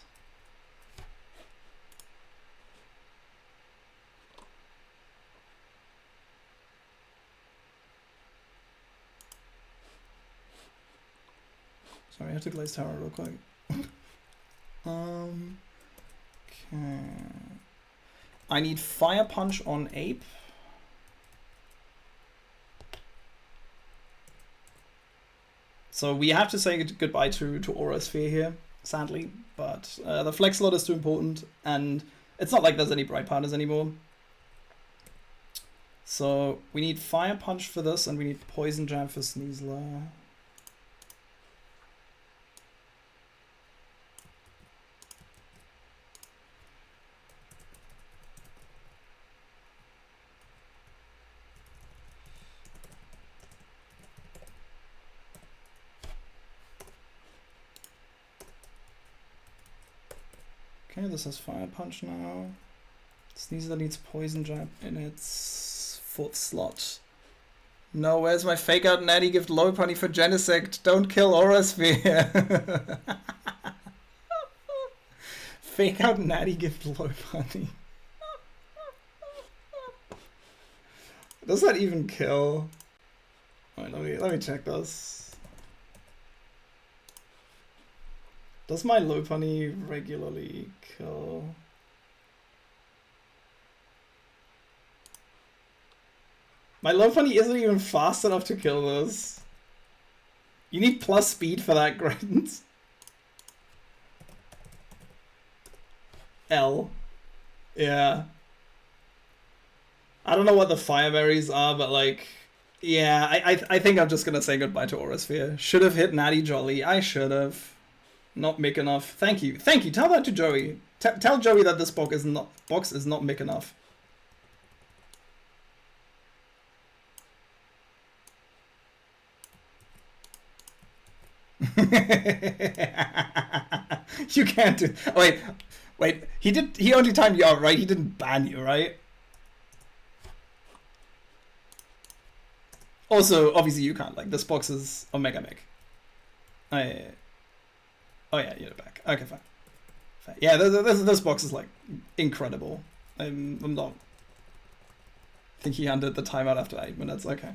Sorry, I have to glaze tower real quick. Okay. I need Fire Punch on Ape. So we have to say goodbye to Aura Sphere here, sadly. But the flex slot is too important, and it's not like there's any Bright Partners anymore. So we need Fire Punch for this, and we need Poison Jab for Sneasler. Okay, this has Fire Punch now. Sneasler needs Poison Jab in its 4th slot. No, where's my Fake Out Natty Gift Lopunny for Genesect? Don't kill Aura Sphere. Fake Out Natty Gift Lopunny. Does that even kill? Alright, let me check this. Does my Lopunny regularly kill? My Lopunny isn't even fast enough to kill this. You need plus speed for that, Grant. L. Yeah. I don't know what the Fire Berries are, but like... Yeah, I think I'm just gonna say goodbye to Aura Sphere. Should have hit Natty Jolly. I should have. Not mic enough. Thank you. Thank you. Tell that to Joey. Tell Joey that this box is not mic enough. You can't do. Oh, wait. He only timed you out, right? He didn't ban you, right? Also, obviously, you can't. Like, this box is Omega Mic. Oh yeah, you're back. Okay, fine. Yeah, this box is like incredible. I'm not. I think he ended the timeout after 8 minutes. Okay.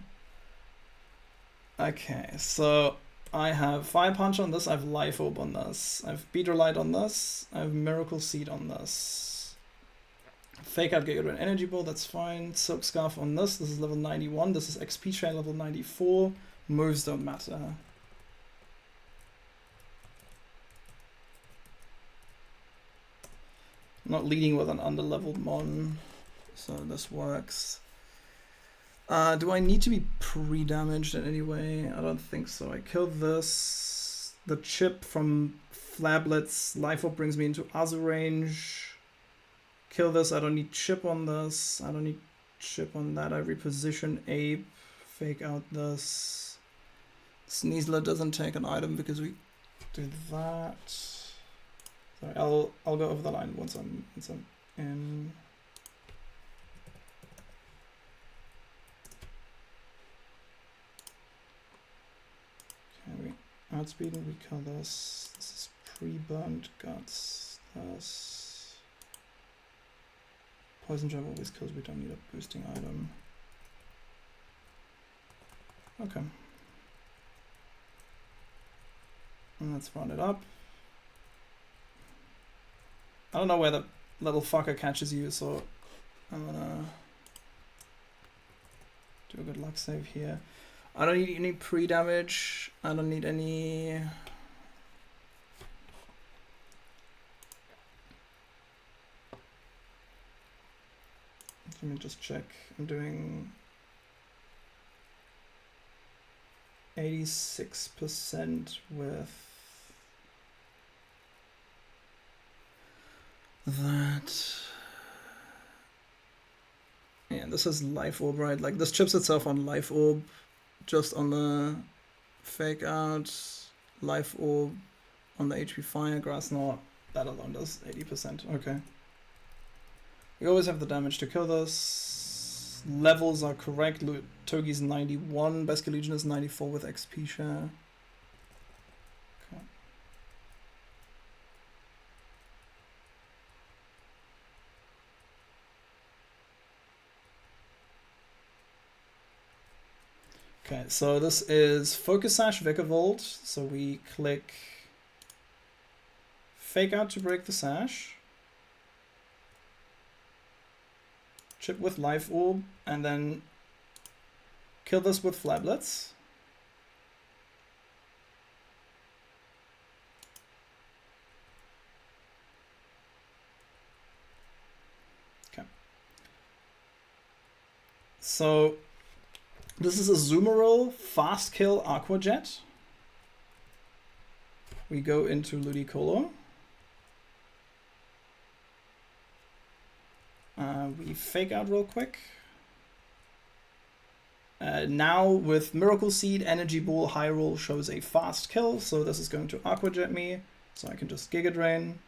Okay, so I have Fire Punch on this. I have Life Orb on this. I have Beetle Light on this. I have Miracle Seed on this. Fake Out, get rid of an Energy Ball. That's fine. Silk Scarf on this. This is level 91. This is XP Share level 94. Moves don't matter. Not leading with an underleveled Mon, so this works. Do I need to be pre-damaged in any way? I don't think so. I kill this. The chip from Flablet's Life Orb brings me into Azu range. Kill this. I don't need chip on this. I don't need chip on that. I reposition Ape. Fake out this. Sneasler doesn't take an item because we did that. Sorry, I'll go over the line once I'm in. Okay, we outspeed and we kill this. This is pre-burnt guts. This Poison Jab always kills. We don't need a boosting item. Okay. And let's round it up. I don't know where the little fucker catches you, so I'm gonna do a good luck save here. I don't need any pre-damage. I don't need any... Let me just check. I'm doing 86% with that. Yeah, this is Life Orb, right? Like, this chips itself on Life Orb, just on the Fake Out, Life Orb, on the HP Fire, Grass Knot. That alone does 80%. Okay. We always have the damage to kill this. Levels are correct. Togi's 91, Basket Legion is 94 with XP share. Okay. Okay, so this is Focus Sash, Vikavolt. So we click Fake Out to break the sash. Chip with Life Orb, and then kill this with Flablets. So this is a Zoomeril fast kill Aqua Jet. We go into Ludicolo. We fake out real quick. Now with Miracle Seed, Energy Ball, High Roll shows a fast kill, so this is going to Aqua Jet me, so I can just Giga Drain.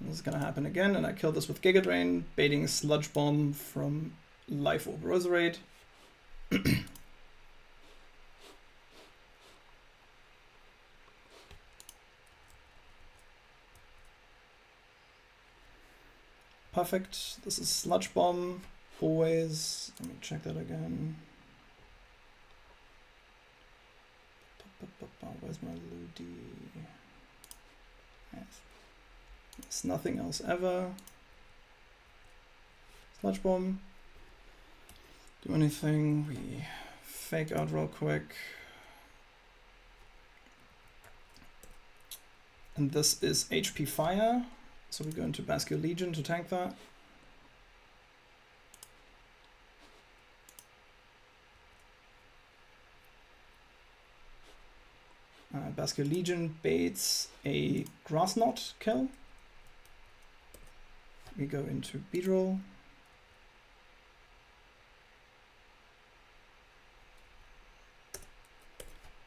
This is gonna happen again, and I kill this with Giga Drain, baiting Sludge Bomb from Life Orb Roserade. Perfect. This is Sludge Bomb. Always. Let me check that again. Where's my Ludi? Yes. There's nothing else ever. Sludge Bomb. Do anything. We fake out real quick. And this is HP Fire. So we go into Basque Legion to tank that. Basque Legion baits a Grass Knot kill. We go into Beedrill.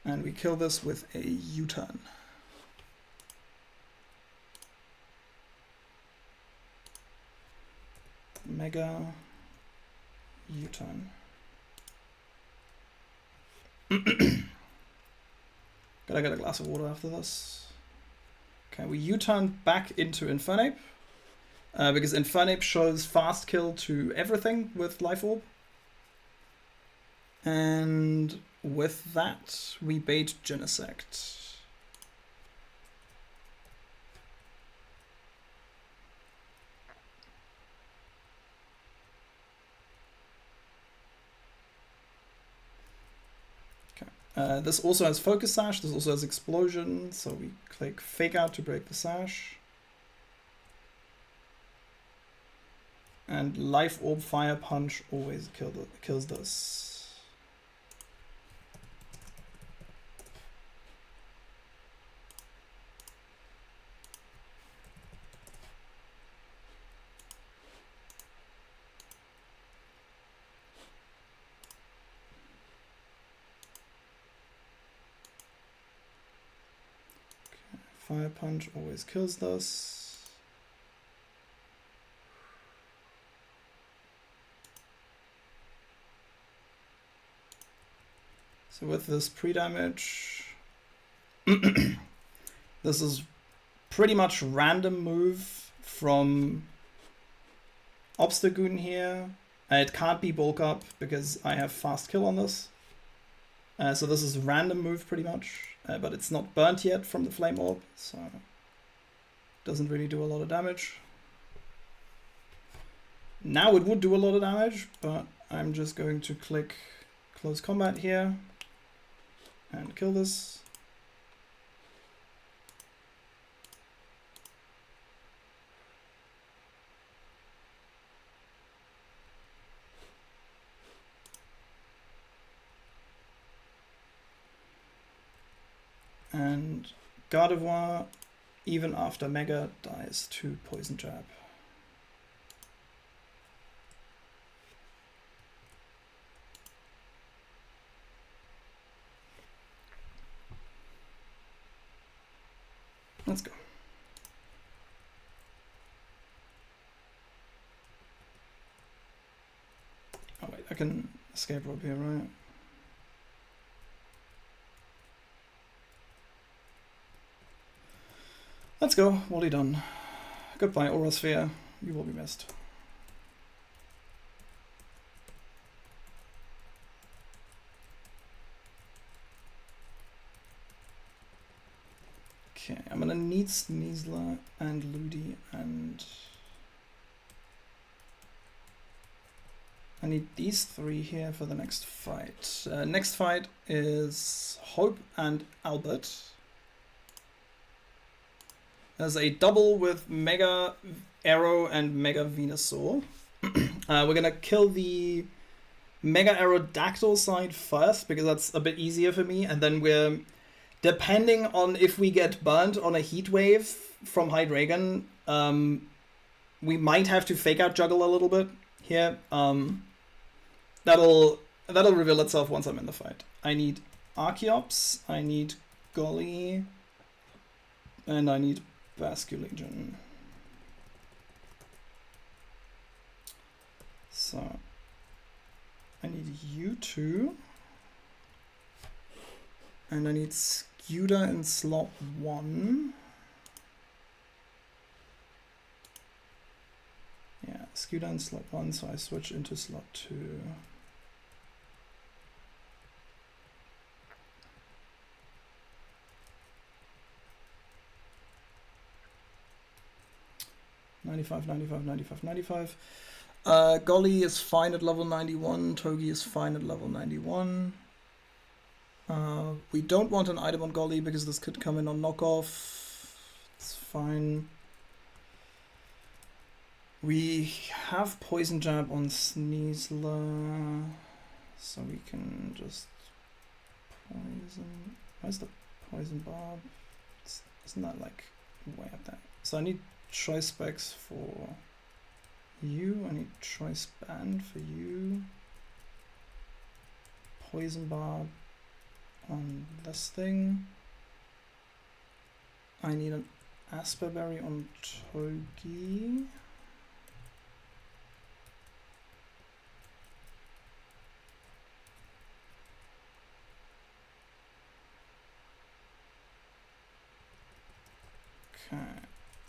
And we kill this with a U-turn. Mega U-turn. Gotta get a glass of water after this. Okay, we U-turn back into Infernape. Because Infernape shows fast kill to everything with Life Orb. And with that, we bait Genesect. This also has Focus Sash, this also has Explosion, so we click Fake Out to break the Sash. And Life Orb Fire Punch always kills this. Fire Punch always kills this. So with this pre-damage, this is pretty much random move from Obstagoon here. It can't be bulk up because I have fast kill on this. So this is random move pretty much. But it's not burnt yet from the Flame Orb, so it doesn't really do a lot of damage. Now it would do a lot of damage, but I'm just going to click Close Combat here and kill this. And Gardevoir, even after Mega, dies to Poison Jab. Let's go. Oh wait, I can escape rope here, right? Let's go, Wally done. Goodbye, Aura Sphere. You will be missed. Okay, I'm gonna need Sneasler and Ludi, and I need these three here for the next fight. Next fight is Hope and Albert. There's a double with Mega Arrow and Mega Venusaur. We're gonna kill the Mega Aerodactyl side first, because that's a bit easier for me, and then we're, depending on if we get burnt on a Heat Wave from Hydreigon, we might have to Fake Out Juggle a little bit here. That'll reveal itself once I'm in the fight. I need Archeops, I need Golly, and I need Basculegion. So I need you two, and I need Scooter in slot 1. Yeah, Scooter in slot 1, so I switch into slot 2. $95. Golly is fine at level 91. Togi is fine at level 91. We don't want an item on Golly because this could come in on knockoff. It's fine. We have Poison Jab on Sneasler, so we can just poison. Where's the Poison Barb? Isn't that like way up there? So I need Choice Specs for you. I need Choice Band for you. Poison Barb on this thing. I need an Asperberry on Togi. Okay,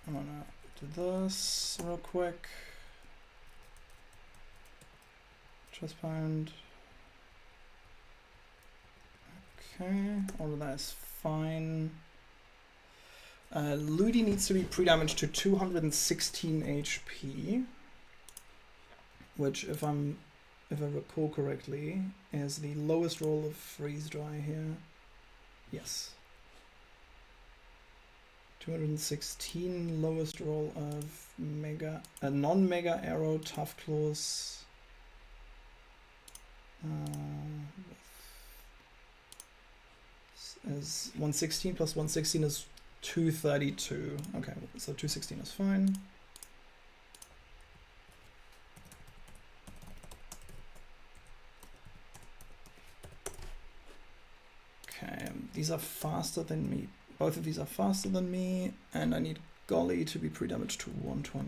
I'm gonna do this real quick. Chest pound. Okay, all of that is fine. Ludi needs to be pre-damaged to 216 HP, which, if I recall correctly, is the lowest roll of freeze dry here. Yes. 216, lowest roll of non-mega arrow tough claws. Is 116 plus 116 is 232. Okay, so 216 is fine. Okay, these are faster than me. Both of these are faster than me, and I need Golly to be pre-damaged to 129.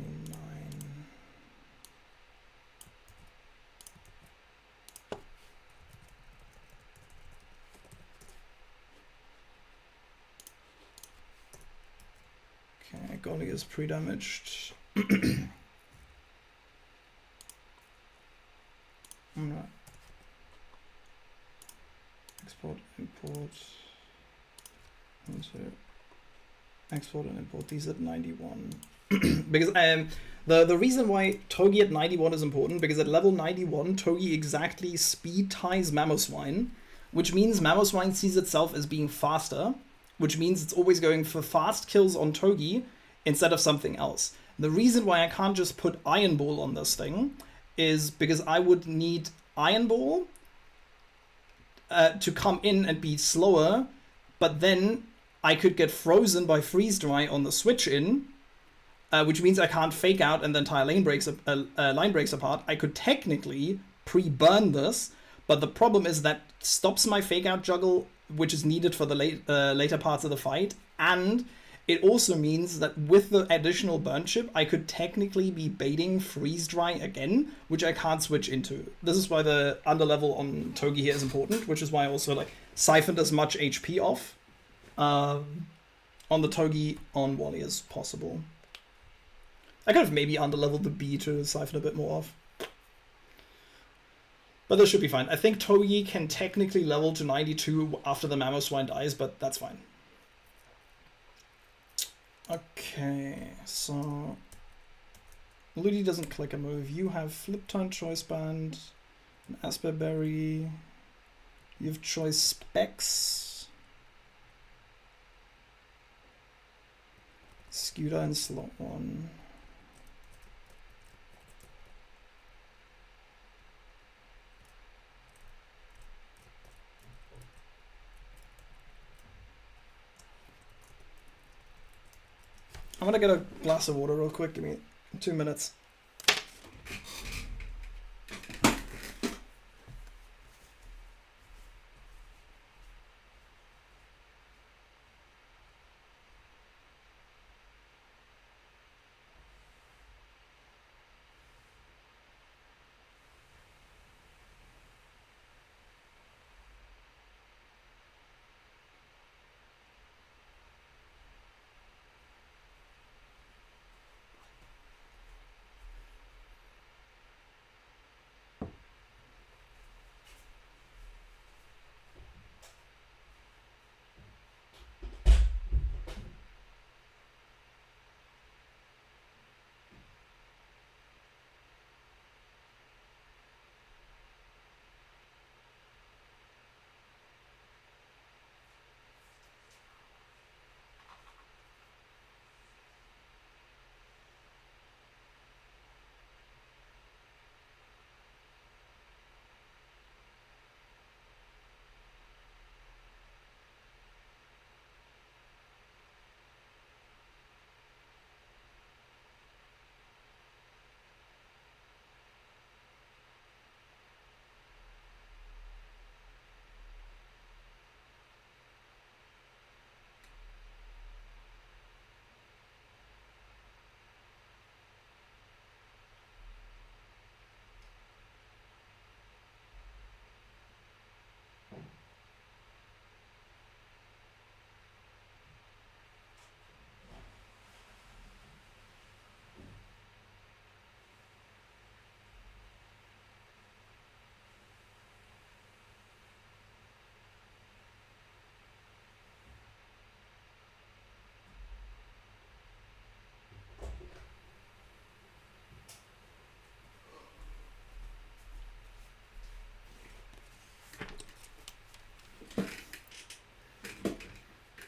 Okay, Golly is pre-damaged. I'm gonna export, import. So export and import these at 91. Because the reason why Togi at 91 is important, because at level 91 Togi exactly speed ties Mamoswine, which means Mamoswine sees itself as being faster, which means it's always going for fast kills on Togi instead of something else. The reason why I can't just put Iron Ball on this thing is because I would need Iron Ball to come in and be slower, but then I could get frozen by Freeze Dry on the switch in, which means I can't Fake Out and the entire line breaks apart. I could technically pre-burn this, but the problem is that stops my Fake Out juggle, which is needed for the later parts of the fight, and it also means that with the additional burn chip, I could technically be baiting Freeze Dry again, which I can't switch into. This is why the underlevel on Togi here is important, which is why I also like siphoned as much HP off on the Togi on Wally as possible. I could have maybe underleveled the B to siphon a bit more off. But this should be fine. I think Togi can technically level to 92 after the Mamoswine dies, but that's fine. Okay, so Ludi doesn't click a move. You have Flip Turn, Choice Band, an Asperberry. You have Choice Specs. Scooter in slot 1. I'm gonna get a glass of water real quick. Give me 2 minutes.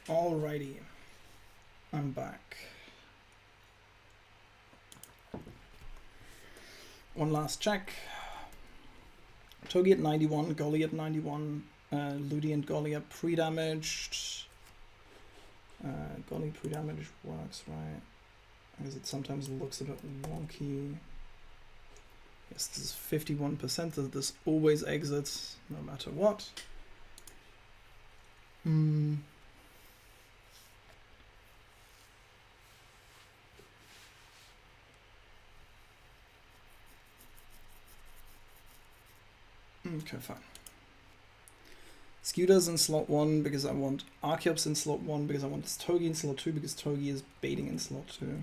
Alrighty, I'm back. One last check. Togi at 91, Golly at 91, Ludi and Golly are pre-damaged. Golly pre-damage works, right? Because it sometimes looks a bit wonky. Yes, this is 51%, that this always exits, no matter what. Okay, fine. Scooters in slot 1 because I want Archeops in slot 1 because I want Togi in slot 2 because Togi is baiting in slot 2.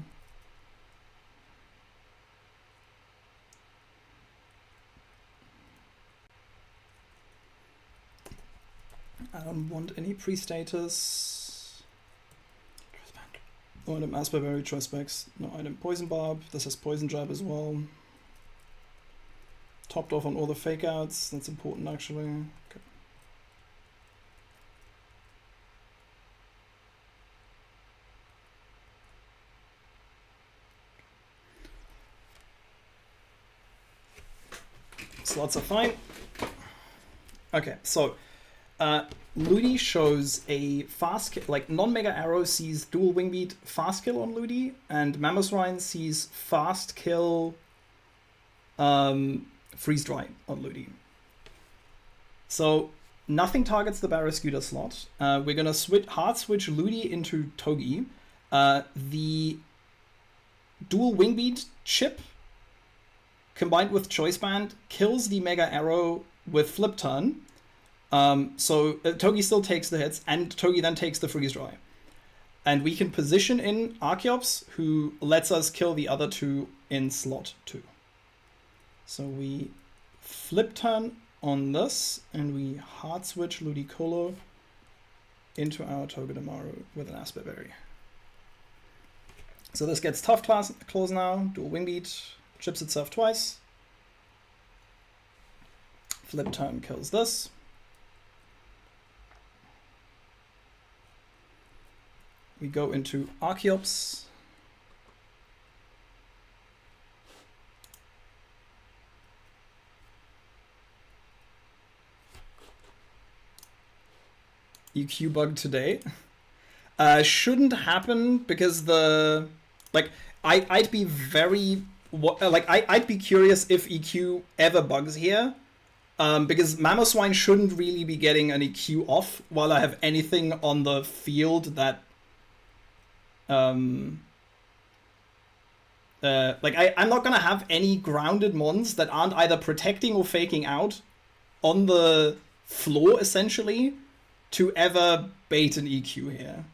I don't want any pre-status. No item Asperberry, choice specs. No item Poison Barb. This has Poison Jab as well. Topped off on all the fake outs. That's important actually. Okay. Slots are fine. Okay, so Ludi shows a fast kill, like non-Mega Arrow sees dual wing beat fast kill on Ludi, and Mammoth sees fast kill freeze dry on Ludi. So nothing targets the Barrascuda slot. We're gonna hard switch Ludi into Togi. The dual wing beat chip combined with choice band kills the Mega Arrow with flip turn. So Togi still takes the hits, and Togi then takes the freeze dry. And we can position in Archeops, who lets us kill the other two in slot 2. So we flip turn on this, and we hard switch Ludicolo into our Togedemaru with an Asperberry. So this gets tough claws now, dual wing beat, chips itself twice. Flip turn kills this. We go into Archeops. EQ bug today. Shouldn't happen because I'd be very I'd be curious if EQ ever bugs here, because Mamoswine shouldn't really be getting an EQ off while I have anything on the field that I'm not gonna have any grounded mons that aren't either protecting or faking out on the floor essentially to ever bait an EQ here.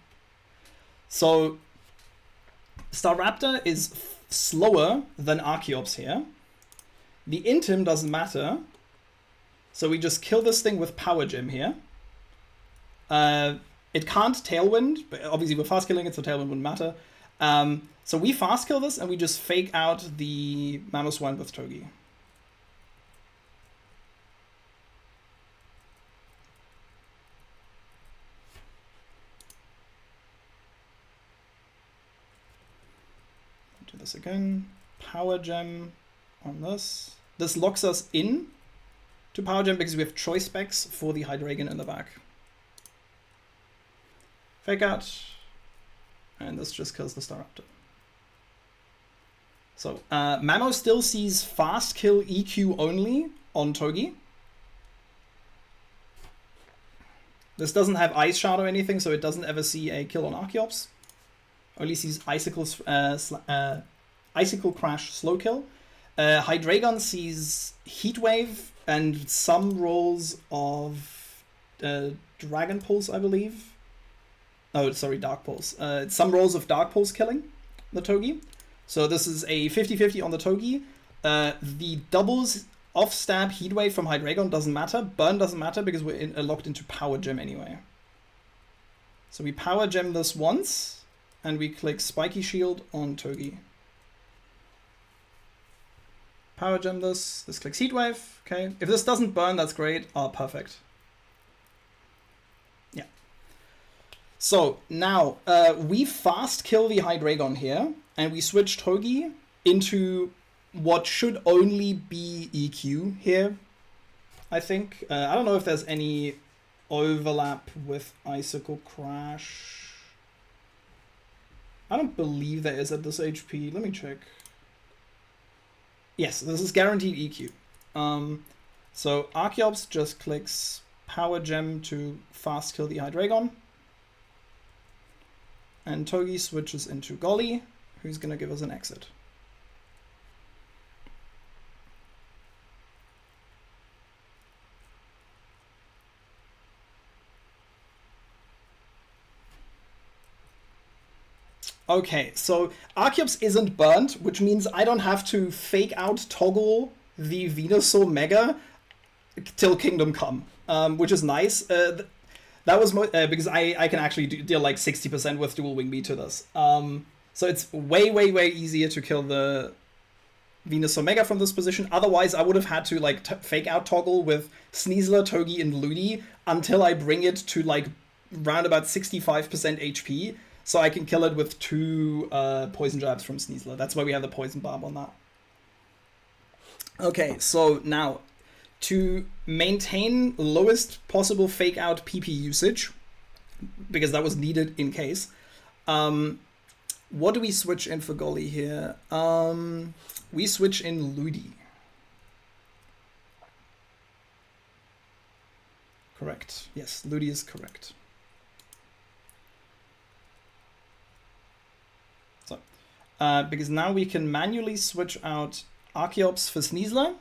So Staraptor is slower than Archeops here. The Intim doesn't matter. So we just kill this thing with Power Gem here. It can't Tailwind, but obviously we're fast killing it, so Tailwind wouldn't matter. So we fast kill this and we just fake out the Mamoswine with Togi. Do this again. Power Gem on this. This locks us in to Power Gem because we have choice specs for the Hydreigon in the back. Fake out. And this just kills the Staraptor. So, Mamo still sees fast kill EQ only on Togi. This doesn't have Ice Shard or anything, so it doesn't ever see a kill on Archeops. Only sees Icicle Crash slow kill. Hydreigon sees Heat Wave and some rolls of Dragon Pulse, I believe. Oh, sorry, Dark Pulse. Some rolls of Dark Pulse killing the Togi. So this is a 50-50 on the Togi. The doubles off stab Heat Wave from Hydreigon doesn't matter. Burn doesn't matter because we're locked into Power Gem anyway. So we Power Gem this once, and we click Spiky Shield on Togi. Power Gem this. This clicks Heat Wave. Okay. If this doesn't burn, that's great. Oh, perfect. Yeah. So now we fast kill the Hydreigon here, and we switch Togi into what should only be EQ here, I think. I don't know if there's any overlap with Icicle Crash. I don't believe there is at this HP. Let me check. Yes, this is guaranteed EQ. So Archeops just clicks Power Gem to fast kill the Hydreigon. And Togi switches into Golly, who's going to give us an exit. Okay, so Archeops isn't burnt, which means I don't have to fake out toggle the Venusaur Mega till Kingdom Come, which is nice. That was because I can actually deal like 60% with dual wing beat to this. So it's way easier to kill the Venusaur Mega from this position. Otherwise, I would have had to like fake out toggle with Sneasler, Togi, and Ludi until I bring it to like round about 65% HP. So I can kill it with 2 poison jabs from Sneasler. That's why we have the poison barb on that. Okay, so now to maintain lowest possible fake out PP usage, because that was needed in case, what do we switch in for Golly here? We switch in Ludi. Correct. Yes, Ludi is correct. Because now we can manually switch out Archeops for Sneasler.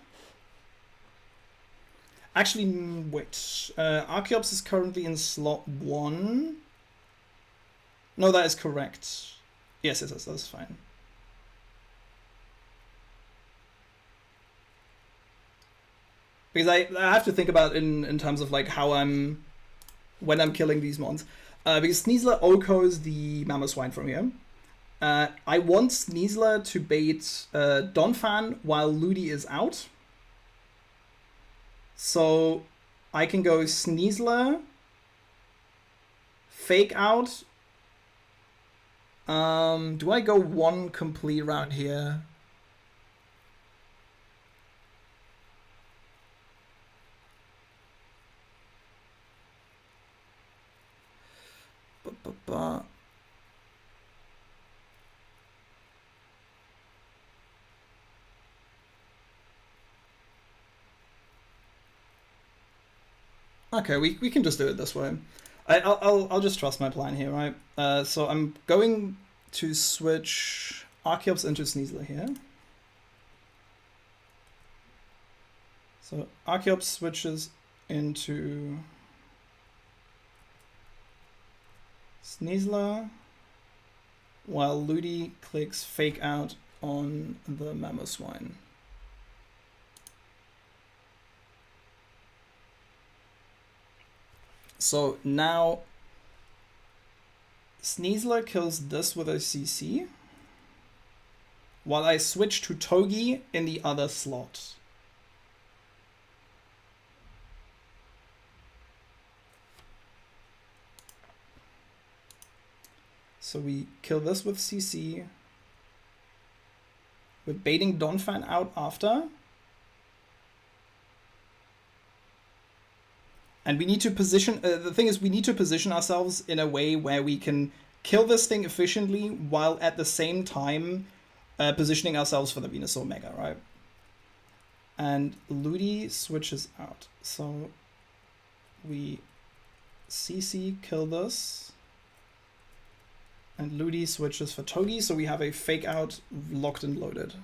Actually, wait. Archeops is currently in slot 1. No, that is correct. Yes, that's fine. Because I have to think about in terms of like how when I'm killing these mons. Because Sneasler OHKOs the Mamoswine from here. I want Sneasler to bait Donphan while Ludi is out. So I can go Sneasler, fake out. Do I go 1 complete round here? but okay, we can just do it this way. I'll just trust my plan here, right? So I'm going to switch Archeops into Sneasler here. So Archeops switches into Sneasler, while Ludi clicks Fake Out on the Mamoswine. So now Sneasler kills this with a CC, while I switch to Togi in the other slot. So we kill this with CC. We're baiting Donphan out after. And we need to position, the thing is we need to position ourselves in a way where we can kill this thing efficiently while at the same time positioning ourselves for the Venusaur Mega, right? And Ludi switches out. So we CC kill this. And Ludi switches for Togi, so we have a Fake Out locked and loaded.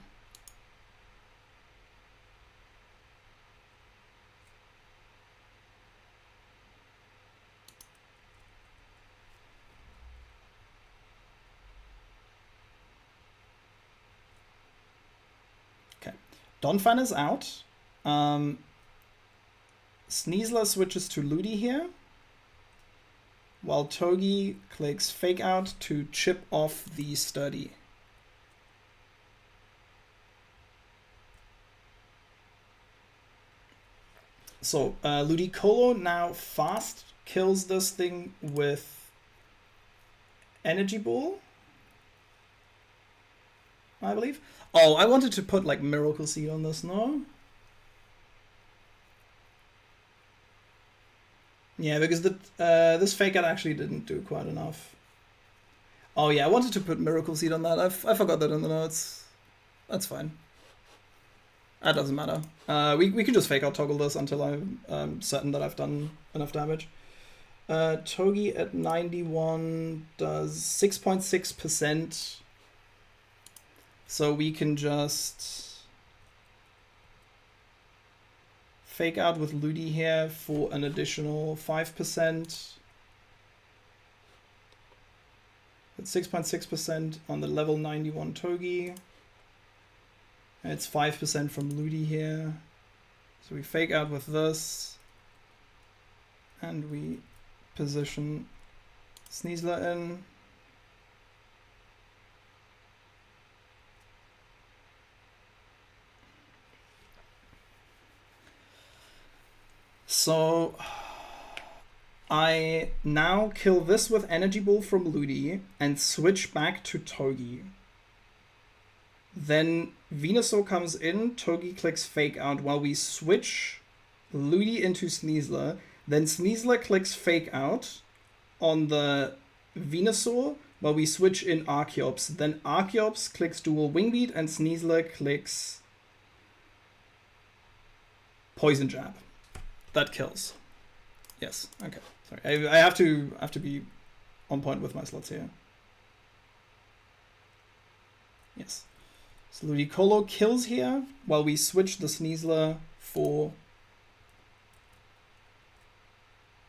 Okay, Donphan is out. Sneasler switches to Ludi here, while Togi clicks Fake Out to chip off the Sturdy. So Ludicolo now fast kills this thing with Energy Ball, I believe. Oh, I wanted to put like Miracle Seed on this, no? Yeah, because this Fake Out actually didn't do quite enough. Oh yeah, I wanted to put Miracle Seed on that. I forgot that in the notes. That's fine. That doesn't matter. We can just Fake Out toggle this until I'm certain that I've done enough damage. Togi at 91 does 6.6%. So we can just Fake Out with Ludi here for an additional 5%. At 6.6% on the level 91 Togi. And it's 5% from Ludi here. So we Fake Out with this. And we position Sneasler in. So I now kill this with Energy Ball from Ludi and switch back to Togi. Then Venusaur comes in, Togi clicks Fake Out while we switch Ludi into Sneasler. Then Sneasler clicks Fake Out on the Venusaur while we switch in Archeops. Then Archeops clicks Dual Wing Beat and Sneasler clicks Poison Jab. That kills. Yes. Okay. Sorry. I have to be on point with my slots here. Yes. So Ludicolo kills here while we switch the Sneasler for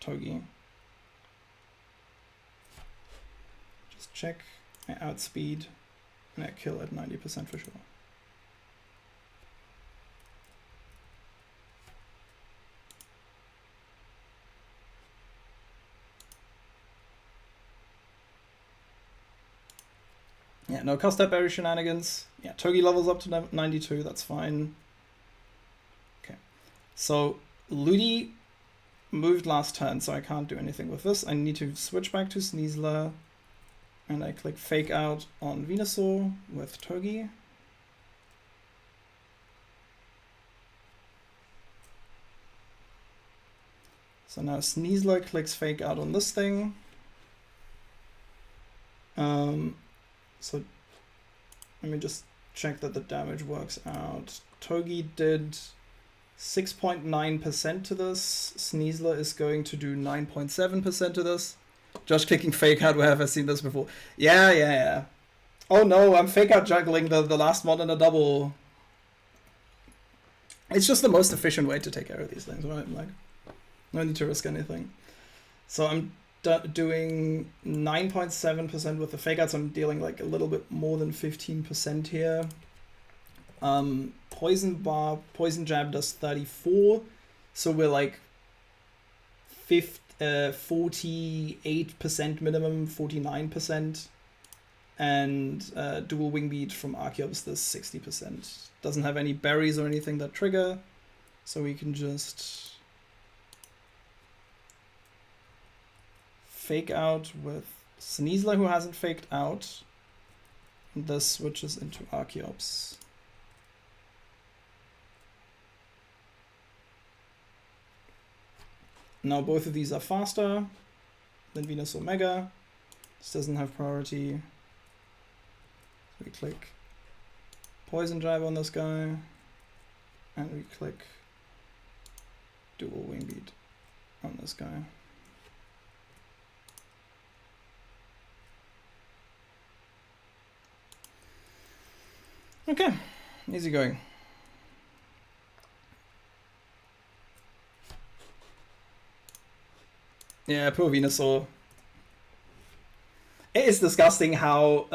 Togi. Just check. I outspeed and I kill at 90% for sure. Yeah, no cost berry shenanigans. Yeah, Togi levels up to 92, that's fine. Okay, so Ludi moved last turn, so I can't do anything with this. I need to switch back to Sneasler, and I click Fake Out on Venusaur with Togi. So now Sneasler clicks Fake Out on this thing. So let me just check that the damage works out. Togi did 6.9% to this. Sneasler is going to do 9.7% to this. Josh clicking fake out, where have I seen this before? Yeah. Oh no, I'm fake out juggling the last mod in a double. It's just the most efficient way to take care of these things, right? Like, no need to risk anything. So I'm doing 9.7% with the fake outs. I'm dealing like a little bit more than 15% here. Poison jab does 34, so we're like 48% minimum, 49%, and dual wing beat from Archeops does 60%. Doesn't have any berries or anything that trigger, so we can just fake out with Sneasler, who hasn't faked out. And this switches into Archeops. Now both of these are faster than Venus Omega. This doesn't have priority. So we click Poison Jab on this guy, and we click Dual Wing Beat on this guy. Okay, easy going. Yeah, poor Venusaur. It is disgusting how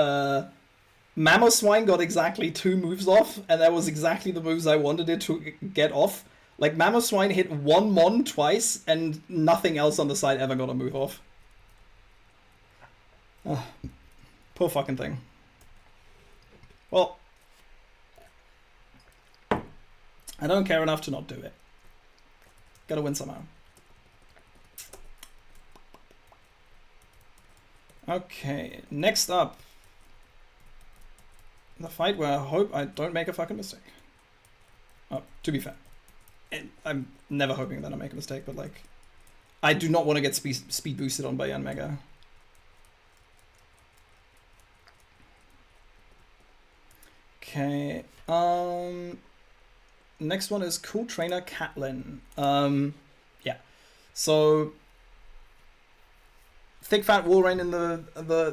Mamoswine got exactly 2 moves off, and that was exactly the moves I wanted it to get off. Like, Mamoswine hit 1 Mon twice, and nothing else on the side ever got a move off. Poor fucking thing. Well, I don't care enough to not do it. Gotta win somehow. Okay, next up. The fight where I hope I don't make a fucking mistake. Oh, to be fair. I'm never hoping that I make a mistake, but like, I do not want to get speed boosted on by Yanmega. Okay, next one is Cool Trainer Catelyn. Yeah, so Thick Fat Walrein in the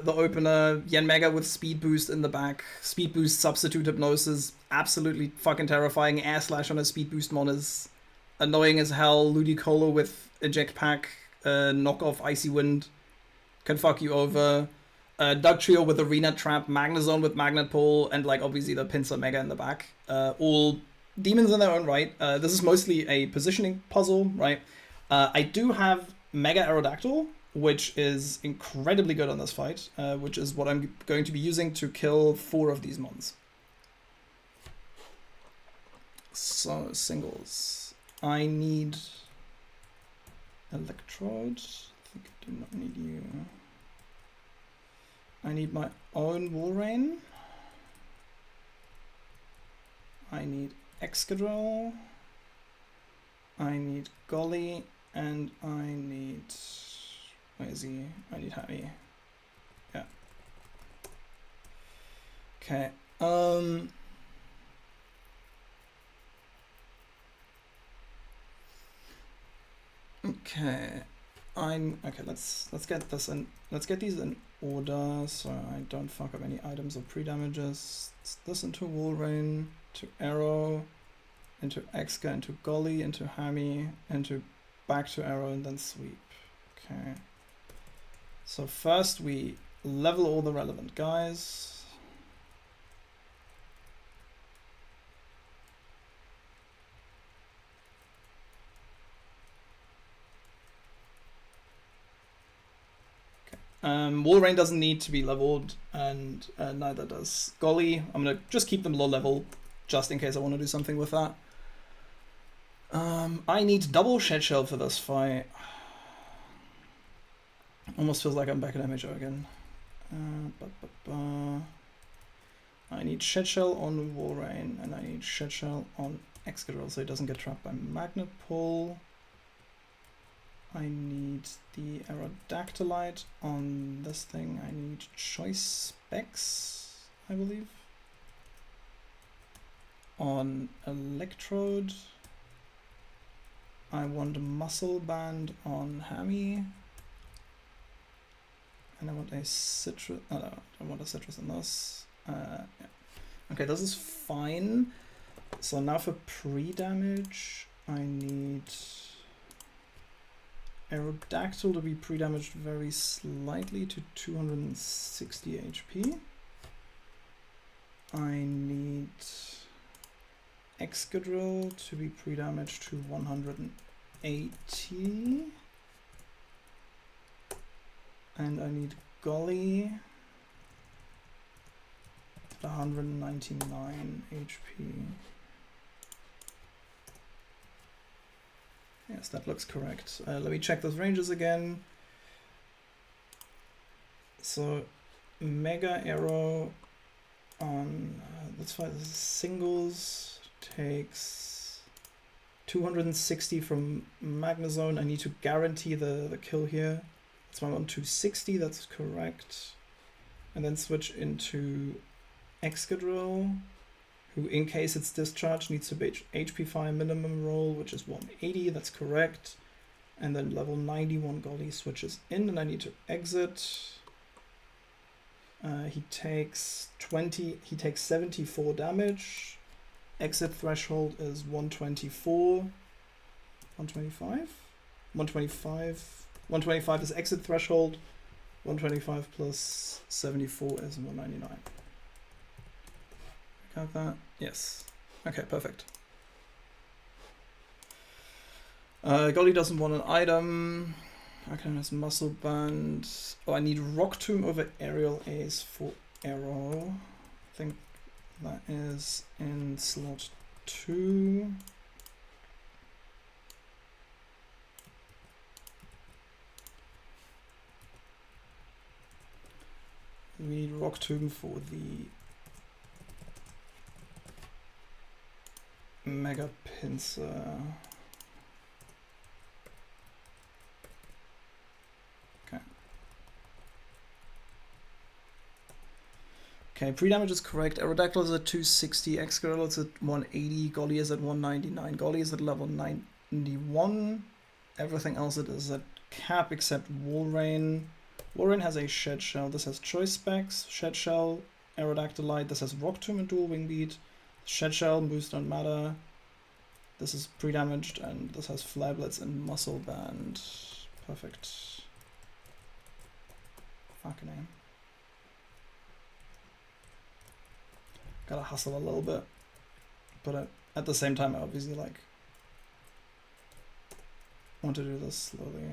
opener, Yanmega with speed boost in the back. Speed boost substitute hypnosis, absolutely fucking terrifying. Air slash on a speed boost mon is annoying as hell. Ludicolo with eject pack, knockoff Icy Wind can fuck you over. Dugtrio with Arena Trap, Magnezone with Magnet Pull, and like obviously the Pinsir Mega in the back. All demons in their own right. This is mostly a positioning puzzle, right? I do have Mega Aerodactyl, which is incredibly good on this fight, which is what I'm going to be using to kill 4 of these mons. So, singles. I need Electrode. I think I do not need you. I need my own Walrein. I need Excadrill. I need Golly, and I need... Where is he? I need Hammy. Yeah. Okay. Okay. Okay. Let's get this in. Let's get these in order so I don't fuck up any items or pre-damages. This into Walrein, to Arrow, into Exca, into Golly, into Hammy, into back to Arrow, and then Sweep. Okay. So first we level all the relevant guys. Okay. Walrein doesn't need to be leveled, and neither does Golly. I'm gonna just keep them low level, just in case I want to do something with that. I need double Shed Shell for this fight. Almost feels like I'm back at MHO again. I need Shed Shell on Walrein, and I need Shed Shell on Excadrill so he doesn't get trapped by Magnet Pull. I need the Aerodactylite on this thing. I need choice specs, I believe. On Electrode, I want a muscle band on Hammy. And I want a citrus. Oh, no, I want a citrus in this. Yeah. Okay, this is fine. So now for pre-damage, I need Aerodactyl to be pre-damaged very slightly to 260 HP. I need Excadrill to be pre-damaged to 180. And I need Golly at 199 HP. Yes, that looks correct. Let me check those ranges again. So, Mega Arrow on, let's find this singles, takes 260 from Magnezone. I need to guarantee the kill here. So I'm on 260, that's correct. And then switch into Excadrill, who in case it's discharged needs to be HP fire minimum roll, which is 180, that's correct. And then level 91 Golly switches in and I need to exit. He takes 74 damage. Exit threshold is 124. 125? 125. 125 is exit threshold. 125 plus 74 is 199. Got that? Yes. Okay, perfect. Golly doesn't want an item. Okay, there's Muscle Band. Oh, I need Rock Tomb over Aerial Ace for Arrow. I think that is in slot 2. We need Rock Tomb for the Mega Pincer. Okay, pre-damage is correct. Aerodactyl is at 260, Excadrill is at 180, Golly is at 199, Golly is at level 91. Everything else it is at cap except Walrein. Walrein has a Shed Shell. This has choice specs, Shed Shell, Aerodactylite. This has Rock Tomb and Dual Wing Beat. Shed Shell, Boost don't matter. This is pre-damaged and this has Flare Blitz and Muscle Band. Perfect. Fucking name. Gotta hustle a little bit, but at the same time I obviously like want to do this slowly.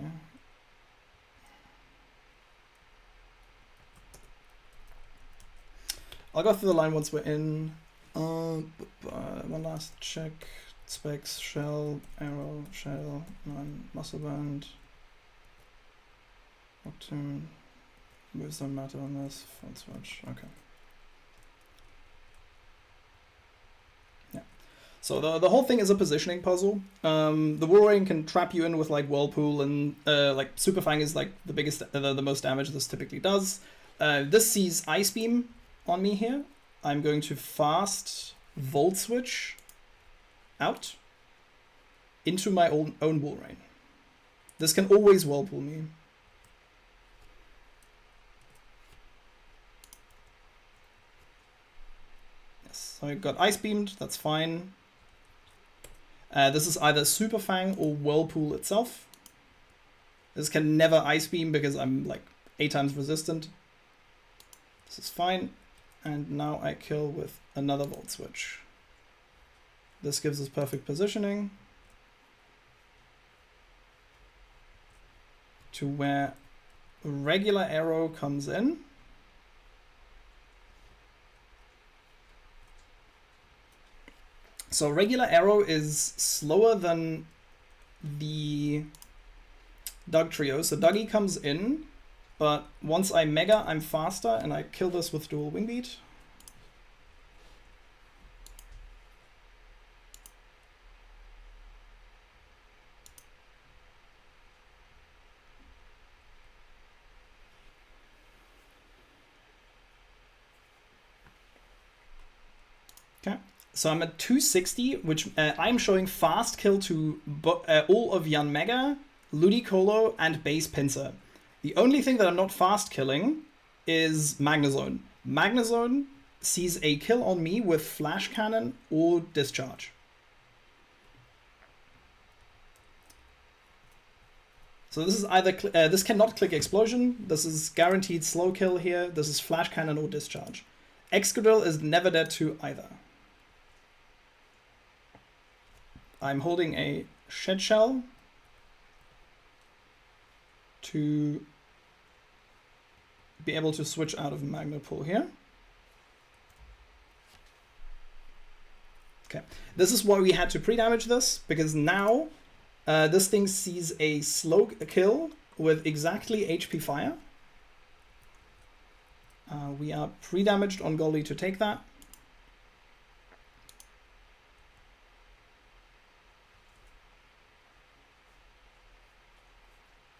I'll go through the line once we're in. One last check. Specs, shell, arrow, shell, muscle band. Optim. Moves don't matter on this. Front switch. Okay. So the whole thing is a positioning puzzle. The Walrein can trap you in with like Whirlpool and like Super Fang is like the biggest, the most damage this typically does. This sees Ice Beam on me here. I'm going to fast Volt Switch out into my own Walrein. This can always Whirlpool me. Yes, so I got Ice Beamed, that's fine. This is either Super Fang or Whirlpool itself. This can never Ice Beam because I'm like 8 times resistant. This is fine. And now I kill with another Volt Switch. This gives us perfect positioning to where regular arrow comes in. So regular arrow is slower than the Doug Trio. So Dougie comes in, but once I Mega, I'm faster, and I kill this with Dual Wing Beat. Okay. So I'm at 260, which I'm showing fast kill to all of Yanmega, Ludicolo, and base Pinsir. The only thing that I'm not fast killing is Magnezone. Magnezone sees a kill on me with Flash Cannon or Discharge. So this is either this cannot click Explosion. This is guaranteed slow kill here. This is Flash Cannon or Discharge. Excadrill is never dead to either. I'm holding a Shed Shell to be able to switch out of Magnepool here. Okay, this is why we had to pre-damage this, because now this thing sees a slow kill with exactly HP Fire. We are pre-damaged on Golly to take that.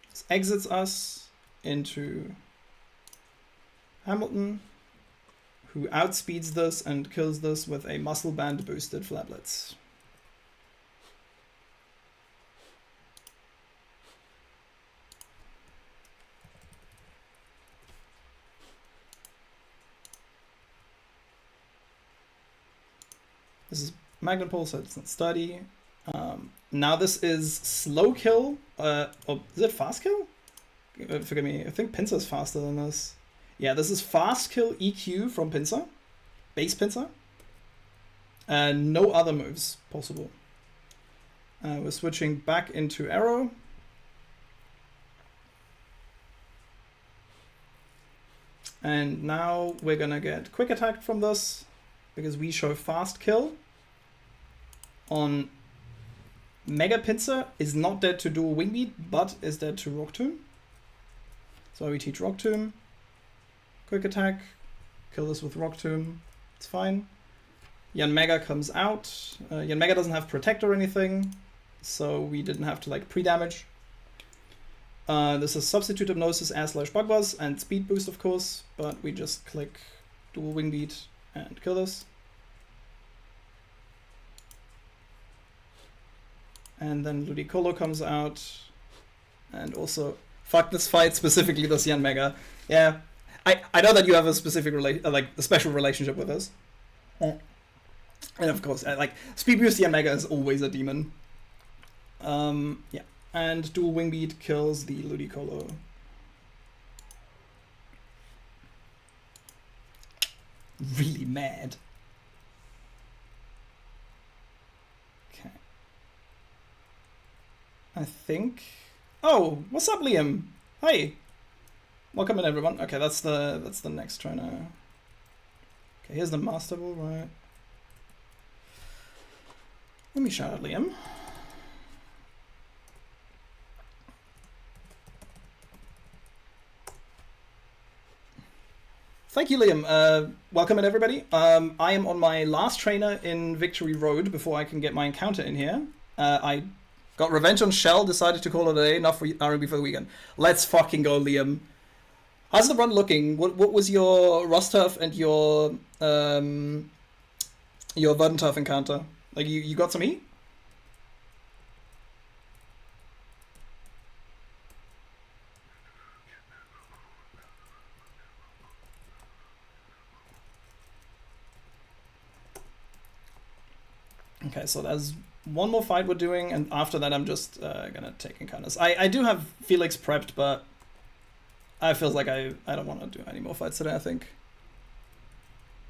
This exits us into Hamilton, who outspeeds this and kills this with a Muscle Band boosted Flablets. This is Magnetpole, so it's not sturdy. Now this is slow kill. Or is it fast kill? Forgive me. I think Pinsir's faster than this. Yeah, this is fast kill EQ from Pinsir. Base Pinsir. And no other moves possible. We're switching back into Arrow. And now we're gonna get quick attack from this, because we show fast kill on Mega Pinsir. Is not dead to Dual Wing Beat, but is dead to Rock Tomb. So we teach Rock Tomb. Quick attack. Kill this with Rock Tomb. It's fine. Yanmega comes out. Yanmega doesn't have Protect or anything, so we didn't have to like pre-damage. This is Substitute Hypnosis, Air/Bug Buzz, and Speed Boost, of course, but we just click Dual Wing Beat and kill this. And then Ludicolo comes out, and also fuck this fight, specifically this Yanmega. Yeah, I know that you have a specific like a special relationship with this. And of course, like Speed Boost Yanmega is always a demon. Yeah, and Dual Wing Beat kills the Ludicolo. Really mad. Okay. I think. Oh, what's up, Liam? Hi. Welcome in, everyone. Okay, that's the next trainer. Okay, here's the Master Ball, right? Let me shout at Liam. Thank you, Liam. Welcome in, everybody. I am on my last trainer in Victory Road before I can get my encounter in here. I got revenge on Shell, decided to call it a day, enough for R&B for the weekend. Let's fucking go, Liam. How's the run looking? What was your Rostov and your Verdantov encounter? Like, you got some heat? Okay, so there's one more fight we're doing, and after that I'm just gonna take encounters. I do have Felix prepped, but I feel like I don't want to do any more fights today, I think.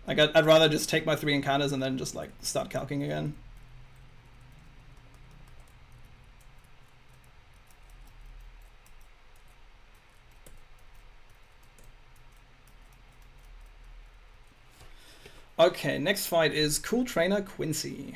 Like, I'd rather just take my 3 encounters and then just, like, start calcing again. Okay, next fight is Cool Trainer Quincy.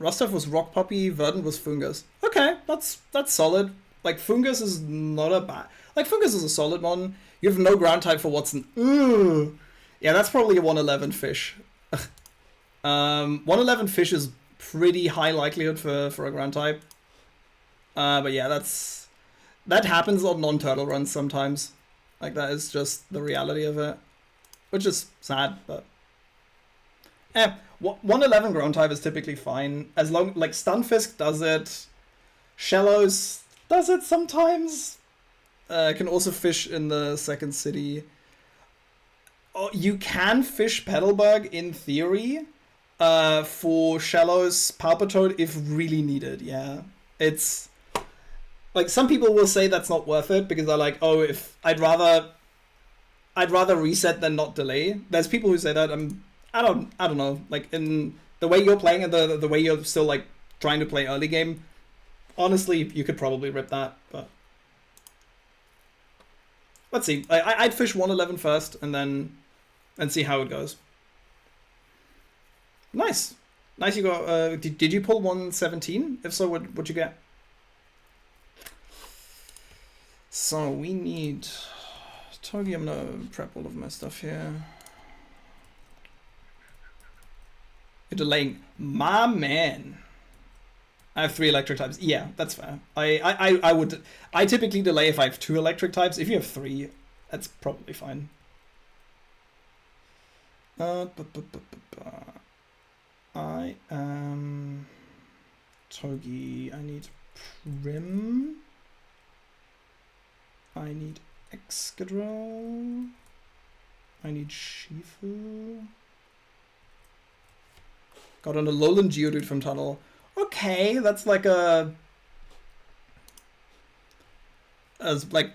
Rostov was Rock Puppy, Verdant was Fungus. Okay, that's solid. Like, Fungus is not a bad... Like, Fungus is a solid one. You have no ground type for Watson. Ooh. Yeah, that's probably a 111 fish. 111 fish is pretty high likelihood for a ground type. But yeah, that happens on non-turtle runs sometimes. Like, that is just the reality of it. Which is sad, but 111 ground type is typically fine. As long, like, Stunfisk does it. Shallows does it sometimes. Can also fish in the second city. Oh, you can fish Petalburg in theory for Shallows Palpitoad if really needed, yeah. It's... Like, some people will say that's not worth it because they're like, oh, if I'd rather reset than not delay. There's people who say that. I don't know. Like, in the way you're playing and the way you're still, like, trying to play early game, honestly, you could probably rip that, but... Let's see. I'd fish 111 first and see how it goes. Nice. Nice you got... did you pull 117? If so, what'd you get? So, we need... Togi, I'm gonna prep all of my stuff here. You're delaying. My man. I have 3 electric types. Yeah, that's fair. I typically delay if I have 2 electric types. If you have 3, that's probably fine. I am Togi. I need Prim. I need Excadrill. I need Shifu. Got an Alolan Geodude from Tunnel. Okay, that's like a... As like...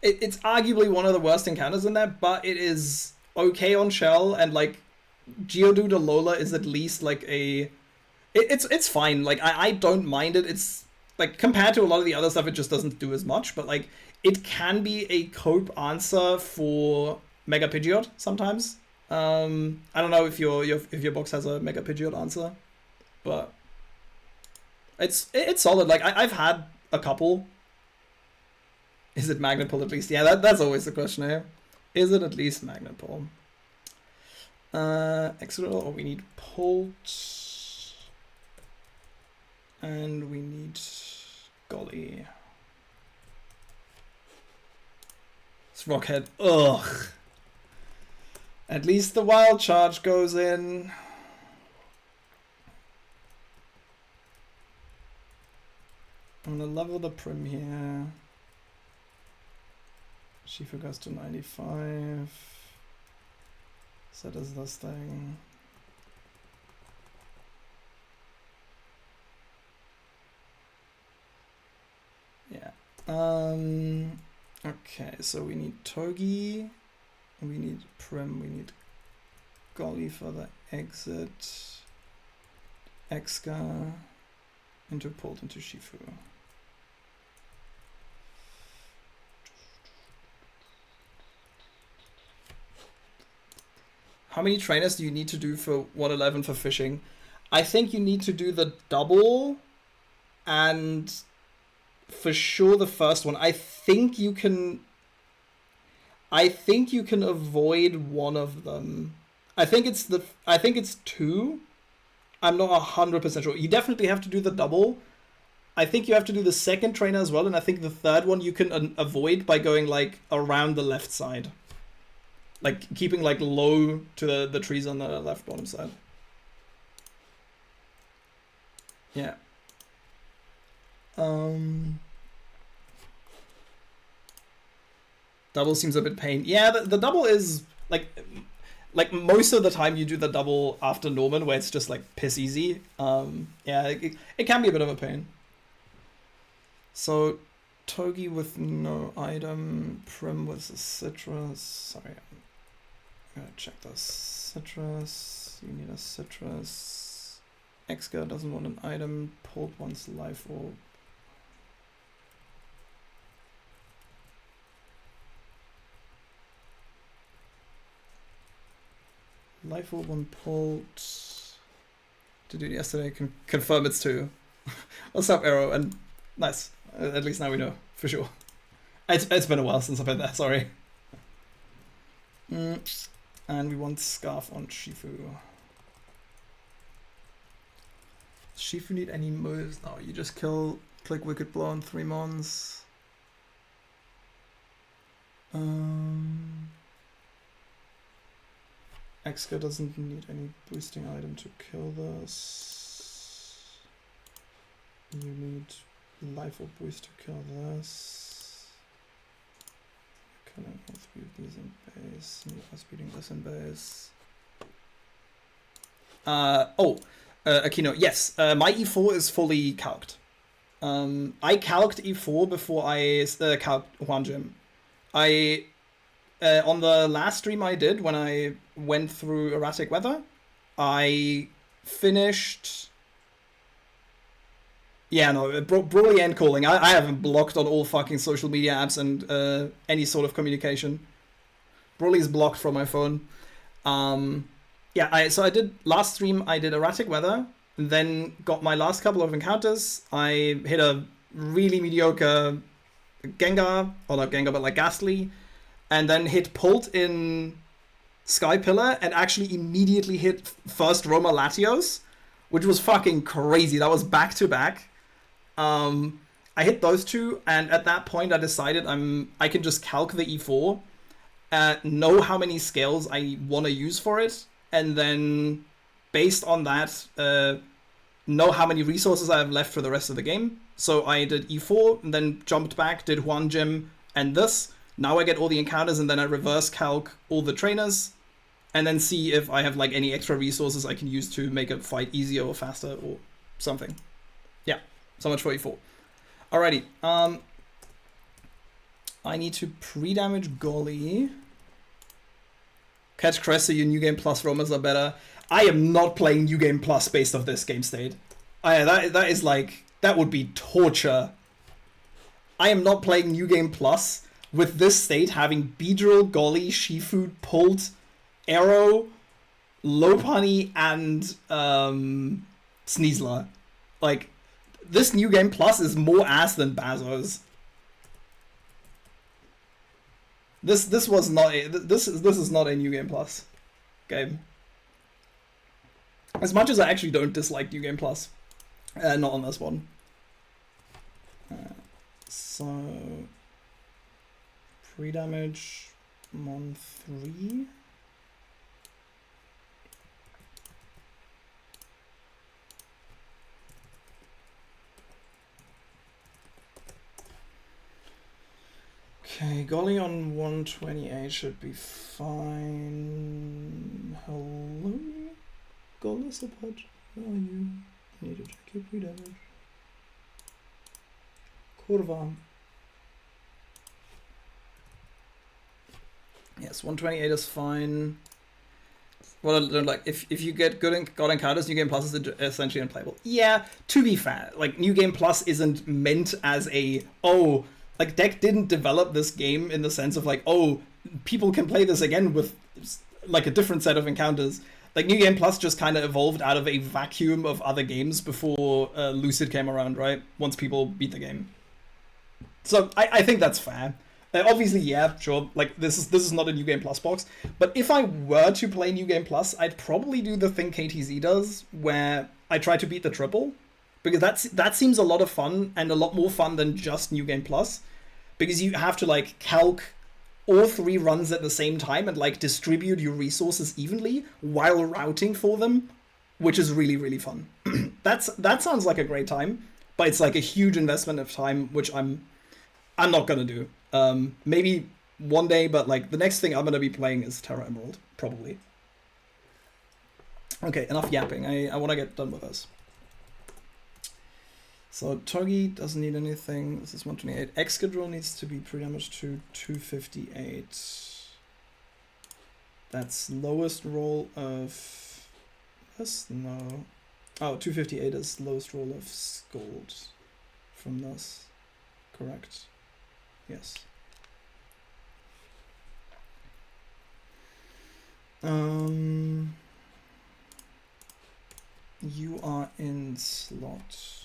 It's arguably one of the worst encounters in there, but it is okay on Shell, and like Geodude Alola is at least like a... It's fine, like I don't mind it. It's like compared to a lot of the other stuff, it just doesn't do as much, but like it can be a cope answer for Mega Pidgeot sometimes. I don't know if your box has a Mega Pidgeot answer, but it's solid. Like I've had a couple. Is it Magnet Pull at least? Yeah, that's always the question here. Is it at least Magnet Pull? Excadrill, or we need Pult, and we need Golly. It's Rockhead. Ugh. At least the Wild Charge goes in. I'm gonna level the Prim here. Shifu goes to 95. So does this thing. Yeah. Okay, so we need Togi. We need Prim, we need Golly for the exit. Exca into Pult into Shifu. How many trainers do you need to do for 111 for fishing? I think you need to do the double and for sure the first one. I think you can avoid one of them. I think it's 2. I'm not 100% sure. You definitely have to do the double. I think you have to do the second trainer as well, and I think the third one you can avoid by going like around the left side. Like keeping like low to the trees on the left bottom side. Yeah. Double seems a bit pain. Yeah, the double is like most of the time you do the double after Norman where it's just like piss easy. Yeah, it can be a bit of a pain. So Togi with no item, Prim with a citrus. Sorry, I'm gonna check this. Citrus, you need a citrus. Exca doesn't want an item, Pult wants life orb. Life orb on Pult. Did it yesterday, can confirm it's 2. What's up, Arrow? And nice. At least now we know, for sure. It's been a while since I've been there, sorry. And we want Scarf on Shifu. Does Shifu need any moves? No, you just click Wicked Blow on 3 mons. Exca doesn't need any boosting item to kill this. You need life or boost to kill this. Killing all three of these in base. Need us beating this in base. Akino, yes, my E4 is fully calced. I calced E4 before I calced Juan Jim. On the last stream I did, when I went through erratic weather, I finished... Yeah, no, Broly and calling. I haven't blocked on all fucking social media apps and any sort of communication. Broly's blocked from my phone. So I did, last stream I did erratic weather, and then got my last couple of encounters. I hit a really mediocre Gengar, or not Gengar, but like Ghastly, and then hit Pult in Sky Pillar, and actually immediately hit first Roma Latios, which was fucking crazy. That was back to back. I hit those two, and at that point I decided I can just calc the E4, know how many scales I want to use for it, and then based on that, know how many resources I have left for the rest of the game. So I did E4, and then jumped back, did Juan Jim and this. Now I get all the encounters, and then I reverse calc all the trainers, and then see if I have like any extra resources I can use to make a fight easier or faster or something. Yeah, so much for E4. Alrighty, I need to pre-damage Golly. Catch Crest so your New Game Plus Romas are better. I am not playing New Game Plus based off this game state. That is like, that would be torture. I am not playing New Game Plus with this state having Beedrill, Golly, Shifu, Pult, Arrow, Lopunny, and Sneasler. Like, this New Game Plus is more ass than Bazos. This was not this is not a New Game Plus game. As much as I actually don't dislike New Game Plus, not on this one. So pre-damage Mon 3. Okay, Golly on 128 should be fine. Hello? Golisapod, where are you? I need to check your pre-damage. Kurva. Yes, 128 is fine. Well, like, if you get God Encounters, New Game Plus is essentially unplayable. Yeah, to be fair, like, New Game Plus isn't meant as a, oh, like, Deck didn't develop this game in the sense of like, oh, people can play this again with like a different set of encounters. Like, New Game Plus just kind of evolved out of a vacuum of other games before Lucid came around, right? Once people beat the game. So I think that's fair. Obviously, yeah, sure. Like, this is not a New Game Plus box. But if I were to play New Game Plus, I'd probably do the thing KTZ does, where I try to beat the triple. Because that seems a lot of fun, and a lot more fun than just New Game Plus. Because you have to, like, calc all 3 runs at the same time and, like, distribute your resources evenly while routing for them, which is really, really fun. That sounds like a great time, but it's, like, a huge investment of time, which I'm not gonna do. Maybe one day, but, like, the next thing I'm gonna be playing is Terra Emerald, probably. Okay, enough yapping. I want to get done with this. So Togi doesn't need anything. This is 128. Excadrill needs to be pre-damaged to 258. That's lowest roll of this? No. Oh, 258 is lowest roll of Scold from this. Correct. Yes. You are in slot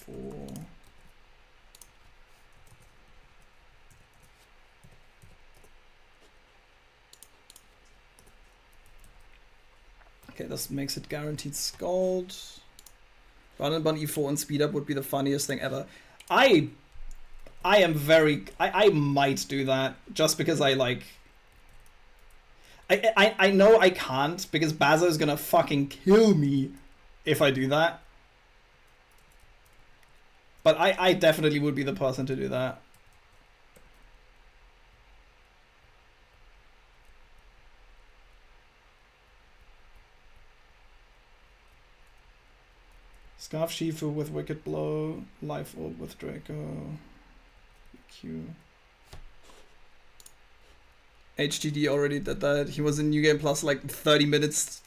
4. Okay, this makes it guaranteed Scald. Run and Bun E4 and speed up would be the funniest thing ever. I am very... I might do that, just because I like... I know I can't because Bazo is gonna fucking kill me if I do that. But I definitely would be the person to do that. Scarf Shifu with Wicked Blow, Life Orb with Draco, Q. HGD already did that. He was in New Game Plus like 39 minutes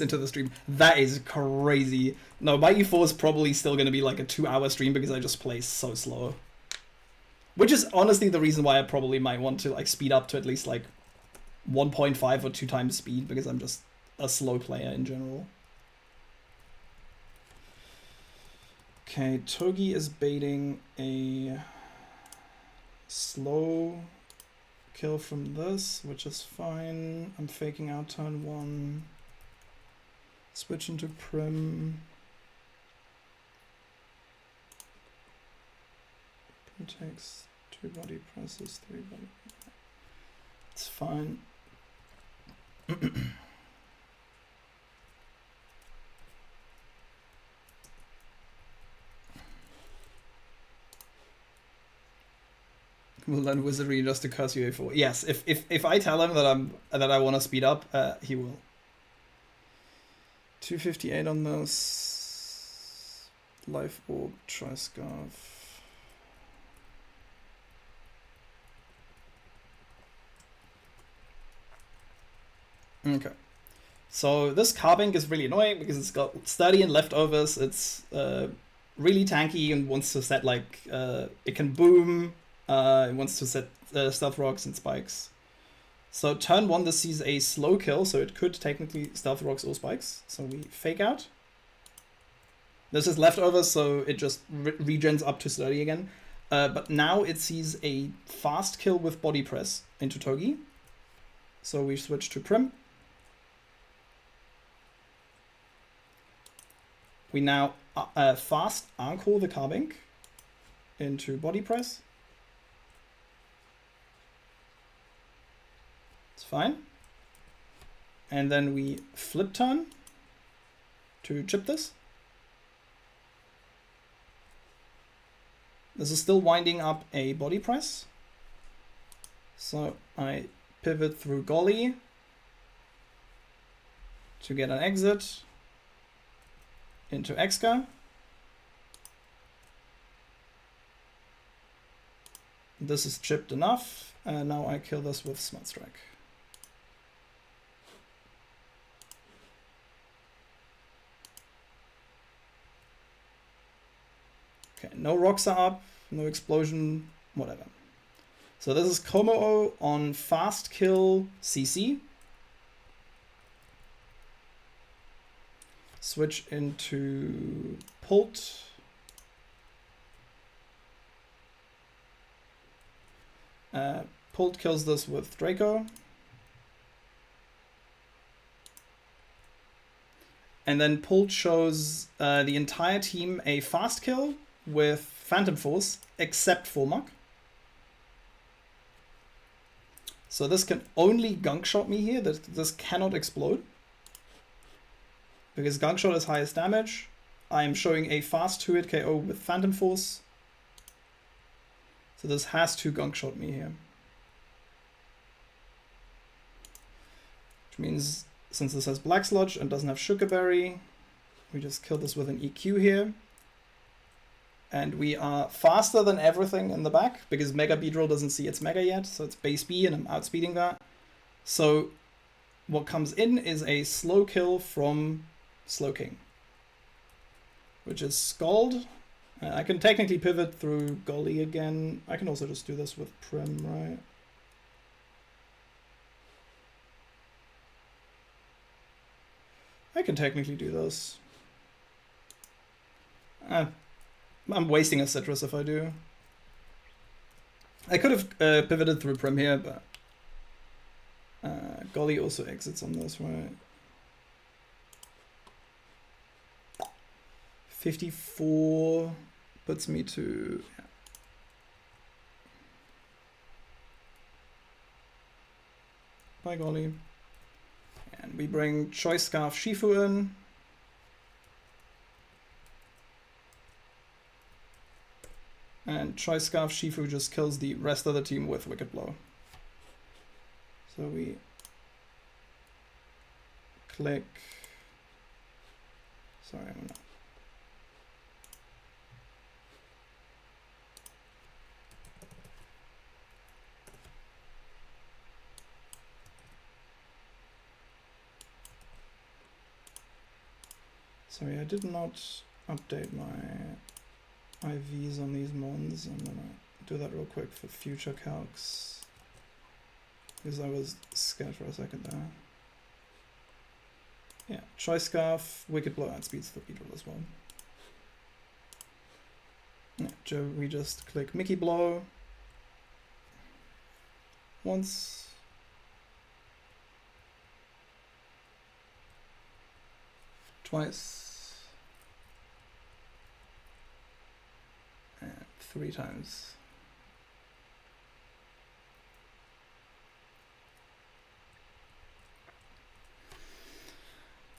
into the stream. That is crazy. No, my E4 is probably still going to be like a 2-hour stream because I just play so slow. Which is honestly the reason why I probably might want to like speed up to at least like 1.5 or 2 times speed, because I'm just a slow player in general. Okay, Togi is baiting a slow kill from this, which is fine. I'm faking out turn 1. Switch into Prim. Prim takes 2 body presses, 3 body. It's fine. Will learn wizardry just to curse you for. Yes, if I tell him that I want to speed up, he will. 258 on this. Life Orb, Tri-Scarf. Okay. So this Carbink is really annoying because it's got sturdy and leftovers. It's really tanky and wants to set like it can boom. It wants to set Stealth Rocks and Spikes. So turn 1 this sees a slow kill, so it could technically Stealth Rocks or Spikes. So we fake out. This is leftovers, so it just regens up to sturdy again. But now it sees a fast kill with body press into Togi. So we switch to Prim. We now fast Encore the Carbink into body press. It's fine. And then we flip turn to chip this. This is still winding up a body press. So I pivot through Golly to get an exit into Exca. This is chipped enough, and now I kill this with Smart Strike. Okay, no rocks are up, no explosion, whatever. So this is Komo on fast kill CC. Switch into Pult. Pult kills this with Draco. And then Pult shows the entire team a fast kill with Phantom Force, except Fulmuk. So this can only gunk shot me here. This cannot explode. Because gunk shot is highest damage. I am showing a fast 2-hit KO with Phantom Force. So this has to gunk shot me here. Which means since this has Black Sludge and doesn't have Sugarberry, we just kill this with an EQ here. And we are faster than everything in the back because Mega Beedrill doesn't see its Mega yet, so it's base B and I'm outspeeding that. So what comes in is a slow kill from Slowking, which is Scald. I can technically pivot through Golly again. I can also just do this with Prim, right? I can technically do this. I'm wasting a citrus if I do. I could have pivoted through Prim here, but Golly also exits on this, right? 54 puts me to... Yeah. by golly. And we bring Choice Scarf Shifu in. And Choice Scarf Shifu just kills the rest of the team with Wicked Blow. So we click. Sorry, I'm not. Sorry, I did not update my IVs on these mons. I'm gonna do that real quick for future calcs, because I was scared for a second there. Yeah, Choice Scarf, Wicked Blow, and speeds the beetle as well. Yeah, we just click Mickey Blow once. Twice. And 3 times.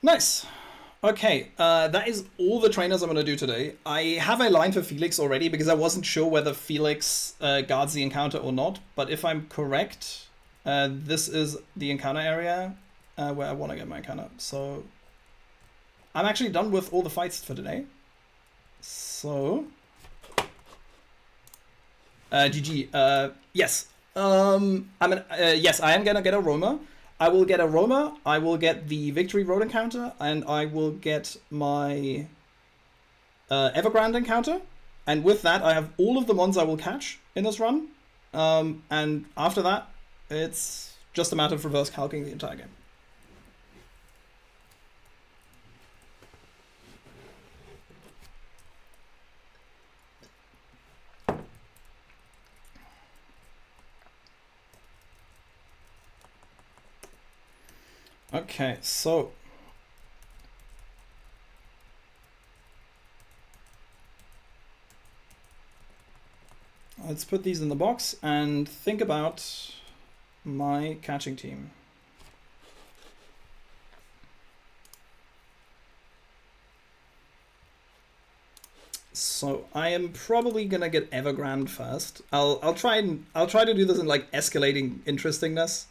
Nice. Okay, that is all the trainers I'm going to do today. I have a line for Felix already because I wasn't sure whether Felix guards the encounter or not. But if I'm correct, this is the encounter area where I want to get my encounter. So I'm actually done with all the fights for today. So GG. Yes. Yes, I am gonna get a Roma. I will get a Roma. I will get the Victory Road encounter, and I will get my Evergrande encounter. And with that, I have all of the ones I will catch in this run. And after that, it's just a matter of reverse calcing the entire game. Okay, so let's put these in the box and think about my catching team. So I am probably gonna get Evergrande first. I'll try to do this in like escalating interestingness.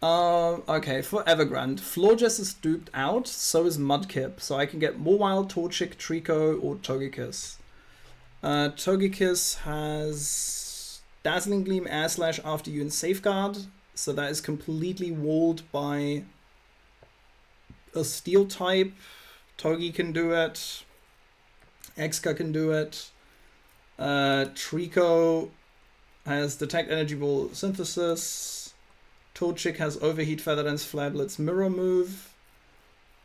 Okay, for Evergrande, Florges is duped out, so is Mudkip, so I can get Mawile, Torchic, Trico, or Togekiss. Togekiss has Dazzling Gleam, Air Slash after you in Safeguard, so that is completely walled by a Steel type. Togi can do it. Exca can do it. Trico has Detect Energy Ball Synthesis. Torchic has Overheat, Feather Dance, Flare Blitz, Mirror Move.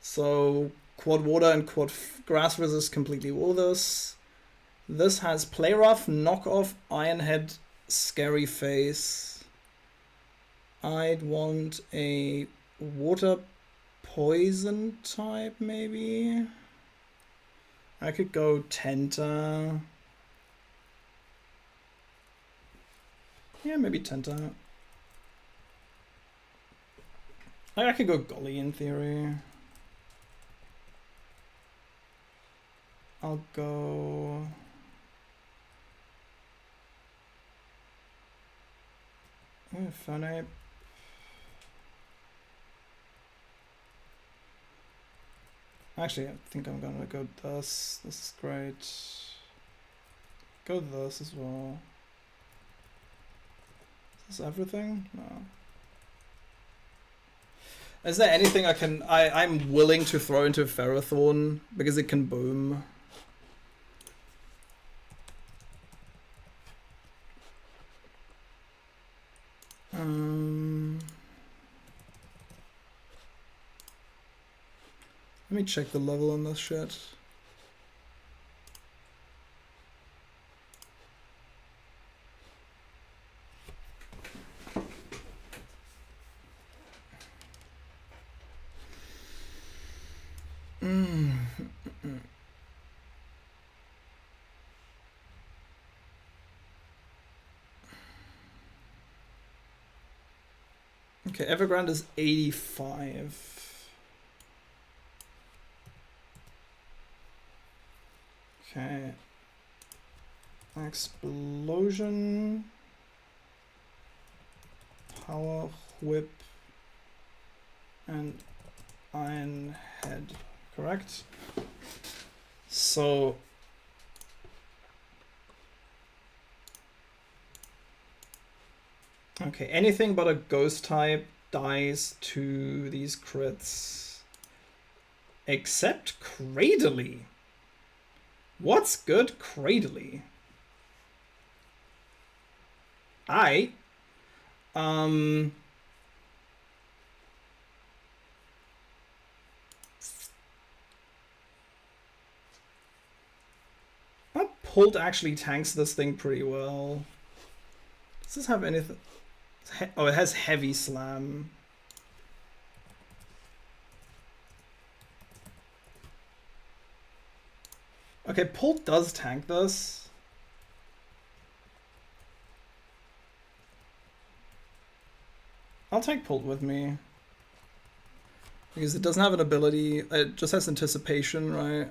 So Quad Water and Quad Grass Resist completely wall this. This has Play Rough, Knock Off, Iron Head, Scary Face. I'd want a Water Poison type maybe. I could go Tenta. Yeah, maybe Tenta. I could go Golly in theory. I'll go... Fernape. Actually, I think I'm gonna go this. This is great. Go this as well. Is this everything? No. Is there anything I'm willing to throw into Ferrothorn because it can boom? Let me check the level on this shit. Okay, Evergrande is 85. Okay. Explosion. Power Whip. And Iron Head. Correct? So... okay, anything but a ghost type dies to these crits. Except Cradily. What's good Cradily? Pult actually tanks this thing pretty well. Does this have anything? Oh, it has heavy slam. Okay, Pult does tank this. I'll take Pult with me. Because it doesn't have an ability, it just has anticipation, right?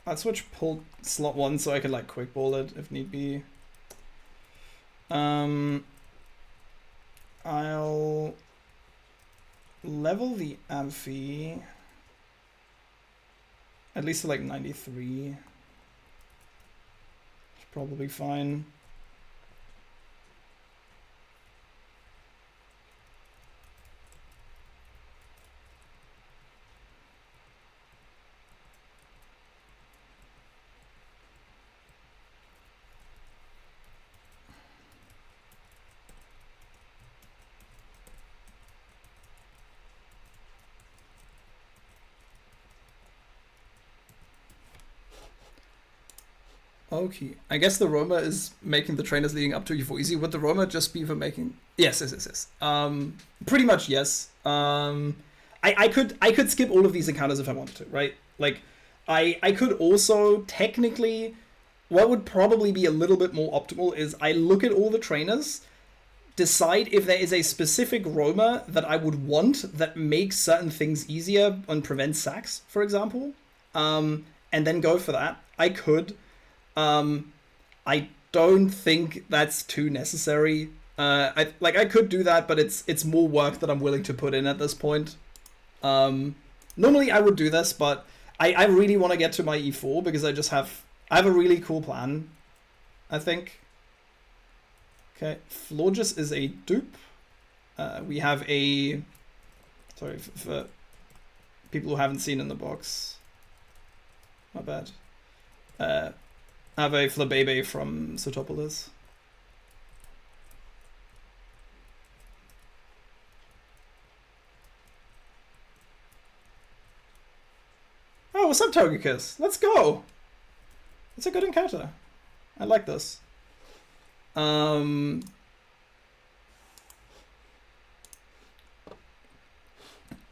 I'd switch Pult slot 1 so I could like quick ball it if need be. I'll level the Amphi at least to like 93. It's probably fine. Okay, I guess the Roma is making the trainers leading up to you for easy. Would the Roma just be for making? Yes. Pretty much yes. I could skip all of these encounters if I wanted to, right? Like, I could also technically, what would probably be a little bit more optimal is I look at all the trainers, decide if there is a specific Roma that I would want that makes certain things easier and prevents sacks, for example, and then go for that. I could. I don't think that's too necessary. I could do that, but it's more work that I'm willing to put in at this point. Normally I would do this, but I really want to get to my E4 because I have a really cool plan, I think. Okay, Florges is a dupe. We have a... sorry, for people who haven't seen in the box. My bad. I have a Flabebe from Sotopolis. Oh, what's up, Togekiss? Let's go! It's a good encounter. I like this.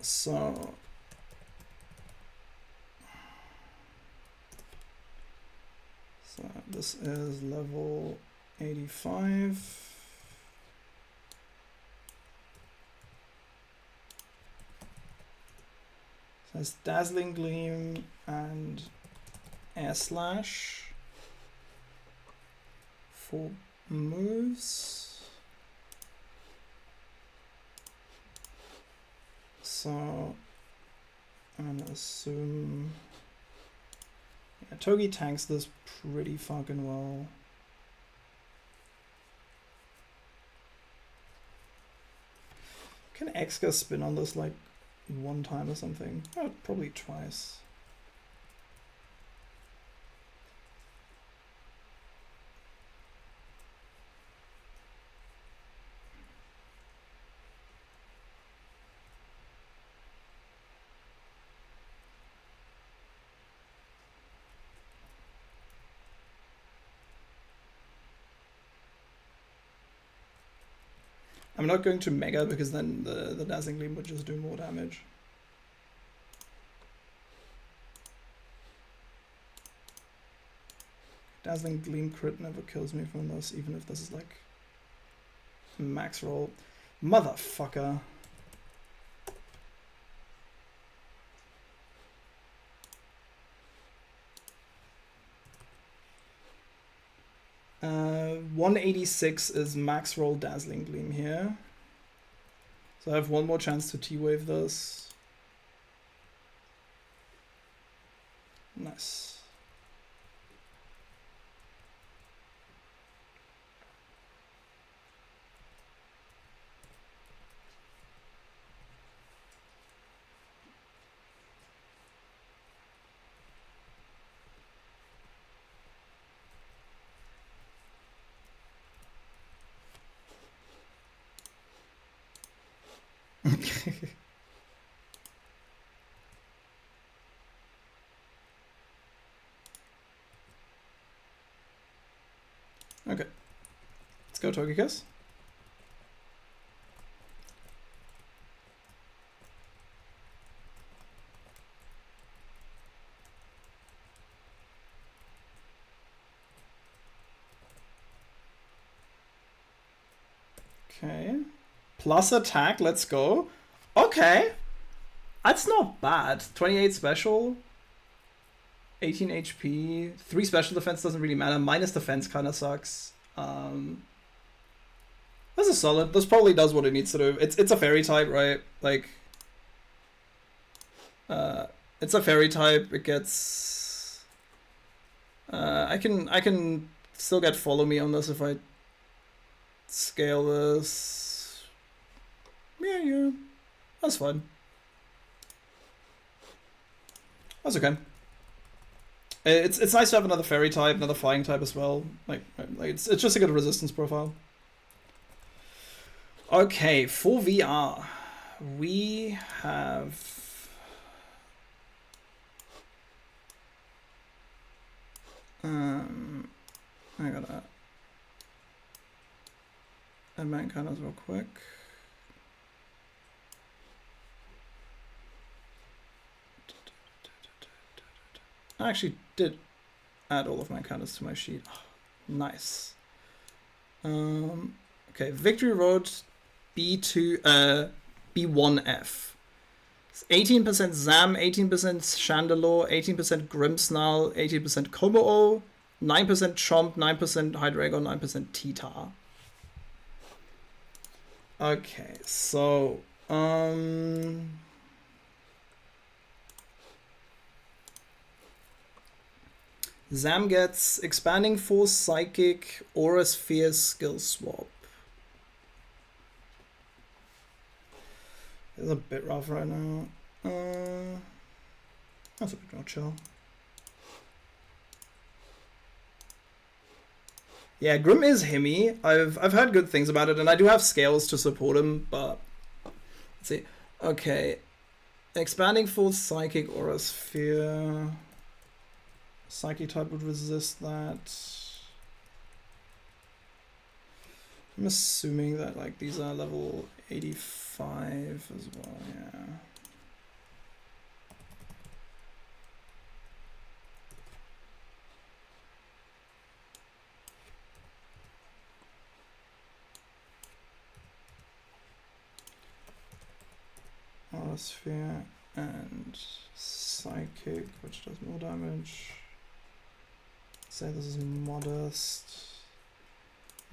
So... so this is level 85. So it's Dazzling Gleam and Air Slash for moves. So I'm gonna assume Togi tanks this pretty fucking well. Can Exca spin on this like one time or something? Oh, probably twice. I'm not going to Mega because then the Dazzling Gleam would just do more damage. Dazzling Gleam crit never kills me from this, even if this is like max roll. Motherfucker. Uh, 186 is max roll Dazzling Gleam here. So I have one more chance to T-Wave this. Nice. Okay. Let's go Togekiss. Okay. Plus attack, let's go. Okay. That's not bad. 28 special. 18 HP. 3 special defense doesn't really matter. Minus defense kind of sucks. This is solid. This probably does what it needs to do. It's a fairy type, right? Like, it's a fairy type. It gets. I can still get follow me on this if I scale this. Yeah. That's fine. That's okay. It's nice to have another fairy type, another flying type as well. Like it's just a good resistance profile. Okay, for VR, we have I gotta add my encounters real quick. I actually did add all of my encounters to my sheet. Oh, nice. Okay, Victory Road B1F. It's 18% Zam, 18% Chandelure, 18% Grimmsnarl, 18% Kommo-o, 9% Chomp, 9% Hydreigon, 9% Titar. Okay, so Zam gets Expanding Force, Psychic, Aura Sphere, Skill Swap. It's a bit rough right now. That's a bit more chill. Yeah, Grim is Himmy. I've heard good things about it, and I do have scales to support him, but let's see. Okay. Expanding Force, Psychic, Aura Sphere. Psychic type would resist that. I'm assuming that like these are level 85 as well, yeah. Aura Sphere and Psychic, which does more damage. Say this is modest.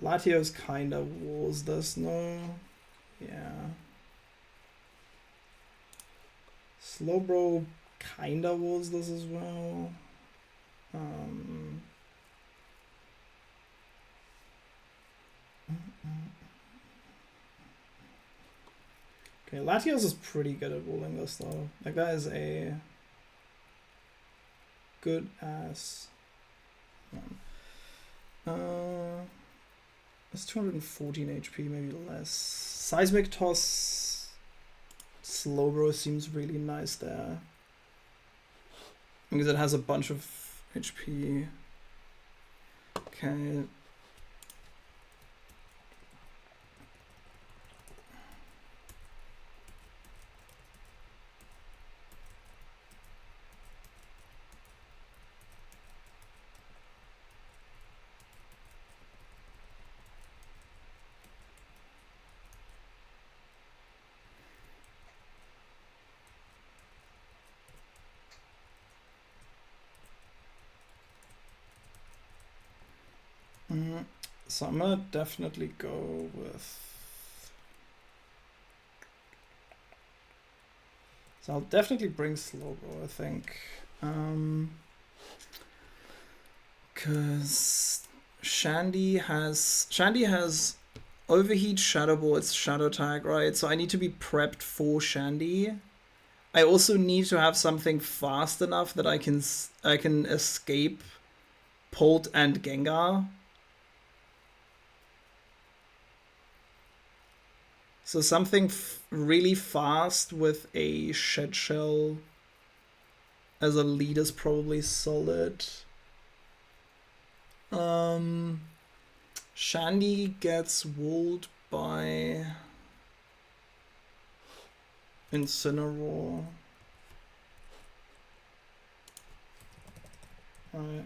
Latios kinda wars this, no? Yeah. Slowbro kinda wars this as well. Okay, Latios is pretty good at walling this though. That guy is a good ass. It's 214 HP, maybe less. Seismic Toss, Slowbro seems really nice there. Because it has a bunch of HP. Okay. So I'm gonna definitely go with... So I'll definitely bring Slowbro, I think. Because Shandy has Overheat, Shadow Ball, it's Shadow Tag, right? So I need to be prepped for Shandy. I also need to have something fast enough that I can escape Polt and Gengar. So something really fast with a Shed Shell as a lead is probably solid. Shandy gets walled by Incineroar. Right.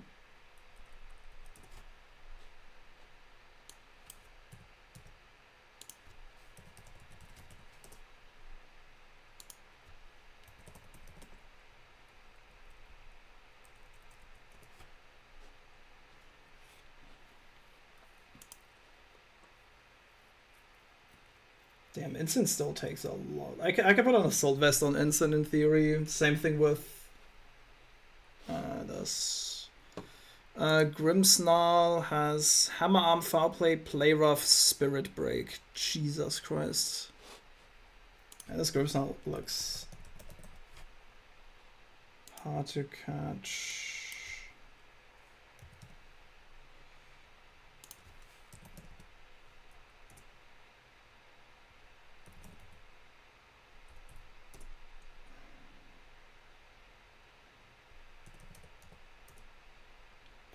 Damn, Incin still takes a lot. I could put on Assault Vest on Incin in theory. Same thing with this. Grimmsnarl has Hammer Arm, Foul Play, Play Rough, Spirit Break. Jesus Christ. And this Grimmsnarl looks hard to catch.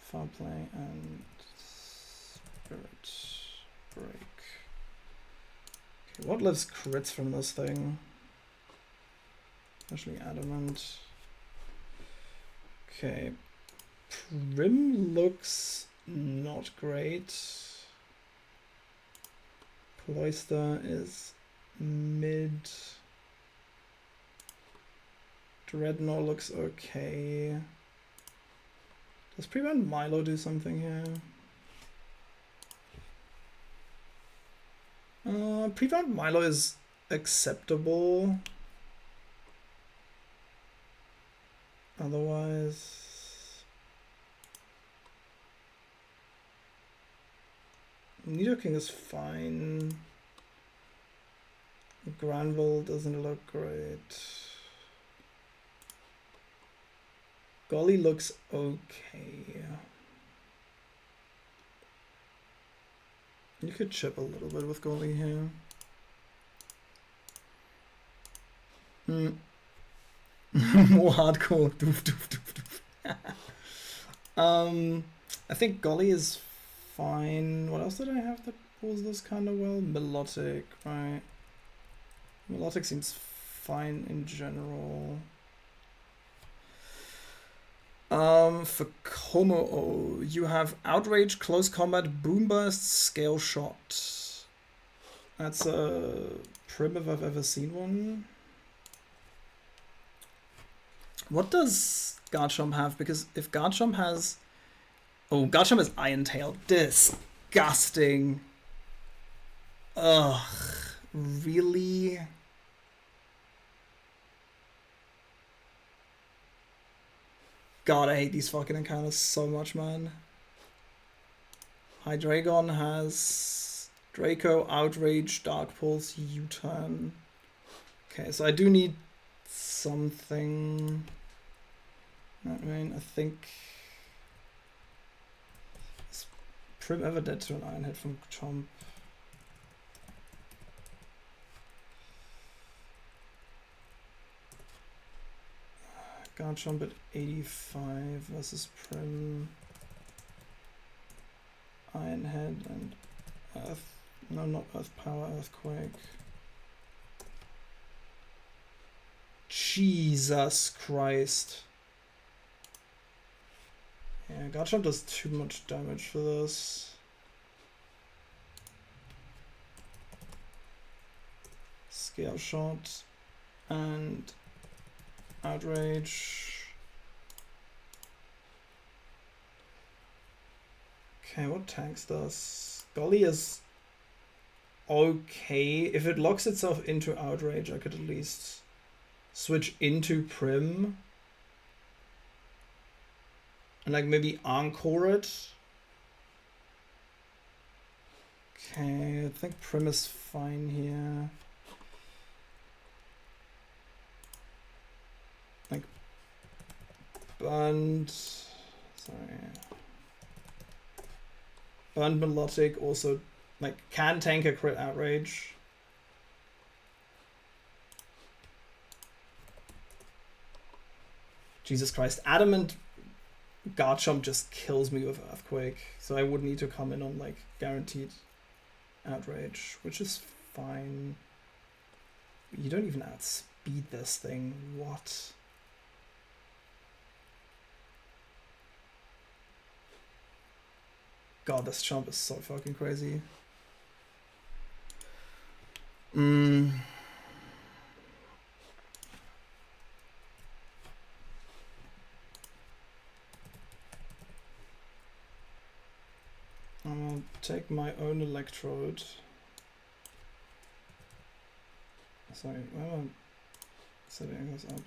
Foul Play and Spirit Break. Okay, what lives crits from this thing? Especially Adamant. Okay. Prim looks not great. Cloyster is mid. Dreadnought looks okay. Does Prevent Milo do something here? Prevent Milo is acceptable. Otherwise... Nidoking is fine. Granville doesn't look great. Golly looks okay. You could chip a little bit with Golly here. More hardcore. Doof, doof, doof, doof. I think Golly is fine. What else did I have that pulls this kind of well? Melodic, right? Melodic seems fine in general. For Como, you have Outrage, Close Combat, Boom Burst, Scale Shot. That's a Prim if I've ever seen one. What does Garchomp have? Because if Garchomp has... Oh, Garchomp is Iron Tail. Disgusting. Ugh. Really? God, I hate these fucking encounters so much, man. Hydreigon has Draco, Outrage, Dark Pulse, U-Turn. Okay, so I do need something. I mean, I think... Is Prim ever dead to an Iron Head from Chomp? Garchomp at 85 versus Prim. Iron Head and Earth. No, not Earth Power, Earthquake. Jesus Christ. Yeah, Garchomp does too much damage for this. Scale Shot and Outrage. Okay, what tanks does? Golly is okay. If it locks itself into Outrage, I could at least switch into Prim. And like maybe Encore it. Okay, I think Prim is fine here. Like Burned. Sorry. Burned Melodic also like can tank a crit Outrage. Jesus Christ. Adamant Garchomp just kills me with Earthquake, so I would need to come in on like guaranteed Outrage, which is fine. You don't even outspeed this thing. What? God, this chomp is so fucking crazy. I'll take my own Electrode. Sorry, why am I setting this up?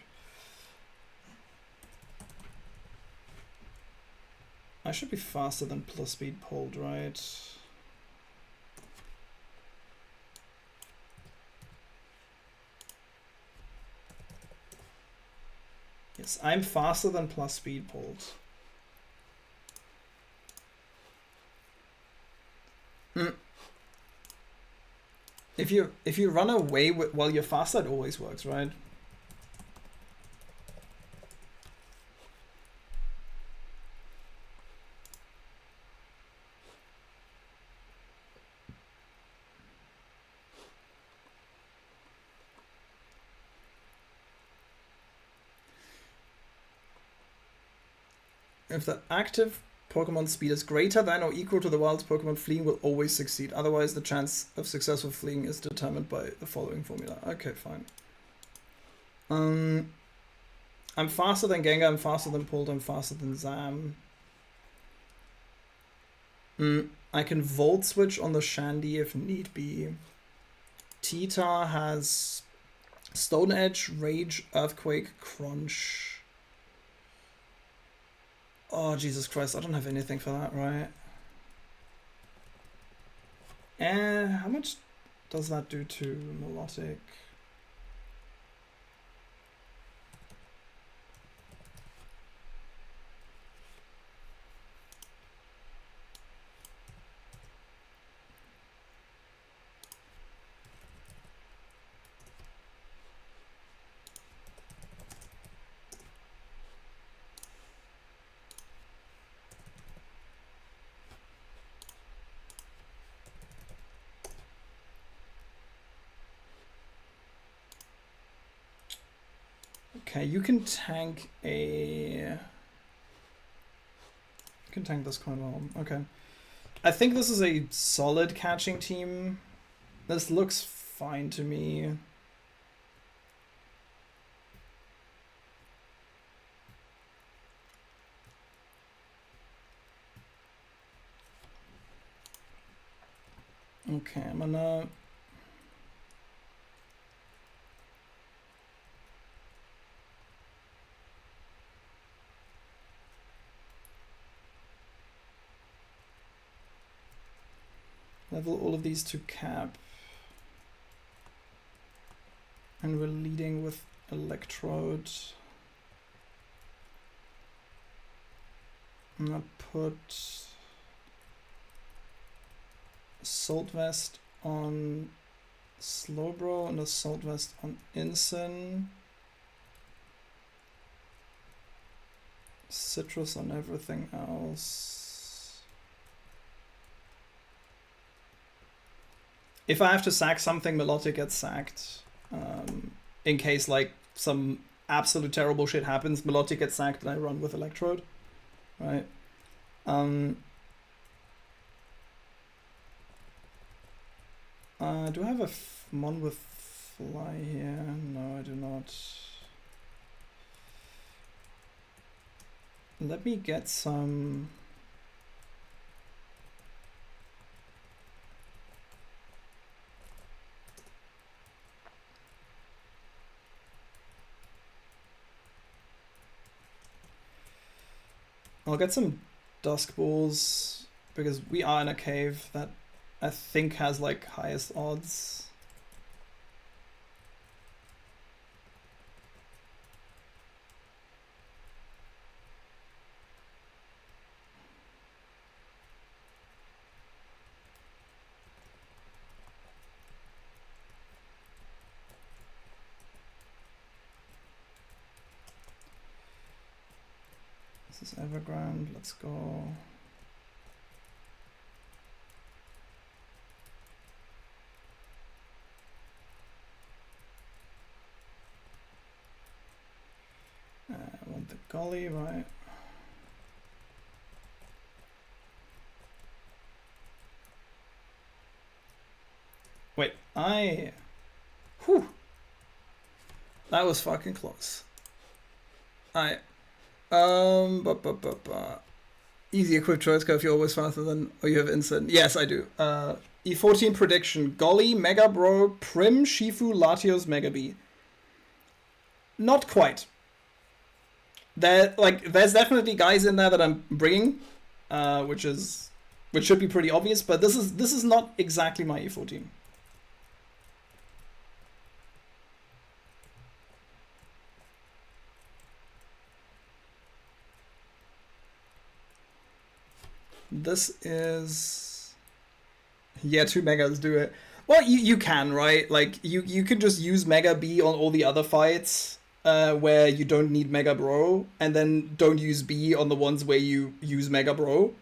I should be faster than plus speed pulled, right? Yes, I'm faster than plus speed pulled. If you run away while you're faster, it always works, right? If the active Pokemon speed is greater than or equal to the wild Pokemon, fleeing will always succeed. Otherwise, the chance of successful fleeing is determined by the following formula. Okay, fine. I'm faster than Gengar, I'm faster than Pulled, I'm faster than Zam. I can Volt Switch on the Shandy if need be. Tita has Stone Edge, Rage, Earthquake, Crunch. Oh, Jesus Christ, I don't have anything for that, right? And how much does that do to Melodic? Okay, you can tank a... You can tank this quite well. Okay. I think this is a solid catching team. This looks fine to me. Okay, I'm gonna... level all of these to cap. And we're leading with Electrode. I'm gonna put Assault Vest on Slowbro and Assault Vest on Incin. Citrus on everything else. If I have to sack something, Melodic gets sacked. In case like some absolute terrible shit happens, Melodic gets sacked and I run with Electrode. Right? Do I have a Mon with Fly here? No, I do not. Let me get some I'll get some Dusk Balls, because we are in a cave that I think has like highest odds. This is Evergrande, let's go. I want the gully, right? Wait, whew, that was fucking close. Easy equip choice curve, you're always faster than, or you have instant. Yes, I do. E14 prediction, Golly, Mega Bro, Prim, Shifu, Latios, Mega B. Not quite. There's definitely guys in there that I'm bringing, which should be pretty obvious, but this is not exactly my E14. This is, yeah, 2 megas do it. Well, you can, right? Like you can just use Mega B on all the other fights where you don't need Mega Bro, and then don't use B on the ones where you use Mega Bro.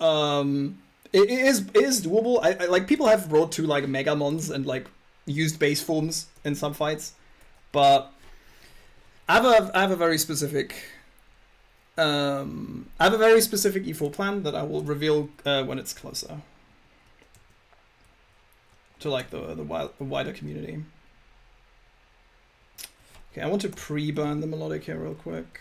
It is doable. I like, people have brought to like Mega Mons and like used base forms in some fights, but I have a very specific E4 plan that I will reveal when it's closer to like the wider community. Okay, I want to pre-burn the melodic here real quick.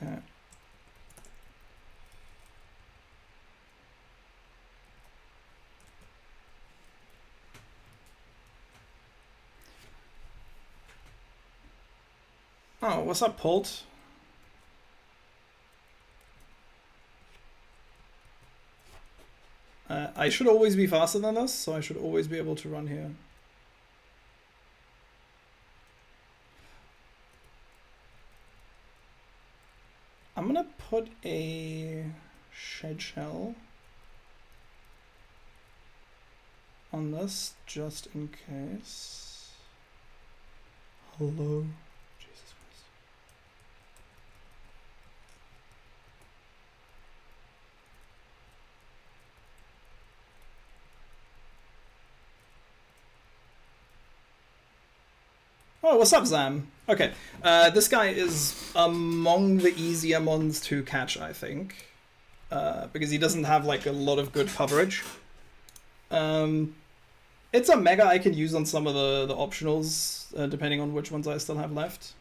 Okay. Oh, what's up, Polt? I should always be faster than this, so I should always be able to run here. I'm gonna put a shed shell on this just in case. Hello. Jesus Christ. Oh, what's up, Zam? Okay, this guy is among the easier mons to catch, I think, because he doesn't have like a lot of good coverage. It's a mega I can use on some of the optionals, depending on which ones I still have left.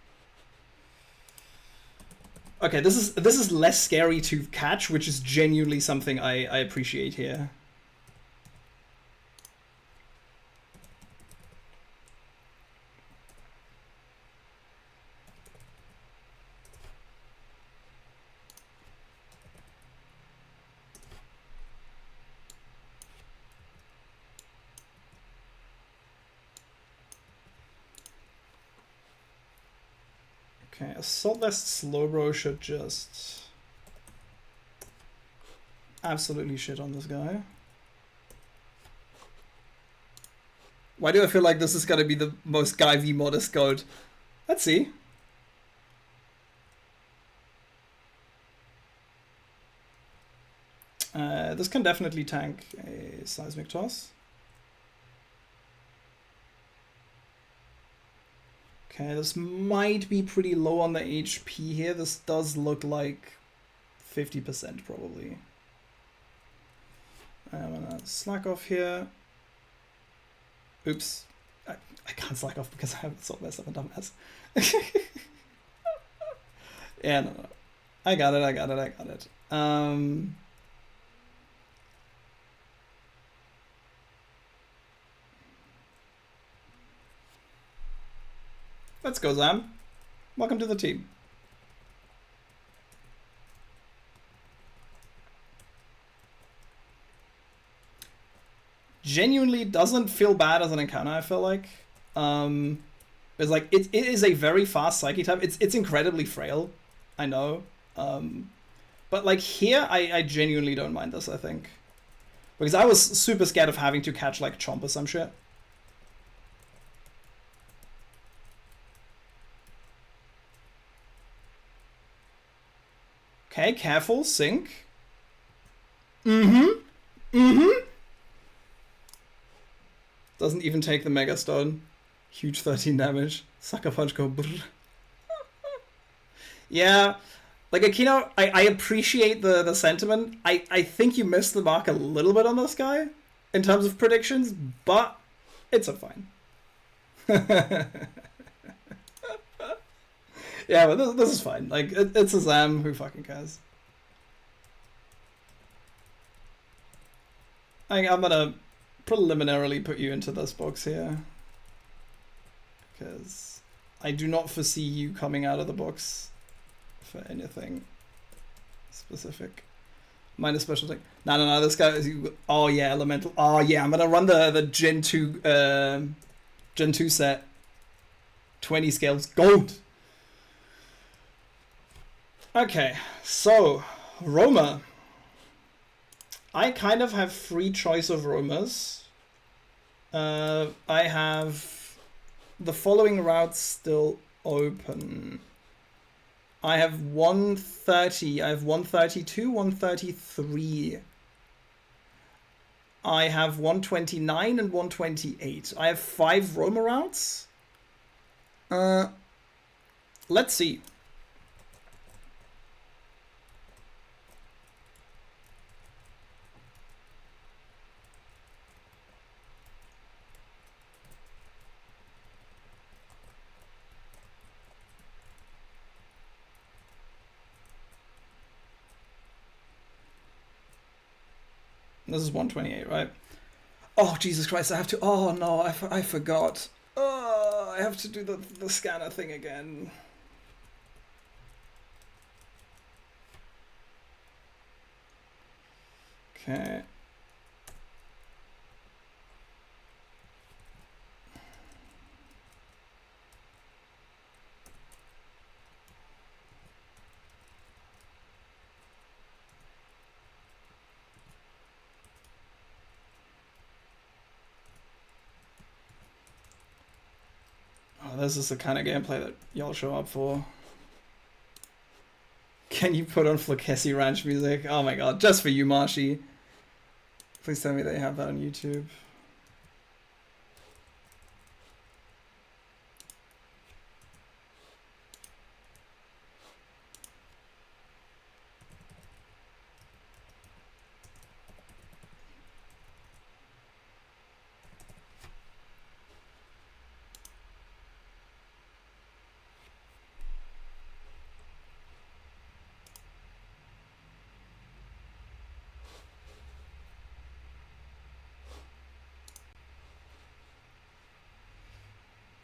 Okay, this is less scary to catch, which is genuinely something I appreciate here. Okay, Assault Vest Slowbro should just absolutely shit on this guy. Why do I feel like this is gonna be the most Guy v modest code? Let's see. This can definitely tank a Seismic Toss. Okay, this might be pretty low on the HP here. This does look like 50% probably. I'm gonna slack off here. Oops. I can't slack off because I have Assault Vest up a dumbass. Yeah, no. I got it. Let's go, Zam. Welcome to the team. Genuinely doesn't feel bad as an encounter, I feel like. It's like, it is a very fast Psyche type. It's incredibly frail, I know. But like here, I genuinely don't mind this, I think. Because I was super scared of having to catch like Chomp or some shit. Okay, careful, sync. Doesn't even take the Mega Stone. Huge 13 damage. Sucker Punch go brrr. Yeah, like Akino, I appreciate the sentiment. I think you missed the mark a little bit on this guy in terms of predictions, but it's a fine. Yeah, but this is fine. Like, it's a Zam, who fucking cares? I'm gonna preliminarily put you into this box here. Because I do not foresee you coming out of the box for anything specific. Minus special thing. No, this guy is... Oh, yeah, Elemental. Oh, yeah, I'm gonna run the Gen 2... Gen 2 set. 20 scales. Gold! Okay, so... Roma. I kind of have free choice of Romas. I have the following routes still open. I have 130, I have 132, 133. I have 129 and 128. I have 5 Roma routes. Let's see. This is 128, right? Oh, Jesus Christ, I have to... Oh, no, I forgot. Oh, I have to do the scanner thing again. Okay. This is the kind of gameplay that y'all show up for. Can you put on Flakessi Ranch music? Oh my god, just for you, Marshy. Please tell me they have that on YouTube.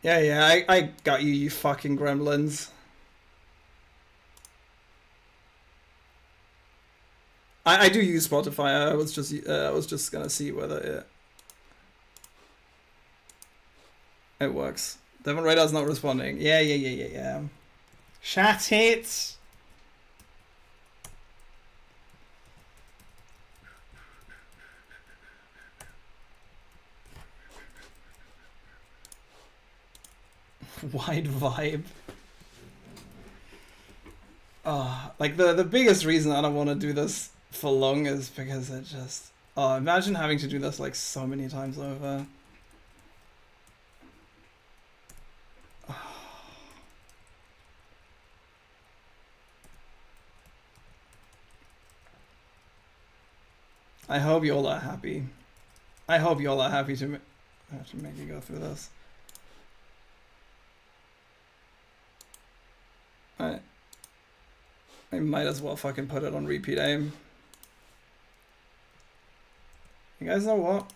Yeah, I got you, you fucking gremlins. I do use Spotify. I was just gonna see whether it works. Devon Radar's not responding. Yeah. Chat it. Wide vibe. Like the biggest reason I don't want to do this for long is because it just... Oh, imagine having to do this like so many times over. I hope y'all are happy. I hope y'all are happy to make you go through this. I might as well fucking put it on repeat aim. You guys know what?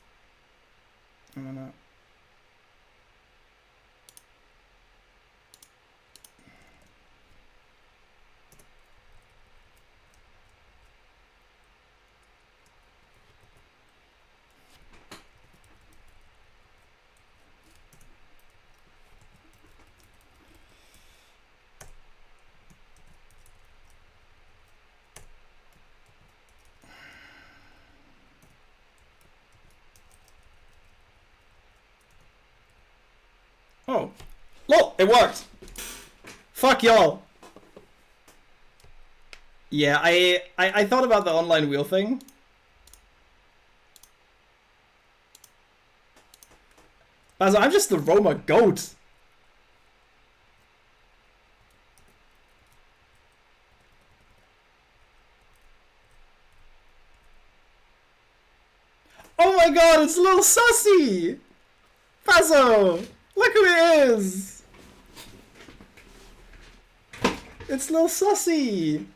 I'm gonna... Oh. Lol, it worked! Fuck y'all! Yeah, I thought about the online wheel thing. I'm just the Roma goat. Oh my god, it's little Sussy! Pazzo! Look who it is! It's little Sussy!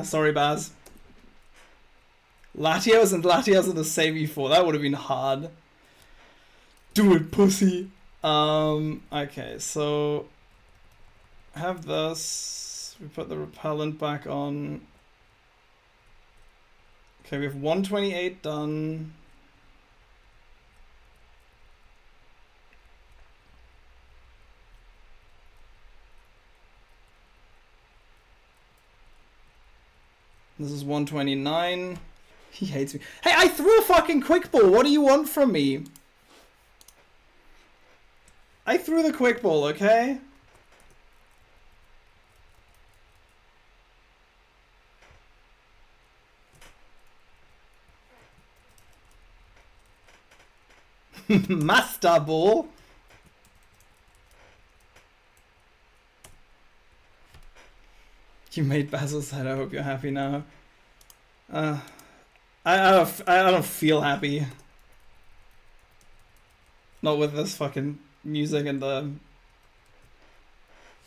Sorry, Baz. Latios and Latios are the same before. That would have been hard. Do it, pussy. Okay, so have this. We put the repellent back on. Okay, we have 128 done. This is 129. He hates me. Hey, I threw a fucking quick ball. What do you want from me? I threw the quick ball, okay? Master ball. You made Basil's head. I hope you're happy now. I don't feel happy. Not with this fucking music and the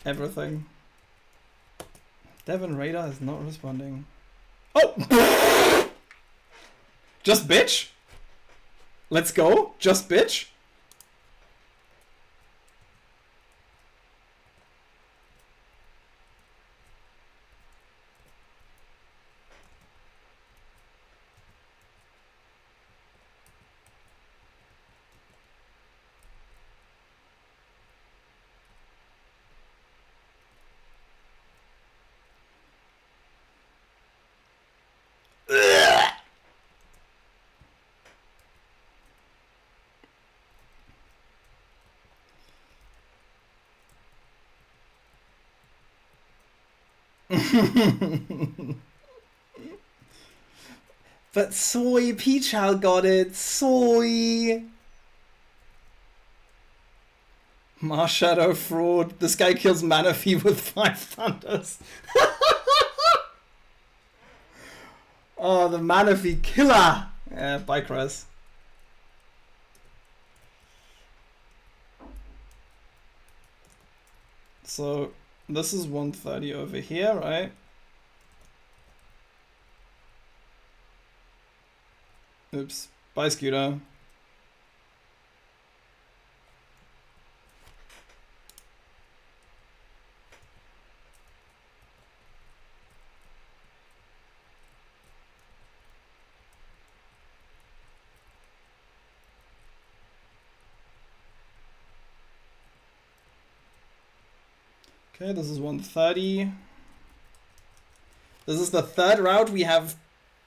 everything. Devon Radar is not responding. Oh! Just bitch? Let's go? Just bitch? But soy, Peachal got it. Soy. Marshadow fraud. This guy kills Manaphy with 5 thunders. Oh, the Manaphy killer. Yeah, bye, Chris. So this is 130 over here, right? Oops. Bye, Scooter. Okay, this is 130. This is the 3rd route. We have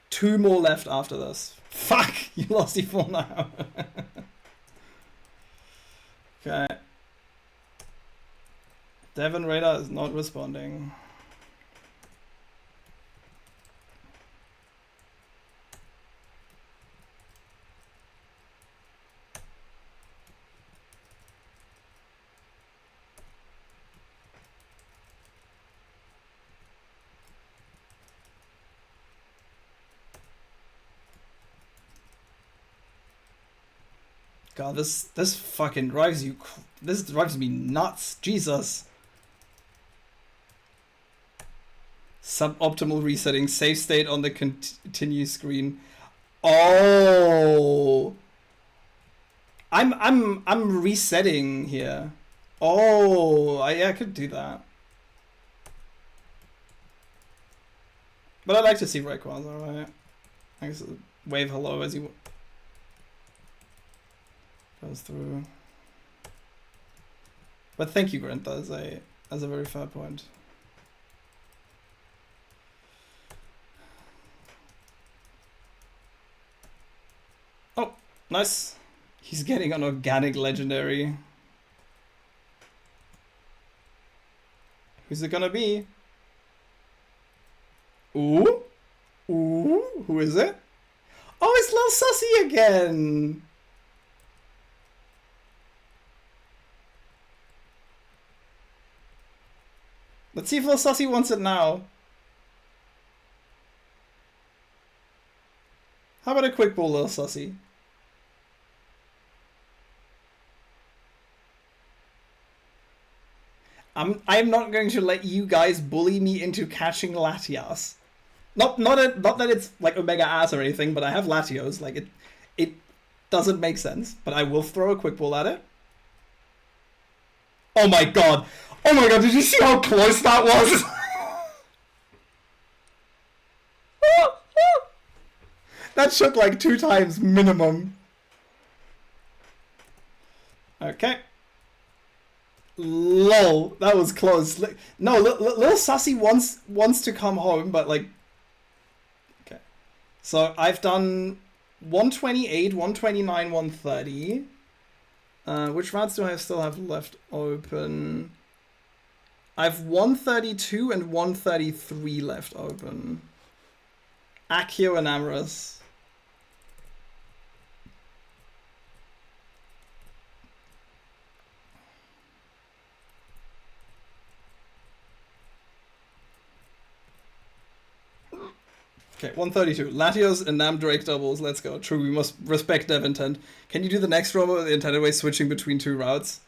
2 more left after this. Fuck! You lost E4 now. Okay. Devon Radar is not responding. God, this fucking drives you. This drives me nuts. Jesus. Suboptimal resetting. Save state on the continue screen. Oh. I'm resetting here. Oh, I could do that. But I'd like to see Rayquaza, alright? I guess wave hello as he goes through. But thank you, Grant. That is a very fair point. Oh, nice. He's getting an organic legendary. Who's it gonna be? Ooh? Ooh? Who is it? Oh, it's Lil Sussy again! Let's see if Lil Sussy wants it now. How about a quick ball, Lil Sussy? I'm not going to let you guys bully me into catching Latias. Not that it's like Omega Ass or anything, but I have Latios. Like it doesn't make sense. But I will throw a quick ball at it. Oh my god! Oh my god! Did you see how close that was? That shook like 2 times minimum. Okay. Lol, that was close. No, Lil Sussy wants to come home, but like... Okay. So I've done 128, 129, 130. Which routes do I still have left open? I've 132 and 133 left open. Accio and Amorous. Okay, 132. Latios and Nam Drake doubles. Let's go. True, we must respect dev intent. Can you do the next robot the intended way, switching between 2 routes?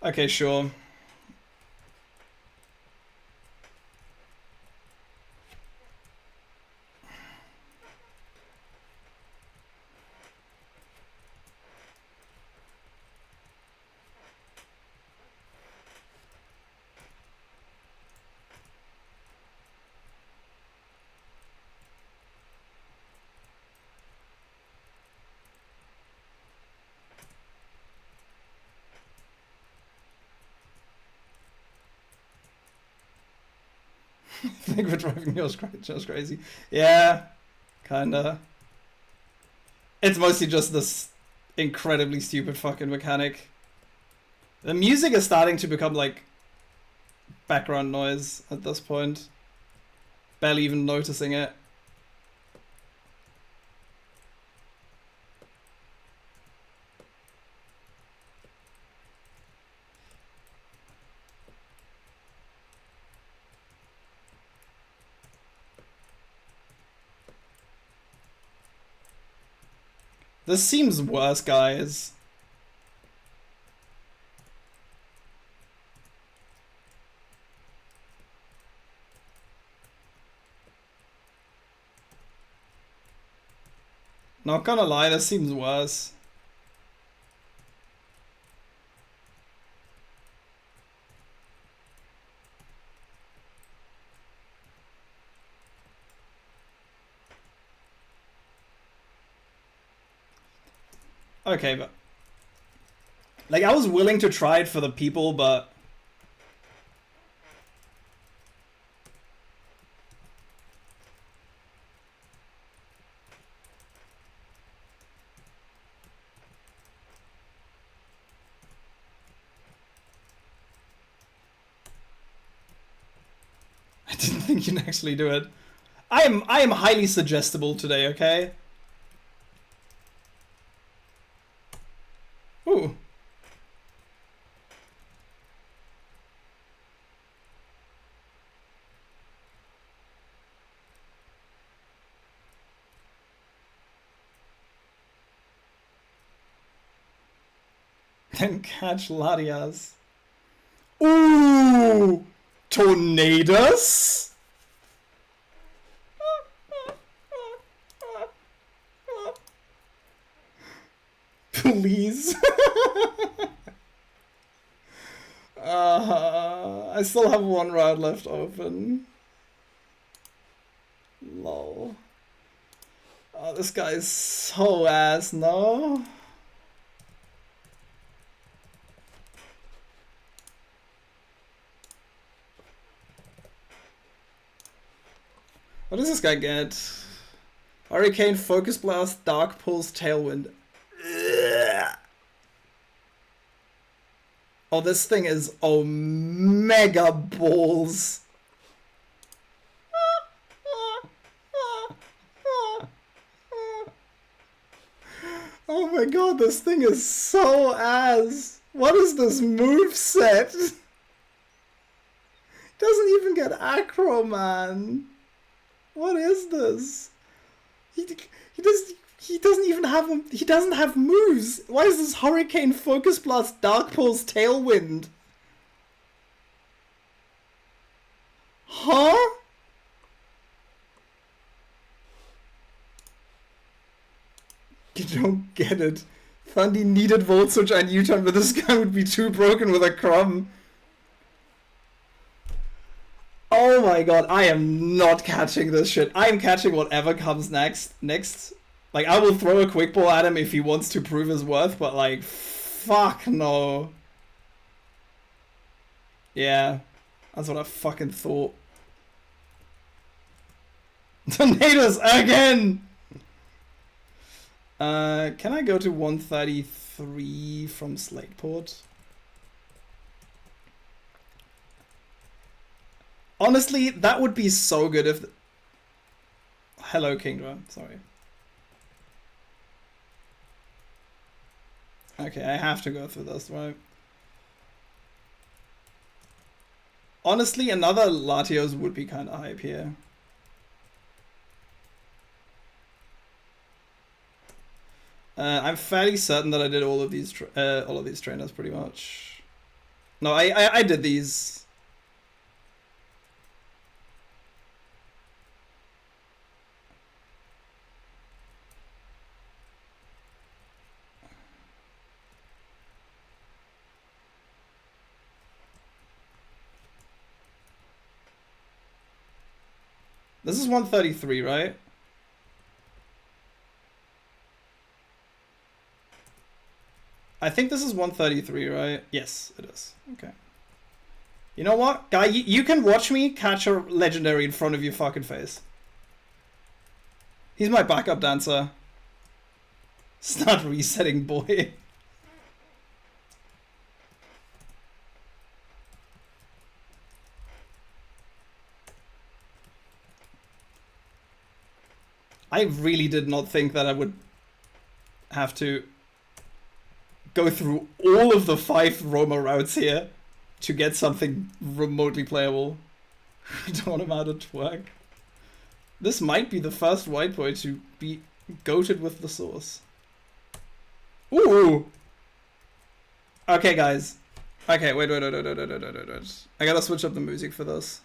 Okay, sure. I think we're driving yours crazy. Yeah, kinda. It's mostly just this incredibly stupid fucking mechanic. The music is starting to become like background noise at this point. Barely even noticing it. This seems worse, guys. Not gonna lie, this seems worse. Okay, but... Like, I was willing to try it for the people, but... I didn't think you'd actually do it. I am highly suggestible today, okay? Ooh. Then catch Larias. Ooh! Tornadoes? Please. I still have 1 round left open. Lol. Oh, this guy is so ass, no? What does this guy get? Hurricane, Focus Blast, Dark Pulse, Tailwind. Ugh. Oh, this thing is Omega Balls. Oh my god, this thing is so ass. What is this move set? Doesn't even get aggro, man. What is this? He doesn't even have he doesn't have moves. Why is this Hurricane, Focus Blast, Dark Pulse, Tailwind? Huh? You don't get it. Thundy needed Volt Switch and U-turn, but this guy would be too broken with a crumb. Oh my god, I am not catching this shit. I am catching whatever comes next. Like, I will throw a quick ball at him if he wants to prove his worth, but like, fuck no. Yeah, that's what I fucking thought. Tornadoes again! Can I go to 133 from Slateport? Honestly, that would be so good if... Hello, Kingdra. Sorry. Okay, I have to go through this, right? Honestly, another Latios would be kind of hype here. I'm fairly certain that I did all of these trainers pretty much. No, I did these. This is 133, right? I think this is 133, right? Yes, it is. Okay. You know what? Guy, you can watch me catch a legendary in front of your fucking face. He's my backup dancer. Start resetting, boy. I really did not think that I would have to go through all of the 5 Roma routes here to get something remotely playable. Don't want him out of twerk. This might be the first white boy to be goated with the sauce. Ooh! Okay, guys. Okay, wait. I gotta switch up the music for this.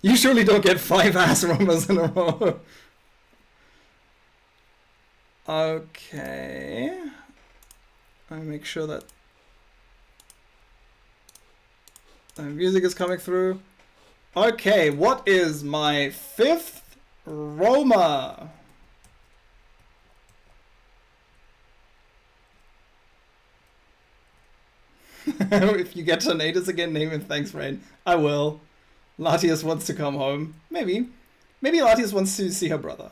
You surely don't get 5 ass Romas in a row. Okay. I make sure that the music is coming through. Okay, what is my 5th Roma? If you get tornadoes again, name him. Thanks, Rain. I will. Latias wants to come home. Maybe. Maybe Latias wants to see her brother.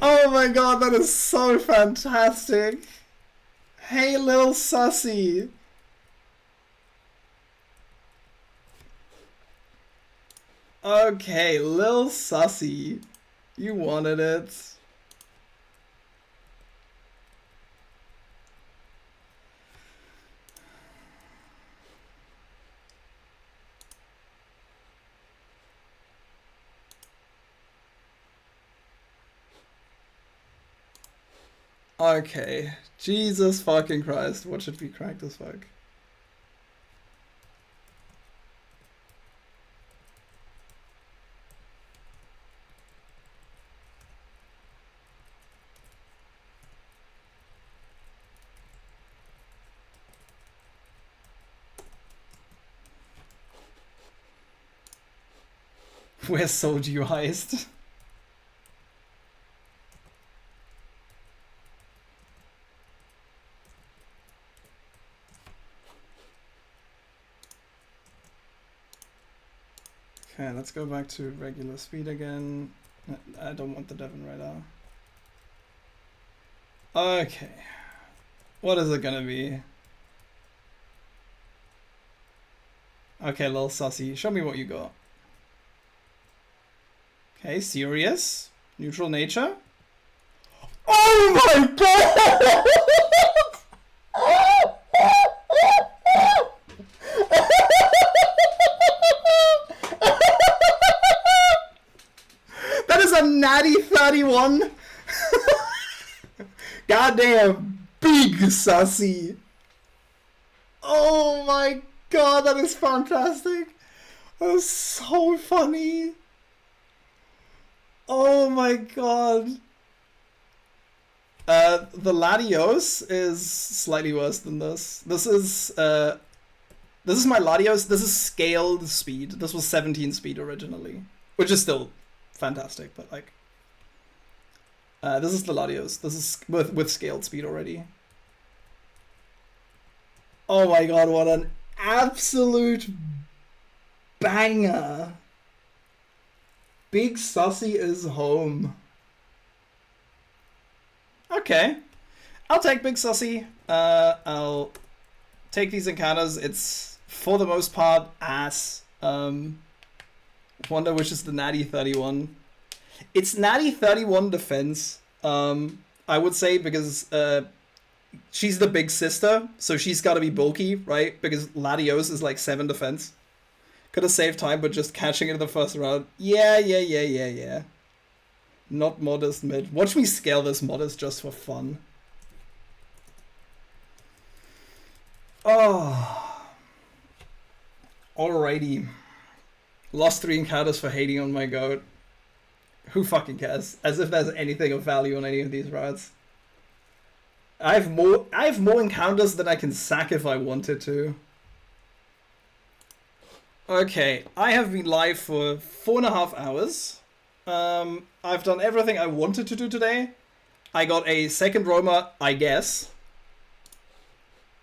Oh my god, that is so fantastic. Hey, little sussy. Okay, lil sussy. You wanted it. Okay. Jesus fucking Christ. What should be cracked as fuck? Where's Sold You Heist? Okay, let's go back to regular speed again. I don't want the Devon Radar. Okay. What is it gonna be? Okay, lil sussy. Show me what you got. Okay, serious. Neutral nature. Oh my god! That is a natty 31. Goddamn big sussy. Oh my god, that is fantastic. That is so funny. Oh my god. The Latios is slightly worse than this. This is my Latios. This is scaled speed. This was 17 speed originally, which is still fantastic, but like this is the Latios. This is with scaled speed already. Oh my god, what an absolute banger. Big Sussy is home. Okay. I'll take Big Sussy. I'll take these encounters. It's, for the most part, ass. Wonder which is the natty 31. It's natty 31 defense, I would say, because she's the big sister, so she's got to be bulky, right? Because Latios is like 7 defense. Could have saved time, but just catching it in the first round. Yeah. Not modest mid. Watch me scale this modest just for fun. Oh. Alrighty. Lost 3 encounters for hating on my goat. Who fucking cares? As if there's anything of value on any of these routes. I have more encounters than I can sack if I wanted to. Okay, I have been live for 4.5 hours. I've done everything I wanted to do today. I got a second Roma, I guess.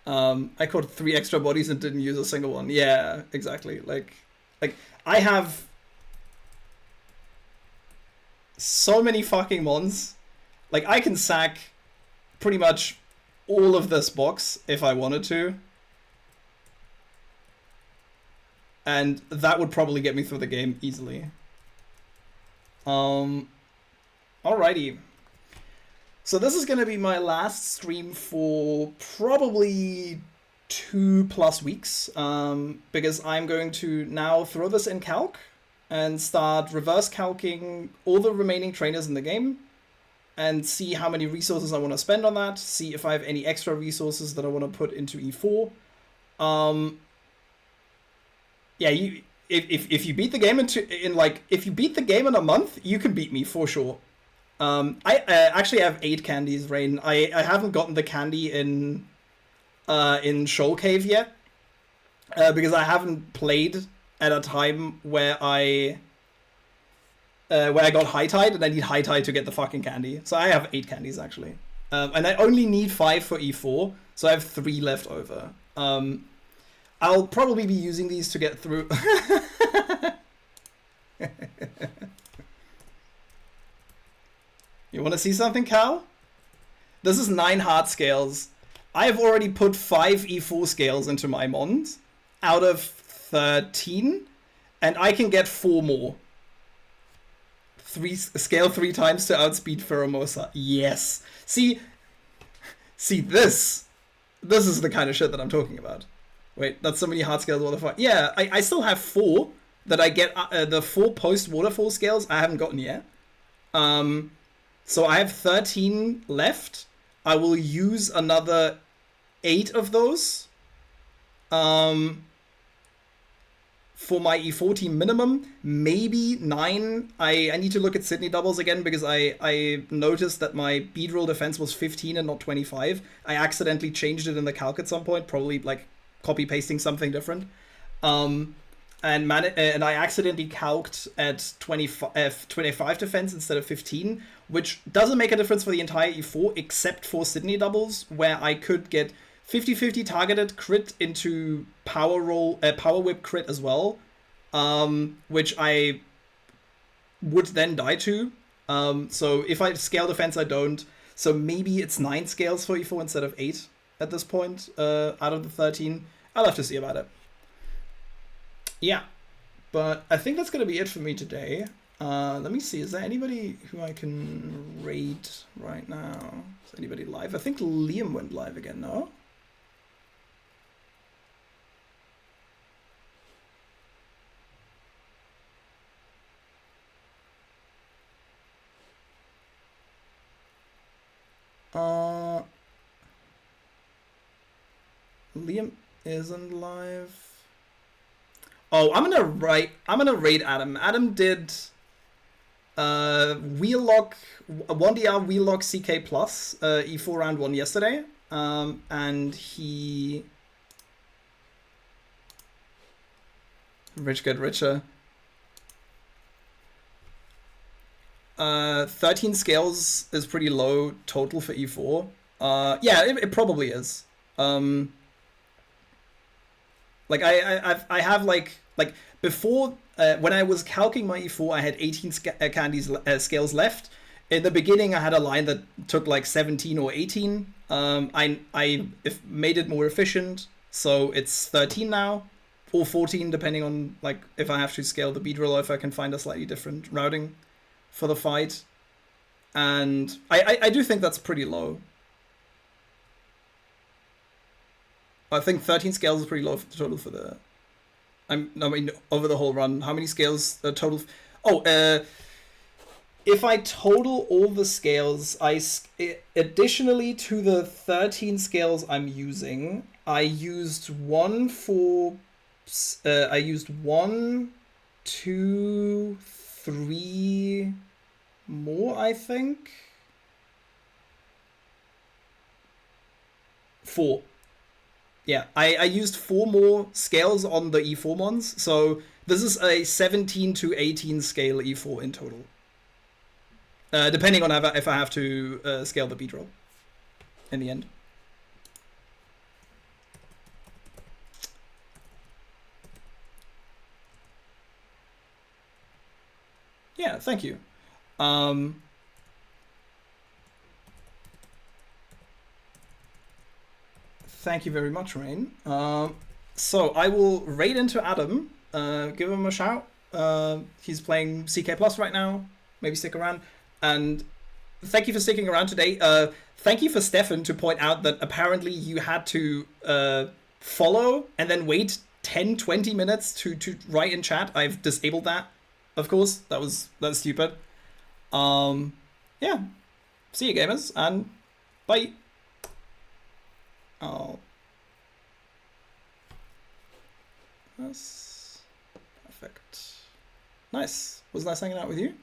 I caught 3 extra bodies and didn't use a single one. Yeah, exactly. Like I have so many fucking mons. Like, I can sack pretty much all of this box if I wanted to. And that would probably get me through the game easily. Alrighty. So this is going to be my last stream for probably 2+ weeks. Because I'm going to now throw this in calc and start reverse calcing all the remaining trainers in the game. And see how many resources I want to spend on that. See if I have any extra resources that I want to put into E4. Yeah, if you beat the game if you beat the game in a month, you can beat me for sure. I actually have 8 candies, Rain. I haven't gotten the candy in Shoal Cave yet, because I haven't played at a time where I got High Tide, and I need High Tide to get the fucking candy. So I have 8 candies actually, and I only need 5 for E4, so I have 3 left over. I'll probably be using these to get through. You want to see something, Cal? This is 9 heart scales. I have already put 5 E4 scales into my mons out of 13, and I can get 4 more. Scale 3 times to outspeed Pheromosa. Yes. See this. This is the kind of shit that I'm talking about. Wait, that's so many heart scales, what the fuck? Yeah, I still have 4 that I get, the 4 post-waterfall scales I haven't gotten yet. So I have 13 left. I will use another 8 of those for my E4 team minimum, maybe 9. I need to look at Sydney doubles again because I noticed that my bead roll defense was 15 and not 25. I accidentally changed it in the calc at some point, probably like copy pasting something different. And I accidentally calced at 25 defense instead of 15, which doesn't make a difference for the entire E4 except for Sydney doubles, where I could get 50-50 targeted crit into power whip crit as well, which I would then die to. So if I scale defense, I don't. So maybe it's 9 scales for E4 instead of 8 at this point out of the 13. I'll have to see about it. Yeah, but I think that's going to be it for me today. Let me see, is there anybody who I can raid right now? Is anybody live? I think Liam went live again, no? Liam isn't live. Oh, I'm gonna raid Adam. Adam did wheel-lock 1DR wheel-lock CK plus E4 round 1 yesterday. And he rich get richer. 13 scales is pretty low total for E4. Yeah, it probably is. Like I have like before when I was calcing my E4, I had 18 scales left. In the beginning, I had a line that took like 17 or 18. I made it more efficient, so it's 13 now, or 14 depending on like if I have to scale the bead roll or if I can find a slightly different routing for the fight. And I do think that's pretty low. I think 13 scales is pretty low for the total for the. I mean, over the whole run, how many scales total? If I total all the scales, additionally to the 13 scales I'm using, I used 1, 2, 3 more, I think. 4. Yeah, I used 4 more scales on the E4 mons, so this is a 17 to 18 scale E4 in total. Depending on if I have to scale the beat roll in the end. Yeah, thank you. Thank you very much, Rain. So I will raid into Adam, give him a shout. He's playing CK Plus right now. Maybe stick around. And thank you for sticking around today. Thank you for Stefan to point out that apparently you had to follow and then wait 10-20 minutes to write in chat. I've disabled that, of course. That's stupid. Yeah. See you, gamers, and bye. Oh. That's perfect. Nice. Was nice hanging out with you.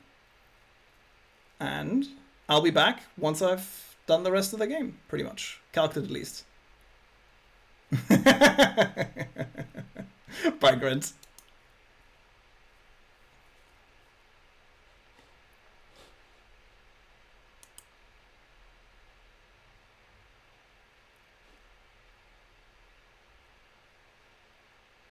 And I'll be back once I've done the rest of the game, pretty much. Calculated at least. Bye, Grant.